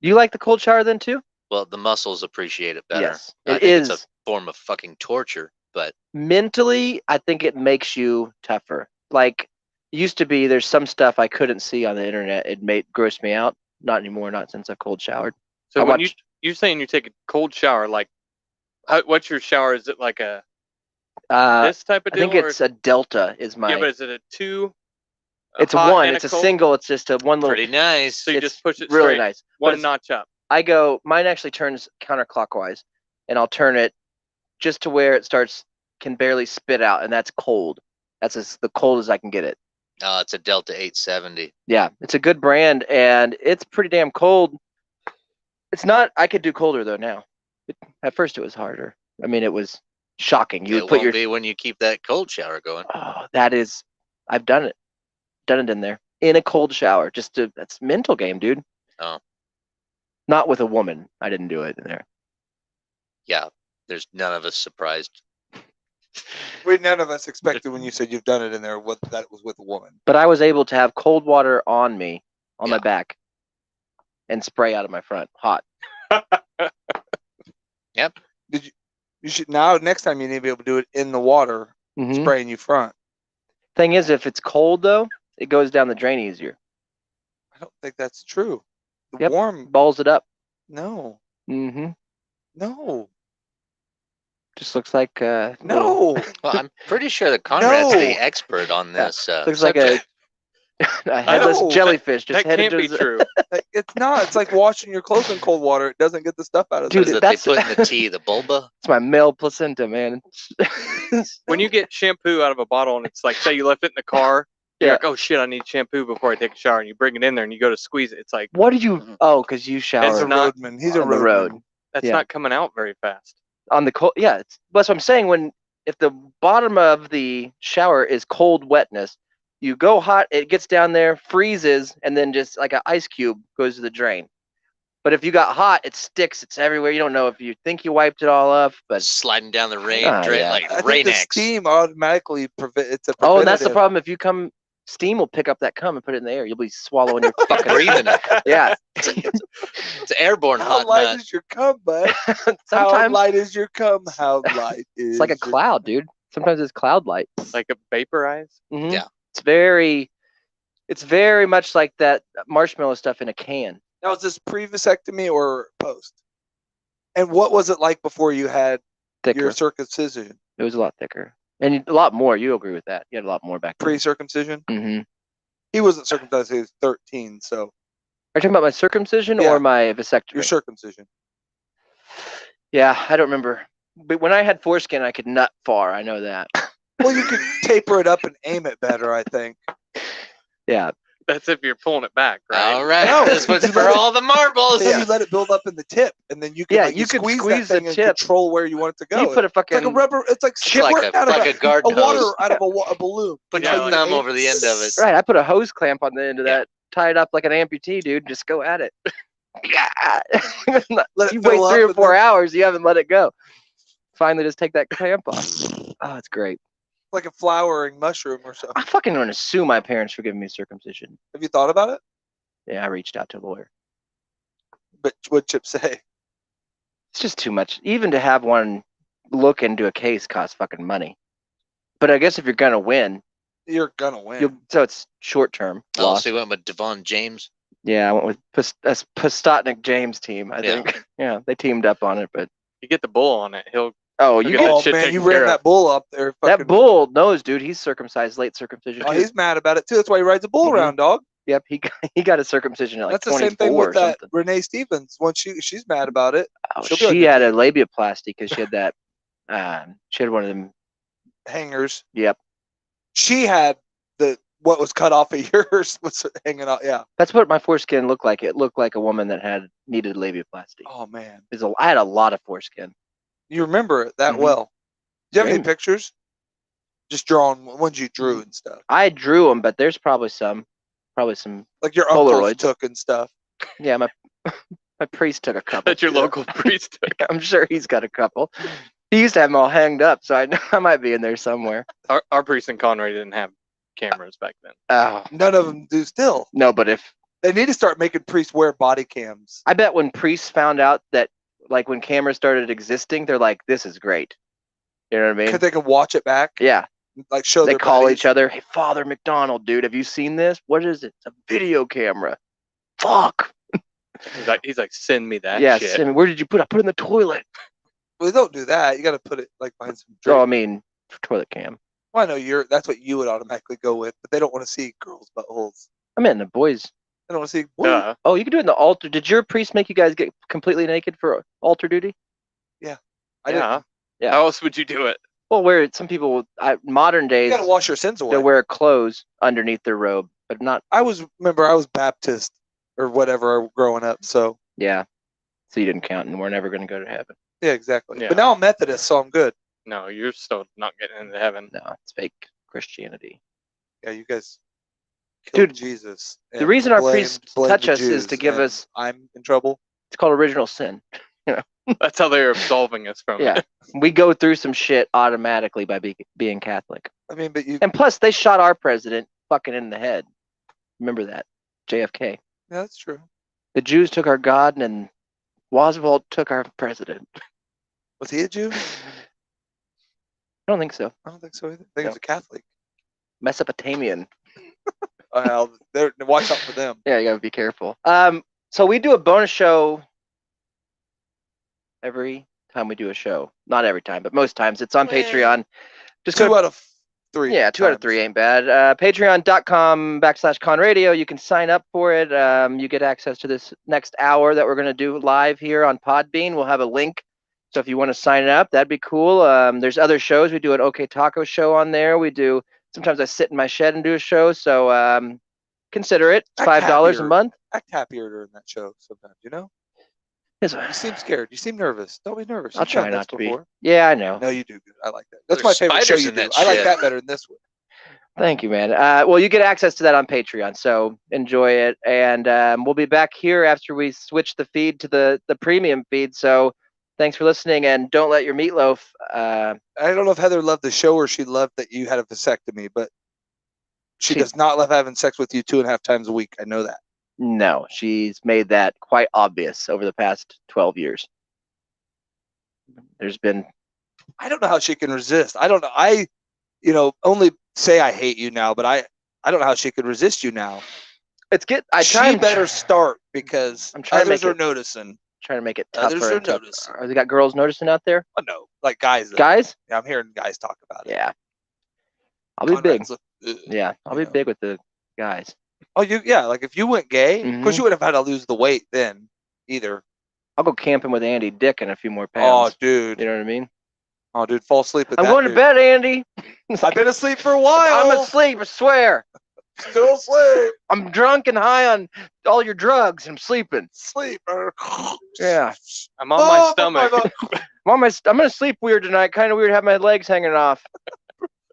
[SPEAKER 2] do you like the cold shower then too?
[SPEAKER 4] Well, the muscles appreciate it better.
[SPEAKER 2] Yes,
[SPEAKER 4] I
[SPEAKER 2] it
[SPEAKER 4] think
[SPEAKER 2] is.
[SPEAKER 4] It's a form of fucking torture, but
[SPEAKER 2] Mentally, I think it makes you tougher. Like used to be, there's some stuff I couldn't see on the internet. It made grossed me out. Not anymore. Not since I've cold showered.
[SPEAKER 3] So
[SPEAKER 2] I
[SPEAKER 3] when
[SPEAKER 2] watched-
[SPEAKER 3] you're saying you take a cold shower, like, what's your shower? Is it like a this type of
[SPEAKER 2] I
[SPEAKER 3] deal?
[SPEAKER 2] think
[SPEAKER 3] or-
[SPEAKER 2] it's a Delta. Is my.
[SPEAKER 3] yeah, but is it a 2?
[SPEAKER 2] It's
[SPEAKER 3] hot
[SPEAKER 2] one.
[SPEAKER 3] and
[SPEAKER 2] It's a
[SPEAKER 3] cold?
[SPEAKER 2] single. It's just a one little.
[SPEAKER 4] pretty nice.
[SPEAKER 3] So you
[SPEAKER 2] it's
[SPEAKER 3] just push it
[SPEAKER 2] really
[SPEAKER 3] straight,
[SPEAKER 2] nice. But
[SPEAKER 3] one
[SPEAKER 2] it's-
[SPEAKER 3] notch up.
[SPEAKER 2] I go. Mine actually turns counterclockwise, and I'll turn it just to where it starts can barely spit out, and that's cold. That's the coldest I can get it.
[SPEAKER 4] Oh, it's a Delta 870.
[SPEAKER 2] Yeah, it's a good brand, and it's pretty damn cold. It's not. I could do colder though now. At first, it was harder. I mean, it was shocking. You
[SPEAKER 4] It
[SPEAKER 2] would put
[SPEAKER 4] won't
[SPEAKER 2] your.
[SPEAKER 4] be when you keep that cold shower going.
[SPEAKER 2] Oh, that is. I've done it. Done it in there in a cold shower. That's mental game, dude.
[SPEAKER 4] Oh.
[SPEAKER 2] Not with a woman. I didn't do it in there.
[SPEAKER 4] Yeah, there's none of us surprised.
[SPEAKER 1] None of us expected when you said you've done it in there that it was with a woman.
[SPEAKER 2] But I was able to have cold water on me, on my
[SPEAKER 4] Yeah.
[SPEAKER 2] back, and spray out of my front, hot.
[SPEAKER 4] Yep.
[SPEAKER 1] You should now. Next time you need to be able to do it in the water,
[SPEAKER 2] Mhm.
[SPEAKER 1] spraying you front.
[SPEAKER 2] Thing is, if it's cold though, it goes down the drain easier.
[SPEAKER 1] I don't think that's true. The
[SPEAKER 2] Yep.
[SPEAKER 1] warm.
[SPEAKER 2] Balls it up.
[SPEAKER 1] No.
[SPEAKER 2] Mm-hmm.
[SPEAKER 1] No.
[SPEAKER 2] Just looks like
[SPEAKER 1] No.
[SPEAKER 4] Well, I'm pretty sure that Conrad's
[SPEAKER 1] No.
[SPEAKER 4] the expert on this.
[SPEAKER 2] looks like a, a headless
[SPEAKER 1] No.
[SPEAKER 2] jellyfish just
[SPEAKER 3] That
[SPEAKER 2] headed
[SPEAKER 3] can't be
[SPEAKER 2] to the,
[SPEAKER 3] true.
[SPEAKER 1] Like, it's not. It's like washing your clothes in cold water. It doesn't get the stuff out of
[SPEAKER 2] Dude,
[SPEAKER 1] there.
[SPEAKER 4] that
[SPEAKER 2] that's-
[SPEAKER 4] they put in the tea, the bulba.
[SPEAKER 2] It's my male placenta, man.
[SPEAKER 3] When you get shampoo out of a bottle and it's like, say you left it in the car, you're
[SPEAKER 2] Yeah.
[SPEAKER 3] like, oh shit, I need shampoo before I take a shower, and you bring it in there and you go to squeeze it. It's like,
[SPEAKER 2] What did you? Oh, because you
[SPEAKER 1] He's
[SPEAKER 2] shower
[SPEAKER 1] a
[SPEAKER 3] not
[SPEAKER 1] roadman. He's a
[SPEAKER 2] on the
[SPEAKER 1] roadman.
[SPEAKER 2] road.
[SPEAKER 3] that's
[SPEAKER 2] Yeah.
[SPEAKER 3] not coming out very fast.
[SPEAKER 2] On the cold. Yeah, that's what I'm saying. If the bottom of the shower is cold wetness, you go hot, it gets down there, freezes, and then just like an ice cube goes to the drain. But if you got hot, it sticks. It's everywhere. You don't know if you think you wiped it all up, but
[SPEAKER 4] Sliding down the rain
[SPEAKER 2] Ah,
[SPEAKER 4] drain
[SPEAKER 2] yeah.
[SPEAKER 4] like
[SPEAKER 1] I think the
[SPEAKER 4] Rain-X.
[SPEAKER 1] steam automatically it's a
[SPEAKER 2] oh, and that's the
[SPEAKER 1] preventative.
[SPEAKER 2] problem. If you come, steam will pick up that cum and put it in the air. You'll be swallowing your fucking
[SPEAKER 4] Breathing it.
[SPEAKER 2] Yeah.
[SPEAKER 4] It's airborne
[SPEAKER 1] How
[SPEAKER 4] hot
[SPEAKER 1] light
[SPEAKER 4] nut.
[SPEAKER 1] is your cum, bud? How
[SPEAKER 2] Sometimes
[SPEAKER 1] light is your cum? How light is
[SPEAKER 2] it's like a
[SPEAKER 1] your-
[SPEAKER 2] cloud, dude. Sometimes it's cloud light.
[SPEAKER 3] Like a vaporize.
[SPEAKER 2] Mhm.
[SPEAKER 4] Yeah.
[SPEAKER 2] It's very much like that marshmallow stuff in a can.
[SPEAKER 1] Now, is this pre-vasectomy or post? And what was it like before you had
[SPEAKER 2] Thicker.
[SPEAKER 1] your circumcision?
[SPEAKER 2] It was a lot thicker. And a lot more. You agree with that. You had a lot more back then.
[SPEAKER 1] Pre-circumcision?
[SPEAKER 2] Mm-hmm.
[SPEAKER 1] He wasn't circumcised. He was 13. So
[SPEAKER 2] Are you talking about my circumcision
[SPEAKER 1] Yeah.
[SPEAKER 2] or my vasectomy?
[SPEAKER 1] your circumcision.
[SPEAKER 2] Yeah, I don't remember. But when I had foreskin, I could nut far. I know that.
[SPEAKER 1] Well, you could taper it up and aim it better, I think.
[SPEAKER 2] Yeah.
[SPEAKER 3] That's if you're pulling it back, right?
[SPEAKER 4] All right.
[SPEAKER 1] No,
[SPEAKER 4] This was
[SPEAKER 1] you
[SPEAKER 4] for
[SPEAKER 1] let it-
[SPEAKER 4] all the marbles.
[SPEAKER 1] Then you let it build up in the tip, and then you can
[SPEAKER 2] Yeah,
[SPEAKER 1] like,
[SPEAKER 2] you could
[SPEAKER 1] squeeze
[SPEAKER 2] squeeze
[SPEAKER 1] that
[SPEAKER 2] the
[SPEAKER 1] thing and
[SPEAKER 2] tip.
[SPEAKER 1] control where you want it to go.
[SPEAKER 2] You put a
[SPEAKER 1] It's like
[SPEAKER 2] fucking
[SPEAKER 1] a rubber. It's like
[SPEAKER 4] Just like
[SPEAKER 1] squirting
[SPEAKER 4] a
[SPEAKER 1] out of
[SPEAKER 4] fucking garden
[SPEAKER 1] water
[SPEAKER 4] hose.
[SPEAKER 1] out of a balloon.
[SPEAKER 4] Put
[SPEAKER 1] You
[SPEAKER 4] your
[SPEAKER 1] know, you
[SPEAKER 4] thumb
[SPEAKER 1] aim-
[SPEAKER 4] over the end of it.
[SPEAKER 2] right. I put a hose clamp on the end of
[SPEAKER 4] Yeah.
[SPEAKER 2] that, tie it up like an amputee, dude. Just go at it.
[SPEAKER 1] Let it
[SPEAKER 2] You
[SPEAKER 1] fill
[SPEAKER 2] wait
[SPEAKER 1] up
[SPEAKER 2] 3 or
[SPEAKER 1] and
[SPEAKER 2] 4
[SPEAKER 1] then-
[SPEAKER 2] hours, you haven't let it go. Finally, just take that clamp off. Oh, it's great.
[SPEAKER 1] like a flowering mushroom or something.
[SPEAKER 2] I fucking want to sue my parents for giving me circumcision.
[SPEAKER 1] Have you thought about it?
[SPEAKER 2] Yeah, I reached out to a lawyer.
[SPEAKER 1] But what'd Chip say?
[SPEAKER 2] It's just too much. Even to have one look into a case costs fucking money. But I guess if you're gonna win,
[SPEAKER 1] You're gonna win.
[SPEAKER 2] so it's short term
[SPEAKER 4] Oh,
[SPEAKER 2] loss.
[SPEAKER 4] so you went with Devon James.
[SPEAKER 2] Yeah, I went with Postotnik James team. I
[SPEAKER 4] Yeah.
[SPEAKER 2] think. Yeah, they teamed up on it, but
[SPEAKER 3] You get the bull on it, he'll
[SPEAKER 2] oh,
[SPEAKER 3] Look
[SPEAKER 2] you
[SPEAKER 3] at
[SPEAKER 2] get
[SPEAKER 3] that
[SPEAKER 1] Oh
[SPEAKER 3] shit
[SPEAKER 1] man,
[SPEAKER 3] taken
[SPEAKER 1] you ran
[SPEAKER 3] care
[SPEAKER 1] that
[SPEAKER 3] of.
[SPEAKER 1] bull up there.
[SPEAKER 2] that
[SPEAKER 1] Fucking,
[SPEAKER 2] bull knows, dude. He's circumcised, late circumcision.
[SPEAKER 1] Oh,
[SPEAKER 2] too.
[SPEAKER 1] he's mad about it too. That's why he rides a bull
[SPEAKER 2] Mhm.
[SPEAKER 1] around, dog.
[SPEAKER 2] Yep, he got a circumcision at like
[SPEAKER 1] That's the
[SPEAKER 2] 24
[SPEAKER 1] same thing
[SPEAKER 2] or
[SPEAKER 1] with that
[SPEAKER 2] something.
[SPEAKER 1] Renee Stevens. Once she's mad about it,
[SPEAKER 2] Oh,
[SPEAKER 1] she'll be on
[SPEAKER 2] she
[SPEAKER 1] your
[SPEAKER 2] had a
[SPEAKER 1] team.
[SPEAKER 2] labiaplasty because she had that. She had one of them.
[SPEAKER 1] hangers.
[SPEAKER 2] Yep,
[SPEAKER 1] She had what was cut off of yours was hanging out. Yeah.
[SPEAKER 2] that's what my foreskin looked like. It looked like a woman that had needed labiaplasty.
[SPEAKER 1] Oh man,
[SPEAKER 2] I had a lot of foreskin.
[SPEAKER 1] you remember it that
[SPEAKER 2] Mhm.
[SPEAKER 1] well. Do you have any
[SPEAKER 2] Yeah.
[SPEAKER 1] pictures? Just drawing ones you drew and stuff,
[SPEAKER 2] I drew them, but there's probably some.
[SPEAKER 1] like your uncles
[SPEAKER 2] Polaroids.
[SPEAKER 1] took and stuff.
[SPEAKER 2] Yeah, my my priest took a couple.
[SPEAKER 3] that your local priest took.
[SPEAKER 2] I'm sure he's got a couple. He used to have them all hanged up, so I know I might be in there somewhere.
[SPEAKER 3] Our priest in Conradio didn't have cameras back then.
[SPEAKER 2] Oh
[SPEAKER 1] None of them do still.
[SPEAKER 2] no, but if
[SPEAKER 1] They need to start making priests wear body cams.
[SPEAKER 2] I bet when priests found out that, like when cameras started existing, they're like, "This is great." You know what I mean?
[SPEAKER 1] Because they can watch it back,
[SPEAKER 2] Yeah,
[SPEAKER 1] like show
[SPEAKER 2] they
[SPEAKER 1] their
[SPEAKER 2] call
[SPEAKER 1] buddies.
[SPEAKER 2] each other, "Hey, Father McDonald, dude, have you seen this? What is it? It's a video camera." Fuck.
[SPEAKER 3] He's like, send me that
[SPEAKER 2] Yeah,
[SPEAKER 3] shit.
[SPEAKER 2] I mean, where did you put it? I put it in the toilet.
[SPEAKER 1] Well, don't do that. You got to put it like behind some
[SPEAKER 2] Oh, I
[SPEAKER 1] drink.
[SPEAKER 2] mean, toilet cam.
[SPEAKER 1] Well, I know that's what you would automatically go with, but they don't want to see girls' buttholes.
[SPEAKER 2] I mean, the boys.
[SPEAKER 1] They don't want to see.
[SPEAKER 3] Duh.
[SPEAKER 2] Oh, you can do it in the altar. Did your priest make you guys get completely naked for altar duty?
[SPEAKER 1] I didn't.
[SPEAKER 3] Yeah.
[SPEAKER 2] Yeah.
[SPEAKER 3] How else would you do it?
[SPEAKER 2] Well, where some people, modern
[SPEAKER 1] You
[SPEAKER 2] days,
[SPEAKER 1] gotta wash your sins away.
[SPEAKER 2] they wear clothes underneath their robe, but not.
[SPEAKER 1] I was Baptist or whatever growing up, so
[SPEAKER 2] Yeah. So you didn't count, and we're never going to go to heaven.
[SPEAKER 1] yeah, exactly.
[SPEAKER 3] Yeah.
[SPEAKER 1] But now I'm Methodist, so I'm good.
[SPEAKER 3] No, you're still not getting into heaven.
[SPEAKER 2] No, it's fake Christianity.
[SPEAKER 1] Yeah, you guys killed
[SPEAKER 2] Dude,
[SPEAKER 1] Jesus.
[SPEAKER 2] the
[SPEAKER 1] and
[SPEAKER 2] reason our
[SPEAKER 1] blamed-
[SPEAKER 2] priests
[SPEAKER 1] blamed
[SPEAKER 2] touch
[SPEAKER 1] the
[SPEAKER 2] us is to
[SPEAKER 1] Jews,
[SPEAKER 2] give
[SPEAKER 1] and
[SPEAKER 2] us.
[SPEAKER 1] I'm in trouble.
[SPEAKER 2] It's called original sin.
[SPEAKER 3] That's how they're absolving us from
[SPEAKER 2] Yeah.
[SPEAKER 3] it.
[SPEAKER 2] We go through some shit automatically by being Catholic.
[SPEAKER 1] I mean, but you.
[SPEAKER 2] And plus, they shot our president fucking in the head. Remember that? JFK.
[SPEAKER 1] Yeah, that's true.
[SPEAKER 2] The Jews took our God, and Oswald took our president.
[SPEAKER 1] Was he a Jew?
[SPEAKER 2] I don't think so.
[SPEAKER 1] I don't think so either. I think he
[SPEAKER 2] No.
[SPEAKER 1] was a Catholic.
[SPEAKER 2] Mesopotamian.
[SPEAKER 1] Well, watch out for them.
[SPEAKER 2] Yeah, you gotta be careful. So we do a bonus show every time we do a show. Not every time, but most times. It's on
[SPEAKER 1] Well,
[SPEAKER 2] Patreon. Just
[SPEAKER 1] 2
[SPEAKER 2] go.
[SPEAKER 1] out of 3.
[SPEAKER 2] Yeah, 2 out of
[SPEAKER 1] times.
[SPEAKER 2] 3 ain't bad. Patreon.com/Conradio. You can sign up for it. You get access to this next hour that we're gonna do live here on Podbean. We'll have a link. So if you want to sign up, that'd be cool. There's other shows. We do an OK Taco show on there. We do. Sometimes I sit in my shed and do a show. So consider it. It's
[SPEAKER 1] Act
[SPEAKER 2] $5 a
[SPEAKER 1] happier.
[SPEAKER 2] month.
[SPEAKER 1] Act happier during that show sometimes, you know?
[SPEAKER 2] Yes,
[SPEAKER 1] You seem scared. You seem nervous. Don't be nervous.
[SPEAKER 2] I'll
[SPEAKER 1] You've
[SPEAKER 2] try
[SPEAKER 1] done
[SPEAKER 2] not
[SPEAKER 1] this
[SPEAKER 2] to be.
[SPEAKER 1] before.
[SPEAKER 2] Yeah, I know.
[SPEAKER 1] No, you do good. I like that. That's
[SPEAKER 4] There's
[SPEAKER 1] my favorite show
[SPEAKER 4] spiders
[SPEAKER 1] you
[SPEAKER 4] in
[SPEAKER 1] do.
[SPEAKER 4] that
[SPEAKER 1] I like
[SPEAKER 4] shit.
[SPEAKER 1] that better than this one.
[SPEAKER 2] Thank you, man. Well, you get access to that on Patreon, so enjoy it. And we'll be back here after we switch the feed to the premium feed. So thanks for listening, and don't let your meatloaf.
[SPEAKER 1] I don't know if Heather loved the show or she loved that you had a vasectomy, but she does not love having sex with you 2.5 times a week. I know that.
[SPEAKER 2] No, she's made that quite obvious over the past 12 years. There's been.
[SPEAKER 1] I don't know how she can resist. I don't know. Only say I hate you now, but I don't know how she could resist you now.
[SPEAKER 2] It's good.
[SPEAKER 1] She better start because
[SPEAKER 2] I'm trying to
[SPEAKER 1] others
[SPEAKER 2] make
[SPEAKER 1] are
[SPEAKER 2] it-
[SPEAKER 1] noticing.
[SPEAKER 2] Trying to make it tougher.
[SPEAKER 1] Others are
[SPEAKER 2] and tougher.
[SPEAKER 1] noticing.
[SPEAKER 2] Are they got girls noticing out there?
[SPEAKER 1] Oh, no, like guys. Though.
[SPEAKER 2] Guys?
[SPEAKER 1] Yeah, I'm hearing guys talk about it.
[SPEAKER 2] Yeah. I'll be big.
[SPEAKER 1] Conrad's
[SPEAKER 2] Yeah, I'll be big with the guys.
[SPEAKER 1] Oh, like if you went gay, of course you would have had to lose the weight then either.
[SPEAKER 2] I'll go camping with Andy Dick in a few more
[SPEAKER 1] Oh,
[SPEAKER 2] pounds.
[SPEAKER 1] dude.
[SPEAKER 2] You know what I mean?
[SPEAKER 1] Oh, dude, fall asleep with
[SPEAKER 2] I'm
[SPEAKER 1] that
[SPEAKER 2] going to
[SPEAKER 1] dude.
[SPEAKER 2] bed, Andy.
[SPEAKER 1] I've been asleep for a while.
[SPEAKER 2] I'm asleep, I swear.
[SPEAKER 1] Still asleep.
[SPEAKER 2] I'm drunk and high on all your drugs. I'm sleeping.
[SPEAKER 1] Sleep.
[SPEAKER 2] Yeah.
[SPEAKER 3] I'm on my stomach.
[SPEAKER 2] I'm gonna sleep weird tonight. Kind of weird. Have my legs hanging off.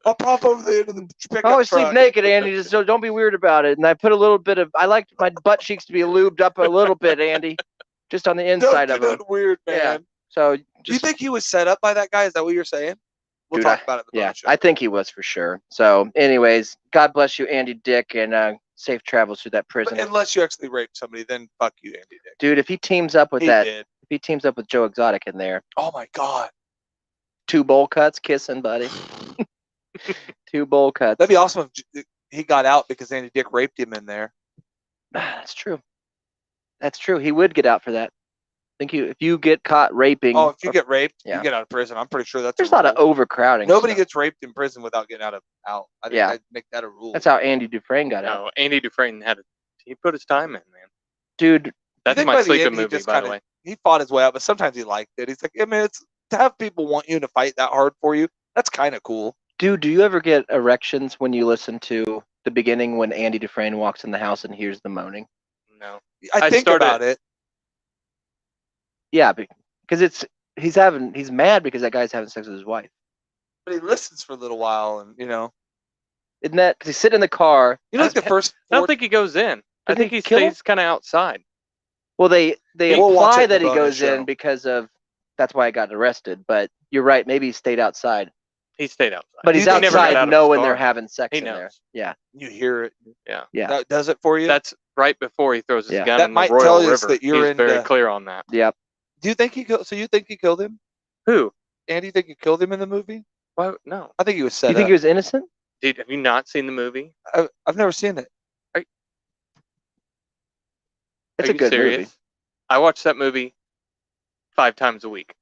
[SPEAKER 1] I'll pop over the end of the pickup
[SPEAKER 2] I always
[SPEAKER 1] truck.
[SPEAKER 2] sleep naked, Andy. Just don't be weird about it. And I put a little bit of. I like my butt cheeks to be lubed up a little bit, Andy, just on the inside of them.
[SPEAKER 1] Weird, man.
[SPEAKER 2] Yeah. So
[SPEAKER 1] Do you
[SPEAKER 2] just,
[SPEAKER 1] think he was set up by that guy? Is that what you're saying? We'll
[SPEAKER 2] Dude,
[SPEAKER 1] talk about it in the
[SPEAKER 2] yeah,
[SPEAKER 1] bonus show.
[SPEAKER 2] I think he was for sure. So, anyways, God bless you, Andy Dick, and safe travels through that prison.
[SPEAKER 1] But unless you actually raped somebody, then fuck you, Andy Dick.
[SPEAKER 2] Dude, if he teams up with
[SPEAKER 1] He
[SPEAKER 2] that,
[SPEAKER 1] did.
[SPEAKER 2] if he teams up with Joe Exotic in there,
[SPEAKER 1] Oh my God.
[SPEAKER 2] 2 bowl cuts, kissing, buddy. 2 bowl cuts.
[SPEAKER 1] That'd be awesome if he got out because Andy Dick raped him in there.
[SPEAKER 2] That's true. That's true. He would get out for that. If you get caught raping.
[SPEAKER 1] Oh, if you get raped,
[SPEAKER 2] Yeah.
[SPEAKER 1] you get out of prison. I'm pretty sure that's
[SPEAKER 2] There's a lot of
[SPEAKER 1] rule.
[SPEAKER 2] overcrowding.
[SPEAKER 1] Nobody
[SPEAKER 2] stuff.
[SPEAKER 1] gets raped in prison without getting out. I think I'd make that a rule.
[SPEAKER 2] That's how Andy Dufresne got out.
[SPEAKER 3] No, Andy Dufresne he put his time in, man.
[SPEAKER 2] Dude,
[SPEAKER 3] That's
[SPEAKER 1] think
[SPEAKER 3] my
[SPEAKER 1] by the
[SPEAKER 3] sleeping
[SPEAKER 1] end he
[SPEAKER 3] movie,
[SPEAKER 1] just
[SPEAKER 3] by the
[SPEAKER 1] kinda-
[SPEAKER 3] way.
[SPEAKER 1] He fought his way out, but sometimes he liked it. He's like, I mean, it's to have people want you to fight that hard for you. That's kind of cool.
[SPEAKER 2] dude, do you ever get erections when you listen to the beginning when Andy Dufresne walks in the house and hears the moaning?
[SPEAKER 3] No.
[SPEAKER 1] I think about it.
[SPEAKER 2] Yeah, because he's mad because that guy's having sex with his wife.
[SPEAKER 1] But he listens for a little while, and
[SPEAKER 2] Isn't that because he's sitting in the car?
[SPEAKER 1] like the first.
[SPEAKER 3] I don't think he goes in. I
[SPEAKER 2] Did
[SPEAKER 3] think
[SPEAKER 2] they
[SPEAKER 3] he
[SPEAKER 2] kill him?
[SPEAKER 3] stays kind of outside.
[SPEAKER 2] Well, they
[SPEAKER 1] We'll watch
[SPEAKER 2] imply
[SPEAKER 1] it in
[SPEAKER 2] that
[SPEAKER 1] the
[SPEAKER 2] he
[SPEAKER 1] bonus
[SPEAKER 2] goes in
[SPEAKER 1] show.
[SPEAKER 2] because of that's why I got arrested. But you're right. Maybe he stayed outside.
[SPEAKER 3] He stayed outside.
[SPEAKER 2] But
[SPEAKER 1] Do
[SPEAKER 2] he's
[SPEAKER 1] you think he never got
[SPEAKER 2] outside
[SPEAKER 3] out of his
[SPEAKER 2] knowing they're
[SPEAKER 3] car.
[SPEAKER 2] having sex
[SPEAKER 3] He
[SPEAKER 2] in there.
[SPEAKER 3] knows.
[SPEAKER 2] Yeah.
[SPEAKER 1] You hear it.
[SPEAKER 3] Yeah.
[SPEAKER 2] Yeah.
[SPEAKER 1] That does it for you.
[SPEAKER 3] That's right before he throws his
[SPEAKER 2] Yeah.
[SPEAKER 3] gun
[SPEAKER 1] That
[SPEAKER 3] in the
[SPEAKER 1] might
[SPEAKER 3] Royal
[SPEAKER 1] tell us
[SPEAKER 3] River.
[SPEAKER 1] that you're
[SPEAKER 3] He's very
[SPEAKER 1] into-
[SPEAKER 3] clear on that.
[SPEAKER 2] Yep.
[SPEAKER 1] Do you think he killed? So you think he killed him?
[SPEAKER 3] Who?
[SPEAKER 1] Andy, you think he killed him in the movie?
[SPEAKER 3] Why? No.
[SPEAKER 1] I think he was set
[SPEAKER 2] You think
[SPEAKER 1] up.
[SPEAKER 2] he was innocent?
[SPEAKER 3] Have you not seen the movie?
[SPEAKER 1] I've never seen it.
[SPEAKER 2] It's
[SPEAKER 3] Are
[SPEAKER 2] a
[SPEAKER 3] you
[SPEAKER 2] good
[SPEAKER 3] serious?
[SPEAKER 2] movie.
[SPEAKER 3] I watch that movie 5 times a week.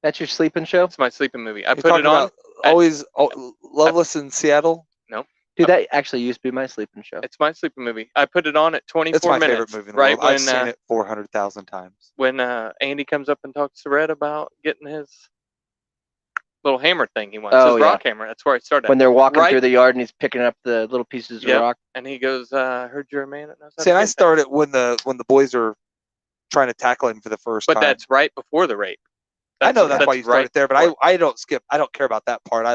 [SPEAKER 2] That's your sleeping show,
[SPEAKER 3] It's my sleeping movie. I
[SPEAKER 1] You're
[SPEAKER 3] put it
[SPEAKER 1] talking
[SPEAKER 3] on.
[SPEAKER 1] about always Loveless in Seattle.
[SPEAKER 2] dude. That actually used to be my sleeping show.
[SPEAKER 3] It's my sleeping movie. I put it on at 24
[SPEAKER 1] It's my
[SPEAKER 3] minutes.
[SPEAKER 1] favorite movie in the
[SPEAKER 3] right
[SPEAKER 1] world. I've
[SPEAKER 3] when
[SPEAKER 1] seen it 400,000 times.
[SPEAKER 3] when Andy comes up and talks to Red about getting his little hammer thing he wants.
[SPEAKER 2] Oh,
[SPEAKER 3] His
[SPEAKER 2] yeah.
[SPEAKER 3] rock hammer. That's where I started.
[SPEAKER 2] When they're walking
[SPEAKER 3] Right.
[SPEAKER 2] through the yard and he's picking up the little pieces of
[SPEAKER 3] Yep.
[SPEAKER 2] rock.
[SPEAKER 3] And he goes, "I heard you're a man that knows how
[SPEAKER 1] See,
[SPEAKER 3] to
[SPEAKER 1] and I
[SPEAKER 3] get that."
[SPEAKER 1] started when the boys are trying to tackle him for the first
[SPEAKER 3] But
[SPEAKER 1] time.
[SPEAKER 3] that's right before the rape.
[SPEAKER 1] I know that's why you started
[SPEAKER 3] right
[SPEAKER 1] there, but
[SPEAKER 3] before.
[SPEAKER 1] I don't skip. I don't care about that part.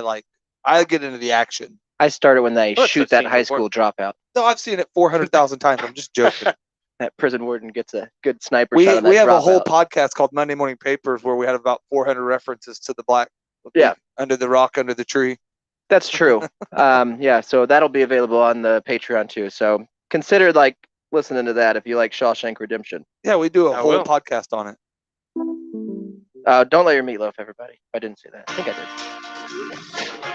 [SPEAKER 1] I get into the action.
[SPEAKER 2] I started when they
[SPEAKER 3] Well, it's
[SPEAKER 2] shoot
[SPEAKER 3] a
[SPEAKER 2] that
[SPEAKER 3] scene
[SPEAKER 2] high
[SPEAKER 3] before.
[SPEAKER 2] school dropout.
[SPEAKER 1] No, I've seen it 400,000 times. I'm just joking.
[SPEAKER 2] That prison warden gets a good sniper
[SPEAKER 1] we
[SPEAKER 2] shot on that
[SPEAKER 1] we have a whole
[SPEAKER 2] dropout.
[SPEAKER 1] podcast called Monday Morning Papers where we had about 400 references to the black.
[SPEAKER 2] Yeah.
[SPEAKER 1] Under the rock, under the tree.
[SPEAKER 2] That's true. Yeah, so that'll be available on the Patreon too. So consider like listening to that if you like Shawshank Redemption.
[SPEAKER 1] Yeah, we do a
[SPEAKER 3] I
[SPEAKER 1] whole
[SPEAKER 3] will.
[SPEAKER 1] podcast on it.
[SPEAKER 2] Don't let your meatloaf, everybody. I didn't say that. I think I did.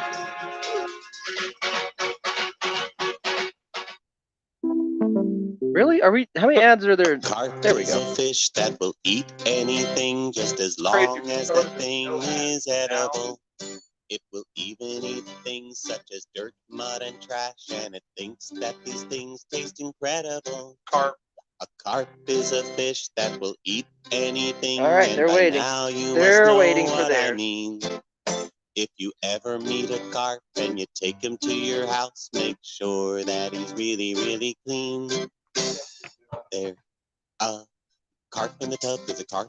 [SPEAKER 2] Really? Are we? How many ads are there?
[SPEAKER 7] Carp
[SPEAKER 2] There we
[SPEAKER 7] is
[SPEAKER 2] go.
[SPEAKER 7] a fish that will eat anything just as long as the thing is edible. It will even eat things such as dirt, mud, and trash, and it thinks that these things taste incredible.
[SPEAKER 1] Carp.
[SPEAKER 7] A carp is a fish that will eat anything.
[SPEAKER 2] All right,
[SPEAKER 7] and
[SPEAKER 2] they're
[SPEAKER 7] by
[SPEAKER 2] waiting.
[SPEAKER 7] now you
[SPEAKER 2] They're
[SPEAKER 7] must know
[SPEAKER 2] waiting for
[SPEAKER 7] what I
[SPEAKER 2] theirs.
[SPEAKER 7] mean. If you ever meet a carp and you take him to your house, make sure that he's really, really clean. There, a carp in the tub is a carp